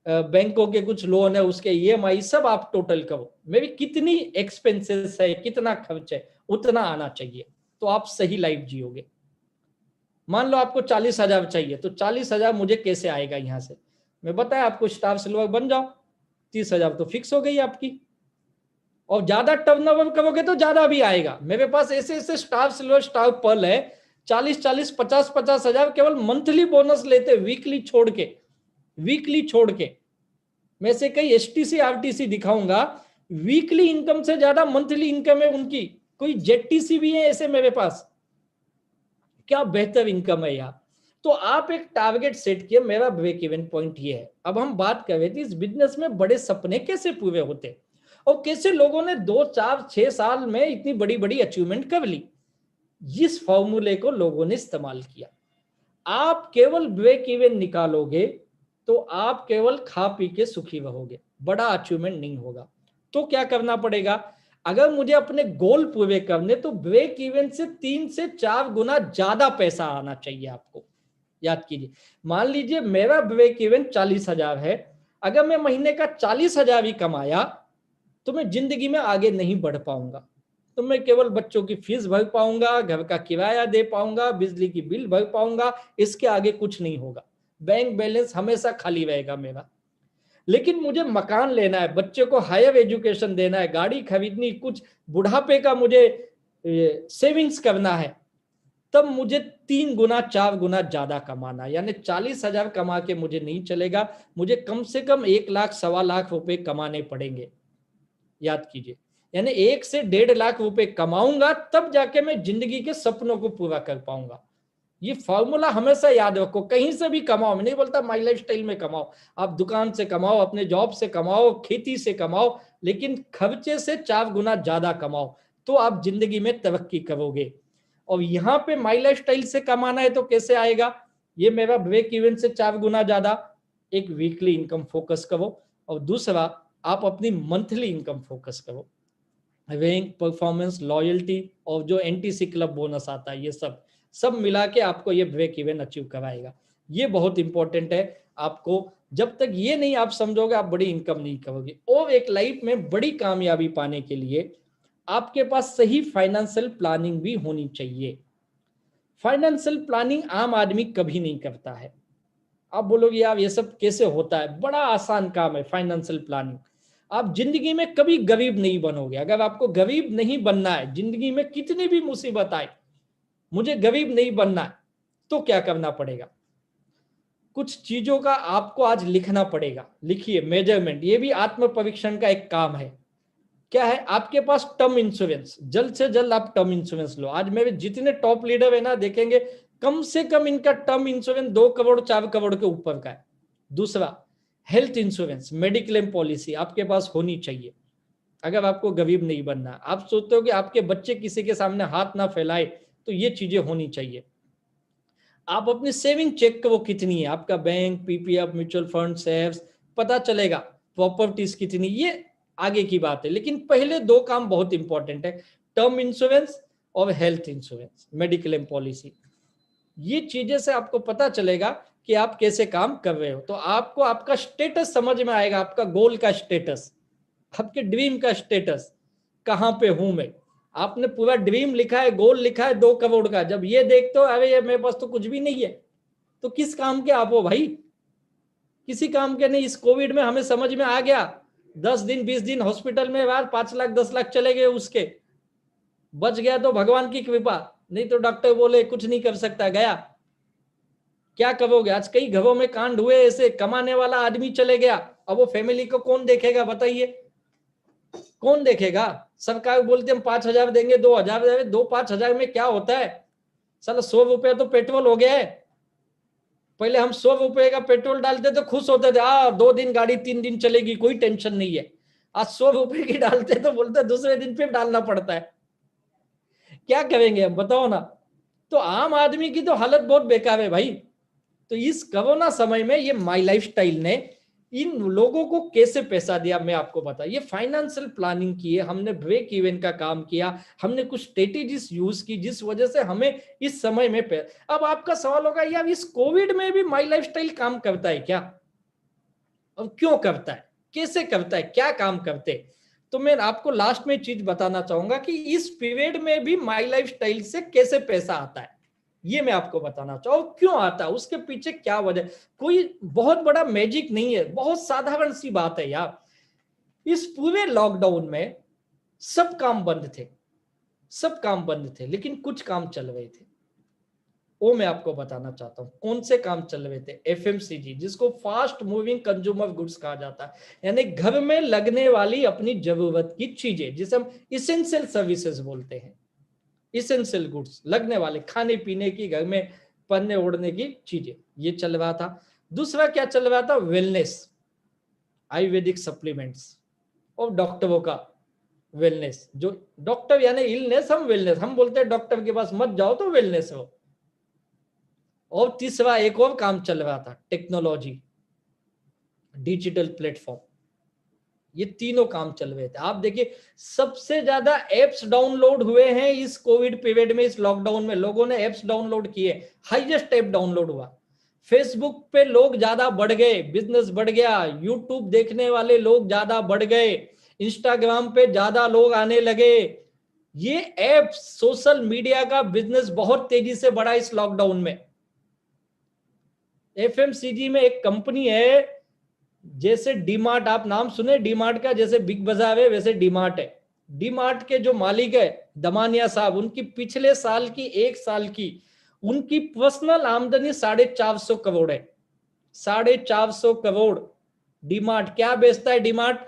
बैंकों के कुछ लोन है उसके EMI, सब आप टोटल करो। मेरी कितनी एक्सपेंसेस है, कितना खर्च है, उतना आना चाहिए, तो आप सही लाइफ जियोगे। मान लो आपको 40 हजार चाहिए, तो 40 हजार मुझे कैसे आएगा? यहां से मैं बताया आपको, स्टार सिल्वर बन जाओ, 30 हजार तो फिक्स हो गई आपकी। और ज्यादा टर्नओवर करोगे तो ज्यादा भी आएगा। मेरे पास ऐसे ऐसे स्टार सिल्वर, स्टार पर्ल है, 40-40, 50-50 हजार केवल मंथली बोनस लेते, वीकली छोड़ के। मैं से कई STC RTC दिखाऊंगा, वीकली इनकम से ज्यादा मंथली इनकम है उनकी। कोई ZTC भी है ऐसे मेरे पास। क्या बेहतर इनकम है यार। तो आप एक टारगेट सेट किए, मेरा ब्रेक इवन पॉइंट ये है। अब हम बात कर रहे थे इस बिजनेस में बड़े सपने कैसे पूरे होते, और कैसे लोगों ने 2-4-6 साल में इतनी बड़ी बड़ी अचीवमेंट कर ली। इस फॉर्मूले को लोगों ने इस्तेमाल किया। आप केवल ब्रेक इवन निकालोगे तो आप केवल खा पी के सुखी रहोगे, बड़ा अचीवमेंट नहीं होगा। तो क्या करना पड़ेगा? अगर मुझे अपने गोल पूरे करने, तो ब्रेक इवन से 3 से 4 गुना ज्यादा पैसा आना चाहिए आपको। याद कीजिए, मान लीजिए मेरा ब्रेक इवन 40 हजार है, अगर मैं महीने का 40 हजार ही कमाया तो मैं जिंदगी में आगे नहीं बढ़ पाऊंगा। तो मैं केवल बच्चों की फीस भर पाऊंगा, घर का किराया दे पाऊंगा, बिजली की बिल भर पाऊंगा, इसके आगे कुछ नहीं होगा। बैंक बैलेंस हमेशा खाली रहेगा मेरा। लेकिन मुझे मकान लेना है, बच्चे को हायर एजुकेशन देना है, गाड़ी खरीदनी, कुछ बुढ़ापे का मुझे सेविंग्स करना है, तब मुझे 3 गुना 4 गुना ज्यादा कमाना, यानी 40,000 कमा के मुझे नहीं चलेगा, मुझे कम से कम 1 लाख 1.25 लाख रुपए कमाने पड़ेंगे। याद कीजिए, यानी 1 से 1.5 लाख रुपए कमाऊंगा तब जाके मैं जिंदगी के सपनों को पूरा कर पाऊंगा। ये फॉर्मूला हमेशा याद रखो, कहीं से भी कमाओ, मैं नहीं बोलता माई लाइफ स्टाइल में कमाओ, आप दुकान से कमाओ, अपने जॉब से कमाओ, खेती से कमाओ, लेकिन खर्चे से 4 गुना ज्यादा कमाओ, तो आप जिंदगी में तरक्की करोगे। और यहाँ पे माई लाइफ स्टाइल से कमाना है तो कैसे आएगा, ये मेरा ब्रेक इवन से 4 गुना ज्यादा, एक वीकली इनकम फोकस करो, और दूसरा आप अपनी मंथली इनकम फोकस करो, रैंक, परफॉर्मेंस, लॉयल्टी और जो एनटीसी क्लब बोनस आता है, ये सब मिला के आपको ये ब्रेक इवन अचीव कराएगा। ये बहुत इंपॉर्टेंट है आपको, जब तक ये नहीं आप समझोगे आप बड़ी इनकम नहीं करोगे। और एक लाइफ में बड़ी कामयाबी पाने के लिए आपके पास सही फाइनेंशियल प्लानिंग भी होनी चाहिए। फाइनेंशियल प्लानिंग आम आदमी कभी नहीं करता है। आप बोलोगे यार ये सब कैसे होता है, बड़ा आसान काम है फाइनेंशियल प्लानिंग। आप जिंदगी में कभी गरीब नहीं बनोगे। अगर आपको गरीब नहीं बनना है, जिंदगी में कितनी भी मुसीबत आए, मुझे गरीब नहीं बनना है, तो क्या करना पड़ेगा, कुछ चीजों का आपको आज लिखना पड़ेगा। लिखिए, मेजरमेंट, ये भी आत्म परीक्षण का एक काम है। क्या है, आपके पास टर्म इंश्योरेंस, जल्द से जल्द आप टर्म इंश्योरेंस लो। आज मेरे जितने टॉप लीडर है ना, देखेंगे कम से कम इनका टर्म इंश्योरेंस 2 करोड़ 4 करोड़ के ऊपर का है। दूसरा, हेल्थ इंश्योरेंस, मेडिक्लेम पॉलिसी आपके पास होनी चाहिए अगर आपको गरीब नहीं बनना। आप सोचते हो कि आपके बच्चे किसी के सामने हाथ ना फैलाए, तो ये चीजें होनी चाहिए। आप अपनी सेविंग चेक करो कितनी है, आपका bank, PPF, mutual fund, shares, पता चलेगा। प्रॉपर्टीज कितनी, ये आगे की बात है, लेकिन पहले 2 काम बहुत इंपॉर्टेंट है, टर्म इंश्योरेंस और हेल्थ इंश्योरेंस, मेडिक्लेम पॉलिसी। ये चीजें से आपको पता चलेगा कि आप कैसे काम कर रहे हो, तो आपको आपका स्टेटस समझ में आएगा, आपका गोल का स्टेटस, आपके ड्रीम का स्टेटस, कहां पे हूं मैं। आपने पूरा ड्रीम लिखा है, गोल लिखा है 2 करोड़ का, जब ये देखते हो अरे ये मेरे पास तो कुछ भी नहीं है, तो किस काम के आप हो भाई, किसी काम के नहीं। इस कोविड में हमें समझ में आ गया, 10 दिन 20 दिन हॉस्पिटल में यार 5 लाख 10 लाख चले गए, उसके बच गया तो भगवान की कृपा, नहीं तो डॉक्टर बोले कुछ नहीं कर सकता, गया। क्या करोगे, आज कई घरों में कांड हुए ऐसे, कमाने वाला आदमी चले गया, अब वो फैमिली को कौन देखेगा बताइए, कौन देखेगा। सरकार बोलती हम 5,000 देंगे, 2,000 देंगे, 2-5,000 में क्या होता है, साला 100 रुपए तो पेट्रोल हो गया है। पहले हम 100 रुपए का पेट्रोल डालते तो खुश होते थे, 2 दिन गाड़ी 3 दिन चलेगी, कोई टेंशन नहीं है। आज 100 रुपए की डालते तो बोलते दूसरे दिन फिर डालना पड़ता है। क्या करेंगे हम, बताओ ना। तो आम आदमी की तो हालत बहुत बेकार है भाई। तो इस कोरोना समय में ये माई लाइफ स्टाइल ने इन लोगों को कैसे पैसा दिया, मैं आपको बता, ये फाइनेंशियल प्लानिंग की है हमने, ब्रेक इवन का काम किया हमने, कुछ स्ट्रेटेजीज यूज की जिस वजह से हमें इस समय में अब आपका सवाल होगा यार इस कोविड में भी माई लाइफ स्टाइल काम करता है क्या, और क्यों करता है, कैसे करता है, क्या काम करते। तो मैं आपको लास्ट में चीज बताना चाहूंगा कि इस पीरियड में भी माई लाइफ स्टाइल से कैसे पैसा आता है, ये मैं आपको बताना चाहूँ, क्यों आता है, उसके पीछे क्या वजह। कोई बहुत बड़ा मैजिक नहीं है, बहुत साधारण सी बात है यार। इस पूरे लॉकडाउन में सब काम बंद थे, सब काम बंद थे, लेकिन कुछ काम चल रहे थे, वो मैं आपको बताना चाहता हूं कौन से काम चल रहे थे। एफएमसीजी, जिसको फास्ट मूविंग कंज्यूमर गुड्स कहा जाता है, यानी घर में लगने वाली अपनी जरूरत की चीजें, जिसे हम इसेंशियल सर्विसेज बोलते हैं, इसेंशियल गुड्स, लगने वाले खाने पीने की, घर में पहनने ओढ़ने की चीजें, ये चल रहा था। दूसरा क्या चल रहा था, वेलनेस, आयुर्वेदिक सप्लीमेंट्स और डॉक्टरों का वेलनेस, जो डॉक्टर यानी इलनेस, हम वेलनेस, हम बोलते हैं डॉक्टर के पास मत जाओ तो वेलनेस हो। और तीसरा एक और काम चल रहा था, टेक्नोलॉजी, डिजिटल प्लेटफॉर्म, ये तीनों काम चल रहे थे। आप देखिए सबसे ज्यादा एप्स डाउनलोड हुए हैं इस कोविड पीरियड में, इस लॉकडाउन में लोगों ने एप्स डाउनलोड किए, हाईएस्ट ऐप डाउनलोड हुआ। फेसबुक पे लोग ज्यादा बढ़ गए, बिजनेस बढ़ गया, यूट्यूब देखने वाले लोग ज्यादा बढ़ गए, इंस्टाग्राम पे ज्यादा लोग आने लगे। ये ऐप, सोशल मीडिया का बिजनेस बहुत तेजी से बढ़ा इस लॉकडाउन में। एफएमसीजी में एक कंपनी है, जैसे डीमार्ट, आप नाम सुने डीमार्ट का, जैसे बिग बाजार है वैसे डीमार्ट है, डीमार्ट के जो मालिक है दमानिया साहब, उनकी पिछले साल की, एक साल की उनकी पर्सनल आमदनी 450 करोड़ है। 450 करोड़। डीमार्ट क्या बेचता है? डीमार्ट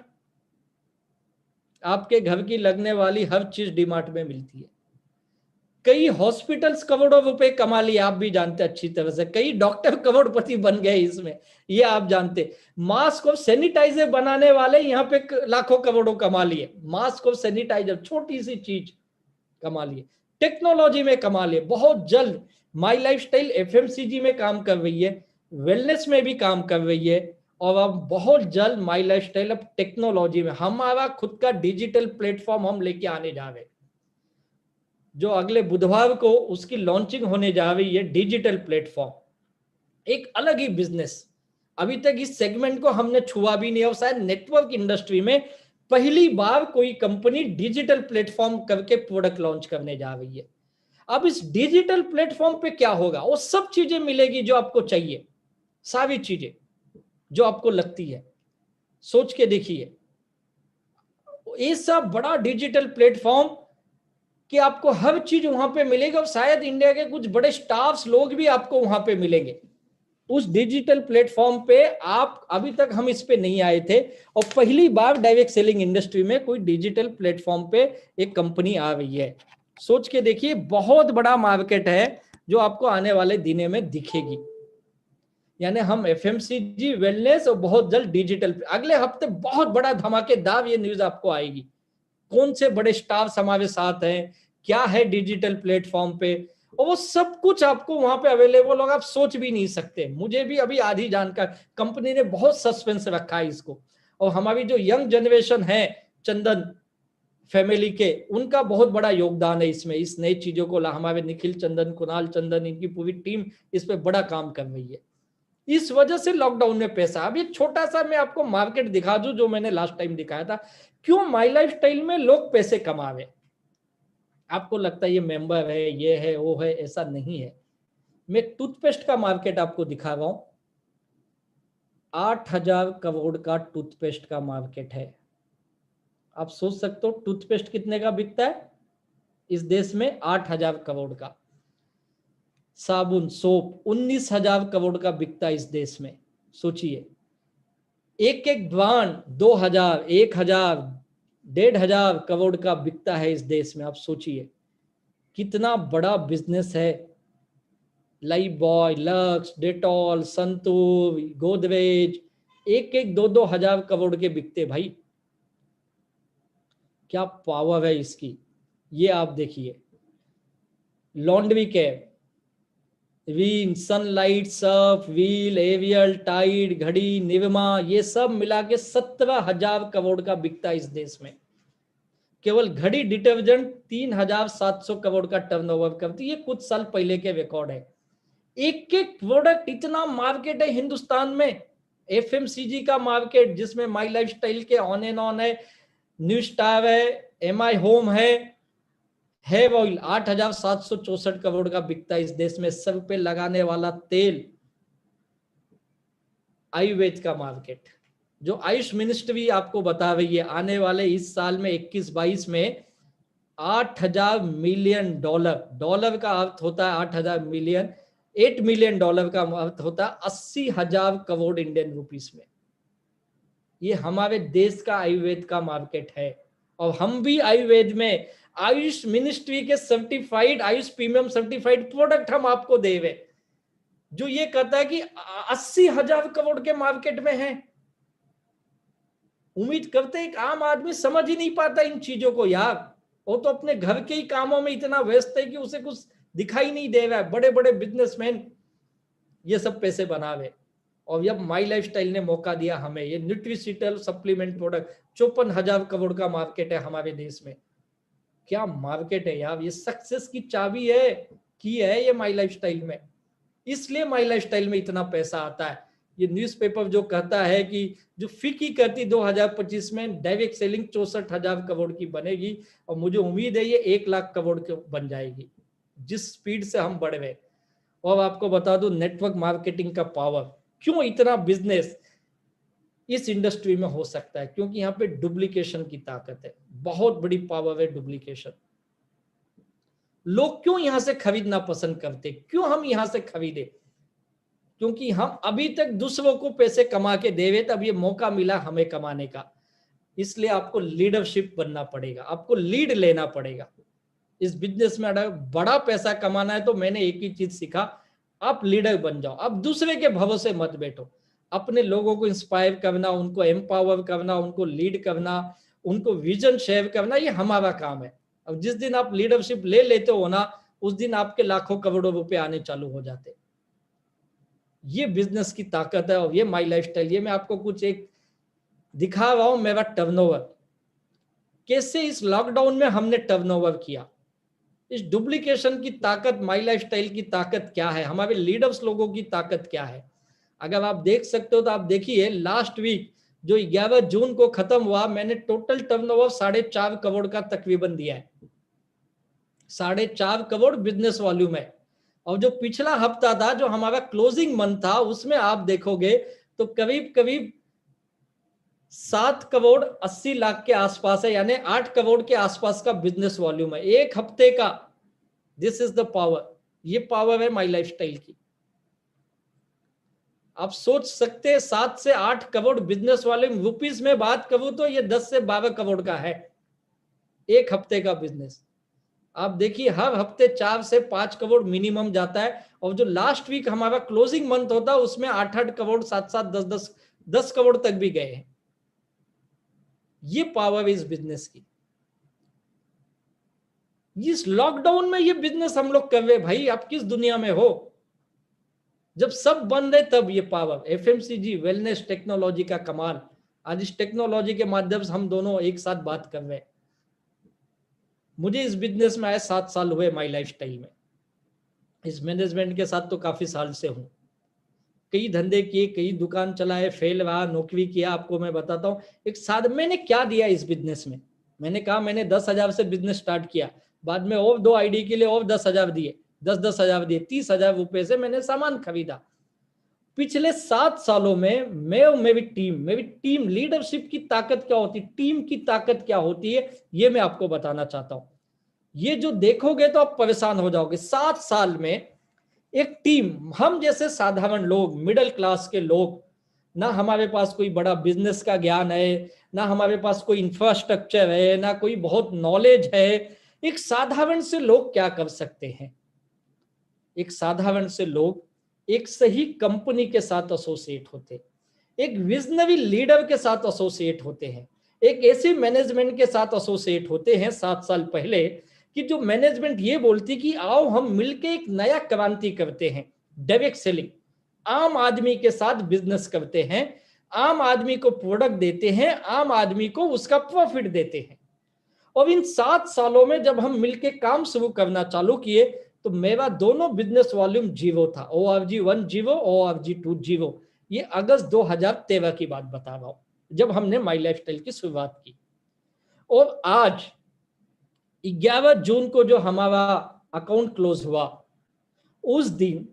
आपके घर की लगने वाली हर चीज डीमार्ट में मिलती है। कई हॉस्पिटल्स करोड़ों रुपए कमा लिए, आप भी जानते अच्छी तरह से। कई डॉक्टर करोड़पति बन गए इसमें, ये आप जानते। मास्क और सैनिटाइजर बनाने वाले यहाँ पे लाखों करोड़ों कमा लिए। मास्क और सैनिटाइजर, छोटी सी चीज, कमा लिए। टेक्नोलॉजी में कमा लिए। बहुत जल्द माई लाइफस्टाइल एफएमसीजी में काम कर रही है, वेलनेस में भी काम कर रही है, और अब बहुत जल्द माई लाइफस्टाइल अब टेक्नोलॉजी में, हमारा खुद का डिजिटल प्लेटफॉर्म हम लेके आने जा रहे हैं, जो अगले बुधवार को उसकी लॉन्चिंग होने जा रही है। डिजिटल प्लेटफॉर्म एक अलग ही बिजनेस, अभी तक इस सेगमेंट को हमने छुआ भी नहीं, और शायद नेटवर्क इंडस्ट्री में पहली बार कोई कंपनी डिजिटल प्लेटफॉर्म करके प्रोडक्ट लॉन्च करने जा रही है। अब इस डिजिटल प्लेटफॉर्म पे क्या होगा? वो सब चीजें मिलेगी जो आपको चाहिए, सारी चीजें जो आपको लगती है। सोच के देखिए, ऐसा बड़ा डिजिटल प्लेटफॉर्म कि आपको हर चीज वहां पे मिलेगी, और शायद इंडिया के कुछ बड़े स्टाफ्स लोग भी आपको वहां पे मिलेंगे उस डिजिटल प्लेटफॉर्म पे। आप अभी तक हम इस पे नहीं आए थे, और पहली बार डायरेक्ट सेलिंग इंडस्ट्री में कोई डिजिटल प्लेटफॉर्म पे एक कंपनी आ रही है। सोच के देखिए, बहुत बड़ा मार्केट है जो आपको आने वाले दिनों में दिखेगी। यानी हम एफएमसीजी, वेलनेस, और बहुत जल्द डिजिटल। अगले हफ्ते बहुत बड़ा धमाकेदार ये न्यूज आपको आएगी। कौन से बड़े स्टार्स हमारे साथ हैं, क्या है डिजिटल प्लेटफॉर्म पे, और वो सब कुछ आपको वहां पे अवेलेबल होगा। आप सोच भी नहीं सकते। मुझे भी अभी आधी जानकारी, कंपनी ने बहुत सस्पेंस रखा है इसको, और हमारी जो यंग जनरेशन है चंदन फैमिली के, उनका बहुत बड़ा योगदान है इसमें। इस नई चीजों को हमारे निखिल चंदन, कुणाल चंदन, इनकी पूरी टीम इस पे बड़ा काम कर रही है। इस वजह से लॉकडाउन में पैसा। अब एक छोटा सा मैं आपको मार्केट दिखा दूं जो मैंने लास्ट टाइम दिखाया था, क्यों माई लाइफ स्टाइल में लोग पैसे कमावे। आपको लगता है ये मेंबर है, ये है, वो है, ऐसा नहीं है। मैं टूथपेस्ट का मार्केट आपको दिखा रहा हूं। 8,000 करोड़ का टूथपेस्ट का मार्केट है। आप सोच सकते हो टूथपेस्ट कितने का बिकता है इस देश में? 8,000 करोड़ का। साबुन, सोप 19,000 करोड़ का बिकता है इस देश में। सोचिए, एक एक ब्रांड 2,000, 1,000, 1,500 करोड़ का बिकता है इस देश में। आप सोचिए कितना बड़ा बिजनेस है। Life boy, lux, Dettol, santoor, Godrej, एक एक 2-2 हजार करोड़ के बिकते भाई। क्या पावर है इसकी, ये आप देखिए। Laundry care, Vim, Sunlight, Surf, Wheel, Ariel, Tide, Ghadi, Nirma, ये सब मिला के 17,000 करोड़ का बिकता है इस देश में। केवल घड़ी डिटर्जेंट 3,700 करोड़ का टर्नओवर करती है। ये कुछ साल पहले के रिकॉर्ड है। एक एक प्रोडक्ट, इतना मार्केट है हिंदुस्तान में। एफएमसीजी का मार्केट, जिसमें माई लाइफस्टाइल के ऑन एंड ऑन है, न्यू स्टार है, एमआई होम है, हेयर ऑयल 8,764 करोड़ का बिकता है इस देश में। सर पे लगाने वाला तेल, आयुर्वेद का मार्केट, जो आयुष मिनिस्ट्री आपको बता रही है आने वाले इस साल में 21-22 में 8,000 मिलियन डॉलर, डॉलर का अर्थ होता है 8,000 मिलियन, 8 मिलियन डॉलर का अर्थ होता है 80,000 करोड़ इंडियन रुपीस में। ये हमारे देश का आयुर्वेद का मार्केट है, और हम भी आयुर्वेद में आयुष मिनिस्ट्री के certified, Ayush premium certified product हम आपको दे रहे, जो ये कहता है कि 80,000 करोड़ के मार्केट में है। उम्मीद करते एक आम आदमी समझ ही नहीं पाता इन चीजों को यार। वो तो अपने घर के ही कामों में इतना व्यस्त है कि उसे कुछ दिखाई नहीं दे रहा है। बड़े बड़े बिजनेसमैन ये सब पैसे बना रहे, और जब माई लाइफस्टाइल ने मौका दिया हमें, ये न्यूट्रिशिटल सप्लीमेंट प्रोडक्ट 54,000 करोड़ का मार्केट है हमारे देश में। क्या मार्केट है यार, ये सक्सेस की चाबी है की है ये माई लाइफस्टाइल में। इसलिए माई लाइफस्टाइल में इतना पैसा आता है। ये न्यूज़पेपर जो कहता है कि जो फिकी करती 2025 में डायरेक्ट सेलिंग 64,000 करोड़ की बनेगी, और मुझे उम्मीद है ये 1 लाख करोड़ की बन जाएगी जिस स्पीड से हम बढ़ रहे। और आपको बता दूं नेटवर्क मार्केटिंग का पावर, क्यों इतना बिजनेस। इस इंडस्ट्री में हो सकता है, क्योंकि यहाँ पे डुप्लीकेशन की ताकत है, बहुत बड़ी पावर है डुप्लीकेशन। लोग क्यों यहां से खरीदना पसंद करते, क्यों हम यहां से खरीदे? क्योंकि हम अभी तक दूसरों को पैसे कमा के देवे, तब ये मौका मिला हमें कमाने का। इसलिए आपको लीडरशिप बनना पड़ेगा, आपको लीड लेना पड़ेगा। इस बिजनेस में अगर बड़ा पैसा कमाना है तो मैंने एक ही चीज सीखा, आप लीडर बन जाओ। आप दूसरे के भरोसे मत बैठो, अपने लोगों को इंस्पायर करना, उनको एम्पावर करना, उनको लीड करना, उनको विजन शेयर करना, ये हमारा काम है। अब जिस दिन आप लीडरशिप ले लेते हो ना, उस दिन आपके लाखों करोड़ों रुपए आने चालू हो जाते। ये बिजनेस की ताकत है और ये माई लाइफस्टाइल। ये मैं आपको कुछ एक दिखा रहा हूं, मेरा टर्नओवर कैसे इस लॉकडाउन में हमने टर्नओवर किया। इस डुप्लीकेशन की ताकत, माई लाइफस्टाइल की ताकत क्या है, हमारे लीडर्स लोगों की ताकत क्या है। अगर आप देख सकते हो तो आप देखिए, लास्ट वीक जो 11 जून को खत्म हुआ, मैंने टोटल टर्नओवर 4.5 करोड़ का तकरीबन दिया है। 4.5 करोड़ बिजनेस वॉल्यूम है। और जो पिछला हफ्ता था, जो हमारा क्लोजिंग मंथ था, उसमें आप देखोगे तो करीब करीब 7 करोड़ 80 लाख के आसपास है, यानी 8 करोड़ के आसपास का बिजनेस वॉल्यूम है एक हफ्ते का। दिस इज द पावर, ये पावर है माई लाइफस्टाइल की। आप सोच सकते हैं 7 से 8 करोड़ बिजनेस वॉल्यूम, रुपीस में बात करूं तो ये 10 से 12 करोड़ का है एक हफ्ते का बिजनेस। आप देखिए हर हफ्ते 4 से 5 करोड़ मिनिमम जाता है, और जो लास्ट वीक हमारा क्लोजिंग मंथ होता है उसमें 8-8 करोड़, 7-7, 10 करोड़ तक भी गए हैं। ये पावर इस बिजनेस की। इस लॉकडाउन में ये बिजनेस हम लोग कर रहे भाई। आप किस दुनिया में हो? जब सब बंद है तब ये पावर। एफएमसीजी, वेलनेस, टेक्नोलॉजी का कमाल। आज इस टेक्नोलॉजी के माध्यम से हम दोनों एक साथ बात कर रहे हैं। मुझे इस बिजनेस में आए 7 साल हुए माई लाइफस्टाइल में। इस मैनेजमेंट के साथ तो काफी साल से हूं। कई धंधे किए, कई दुकान चलाए, फेल रहा, नौकरी किया। आपको मैं बताता हूँ एक साथ मैंने क्या दिया इस बिजनेस में। मैंने कहा मैंने 10,000 से बिजनेस स्टार्ट किया, बाद में और 2 आईडी के लिए और 10,000 दिए, 10,000 दिए, 30,000 रुपए से मैंने सामान खरीदा। पिछले 7 सालों में मैं और मेरी टीम लीडरशिप की ताकत क्या होती है, टीम की ताकत क्या होती है, ये मैं आपको बताना चाहता हूं। ये जो देखोगे तो आप परेशान हो जाओगे। 7 साल में एक टीम, हम जैसे साधारण लोग, मिडिल क्लास के लोग, ना हमारे पास कोई बड़ा बिजनेस का ज्ञान है, ना हमारे पास कोई इंफ्रास्ट्रक्चर है, ना कोई बहुत नॉलेज है। एक साधारण से लोग क्या कर सकते हैं? एक साधारण से लोग एक सही कंपनी के साथ एसोसिएट होते हैं, एक विजनरी लीडर के साथ एसोसिएट होते हैं, एक ऐसी मैनेजमेंट के साथ एसोसिएट होते हैं 7 साल पहले, कि जो मैनेजमेंट ये बोलती कि आओ हम मिलके एक नया क्रांति करते हैं। डायरेक्ट सेलिंग, आम आदमी के साथ बिजनेस करते हैं, आम आदमी को प्रोडक्ट देते हैं, आम आदमी को उसका प्रॉफिट देते हैं। और इन 7 सालों में जब हम मिलके काम शुरू करना चालू किए तो मेरा दोनों बिजनेस वॉल्यूम 0 था। ORG 1 0, ORG 2 0। ये अगस्त 2013 की बात बता रहा हूं, जब हमने माई लाइफस्टाइल की शुरुआत की। और आज 11 जून को जो हमारा अकाउंट क्लोज हुआ, उस दिन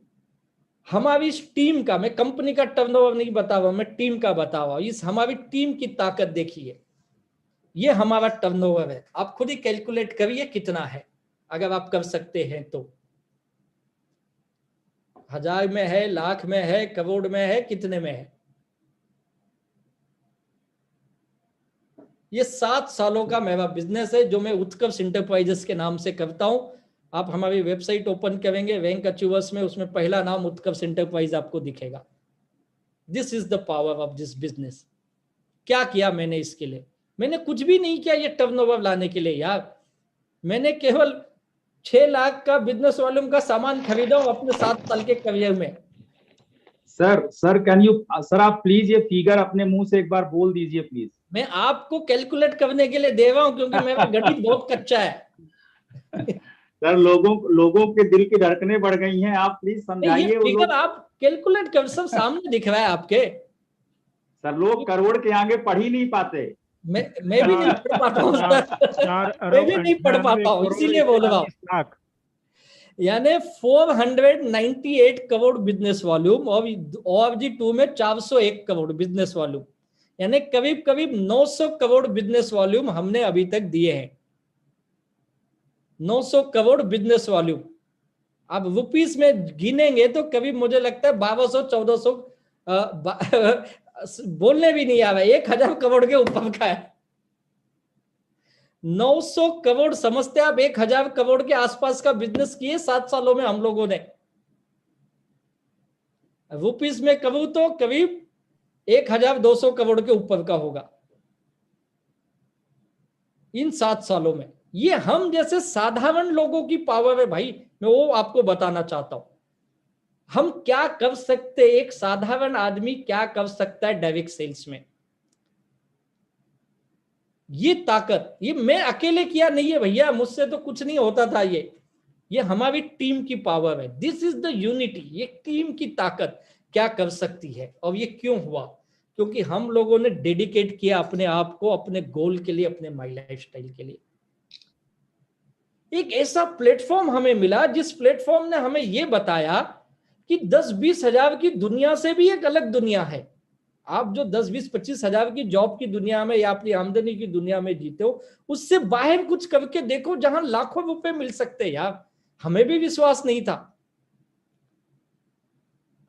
हमारी इस टीम का, मैं कंपनी का टर्नओवर नहीं बता रहा हूं, मैं टीम का बता रहा हूं। इस हमारी टीम की ताकत देखिए, ये हमारा टर्नओवर है। आप खुद ही कैलकुलेट करिए कितना है, अगर आप कर सकते हैं तो। 1000 में है, लाख में है, करोड़ में है, कितने में है? ये 7 सालों का मेरा बिजनेस है, जो मैं उत्कर्ष इंटरप्राइजेस के नाम से करता हूं। आप हमारी वेबसाइट ओपन करेंगे रैंक अचीवर्स में, उसमें पहला नाम उत्कर्ष इंटरप्राइज आपको दिखेगा। This is the power of this business. क्या किया मैंने इसके लिए? मैंने कुछ भी नहीं किया ये टर्नओवर लाने के लिए यार। मैंने केवल 6 लाख का बिजनेस वॉल्यूम का सामान खरीदा हूं अपने 7 साल के करियर में। सर कैन यू, सर आप प्लीज ये फिगर अपने मुंह से एक बार बोल दीजिए प्लीज। मैं आपको कैलकुलेट करने के लिए दे रहा हूं, क्योंकि मेरा गणित बहुत कच्चा है। सर लोगों के दिल की धड़कनें बढ़ गई हैं, आप प्लीज ये समझाइए वो फिगर लोग। आप कैलकुलेट कर, सब सामने दिख रहा है आपके। सर लोग करोड़ के आगे पढ़ ही नहीं पाते। मैं भी नहीं पढ़ पाता हूँ सर, मैं भी नहीं पढ़ पाता हूँ, इसीलिए बोल रहा हूँ। यानी 498 करोड़ बिजनेस वॉल्यूम, और ORG 2 में 401 करोड़ बिजनेस वॉल्यूम। यानी करीब करीब 900 करोड़ बिजनेस वॉल्यूम हमने अभी तक दिए हैं। 900 करोड़ बिजनेस वॉल्यूम आप रुपीस में गिनेंगे तो करीब मुझे लगता है 1200-1400 बोलने भी नहीं आ रहा, 1000 करोड़ के ऊपर का है। 900 करोड़ समझते आप, 1000 करोड़ के आसपास का बिजनेस किए 7 सालों में हम लोगों ने। रुपीस में करूं तो करीब 1200 करोड़ के ऊपर का होगा इन 7 सालों में। ये हम जैसे साधारण लोगों की पावर है भाई, मैं वो आपको बताना चाहता हूं। हम क्या कर सकते, एक साधारण आदमी क्या कर सकता है डायरेक्ट सेल्स में। ये ताकत ये मैं अकेले किया नहीं है भैया, मुझसे तो कुछ नहीं होता था। ये हमारी टीम की पावर है। This is the unity. ये टीम की ताकत क्या कर सकती है। और ये क्यों हुआ? क्योंकि हम लोगों ने डेडिकेट किया अपने आप को अपने गोल के लिए, अपने माई लाइफस्टाइल के लिए। एक ऐसा प्लेटफॉर्म हमें मिला जिस प्लेटफॉर्म ने हमें यह बताया कि 10-20 हजार की दुनिया से भी एक अलग दुनिया है। आप जो 10-20-25 हजार की जॉब की दुनिया में या अपनी आमदनी की दुनिया में जीते हो, उससे बाहर कुछ करके देखो जहां लाखों रुपए मिल सकते हैं। यार हमें भी विश्वास नहीं था,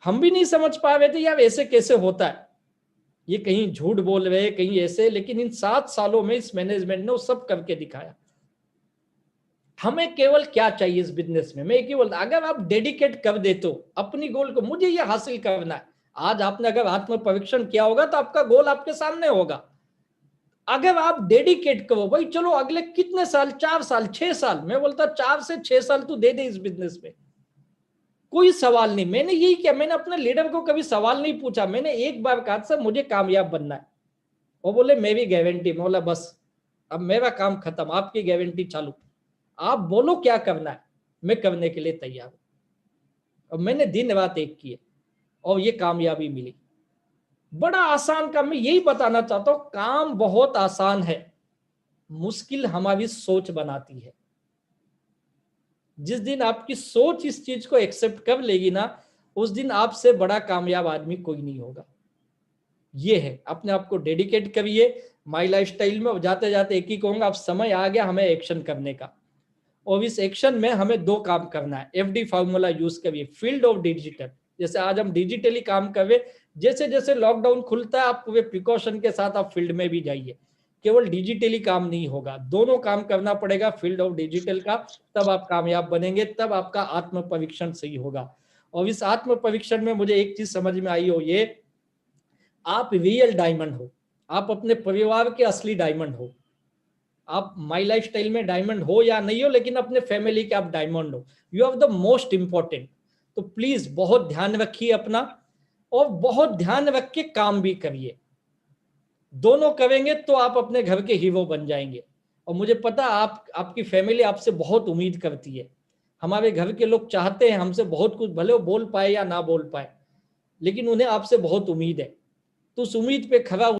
हम भी नहीं समझ पा रहे थे यार ऐसे कैसे होता है, ये कहीं झूठ बोल रहे हैं कहीं ऐसे। लेकिन इन 7 सालों में इस मैनेजमेंट ने वो सब करके दिखाया। हमें केवल क्या चाहिए इस बिजनेस में, मैं केवल अगर आप डेडिकेट कर देते हो अपनी गोल को, मुझे ये हासिल करना है। आज आपने अगर आत्म परीक्षण किया होगा तो आपका गोल आपके सामने होगा। अगर आप डेडिकेट करो भाई, चलो अगले कितने साल, 4 साल 6 साल, मैं बोलता 4 से 6 साल तू दे दे इस बिजनेस में, कोई सवाल नहीं। मैंने यही किया, मैंने अपने लीडर को कभी सवाल नहीं पूछा। मैंने एक बार कहा सर मुझे कामयाब बनना है, वो बोले मेरी गारंटी। मैं बोला बस अब मेरा काम खत्म, आपकी गारंटी चालू, आप बोलो क्या करना है, मैं करने के लिए तैयार हूं। और मैंने दिन रात एक किए और ये कामयाबी मिली। बड़ा आसान काम, मैं यही बताना चाहता हूं, काम बहुत आसान है, मुश्किल हमारी सोच बनाती है। जिस दिन आपकी सोच इस चीज को एक्सेप्ट कर लेगी ना, उस दिन आपसे बड़ा कामयाब आदमी कोई नहीं होगा। ये है, अपने आप को डेडिकेट करिए माई लाइफस्टाइल में। जाते जाते एक ही कहूंगा, अब समय आ गया हमें एक्शन करने का। और इस एक्शन में हमें 2 काम करना है। FD फार्मूला यूज करिए, फील्ड ऑफ डिजिटल। जैसे आज हम डिजिटली काम कर रहे, जैसे जैसे लॉकडाउन खुलता है आप पूरे प्रिकॉशन के साथ आप फील्ड में भी जाइए। केवल डिजिटली काम नहीं होगा, दोनों काम करना पड़ेगा फील्ड ऑफ डिजिटल का, तब आप कामयाब बनेंगे, तब आपका आत्म परीक्षण सही होगा। और इस आत्म परीक्षण में मुझे एक चीज समझ में आई हो, ये आप रियल डायमंड हो, आप अपने परिवार के असली डायमंड हो। आप माई लाइफस्टाइल में डायमंड हो या नहीं हो, लेकिन अपने फैमिली के आप डायमंड हो। You are the most important. तो प्लीज बहुत ध्यान रखिए अपना, और बहुत ध्यान रख के काम भी करिए। दोनों करेंगे तो आप अपने घर के हीरो बन जाएंगे। और मुझे पता आपकी फैमिली आपसे बहुत उम्मीद करती है। हमारे घर के लोग चाहते हैं हमसे बहुत कुछ, भले वो बोल पाए या ना बोल पाए, लेकिन उन्हें आपसे बहुत उम्मीद है। तो उस उम्मीद पे खरा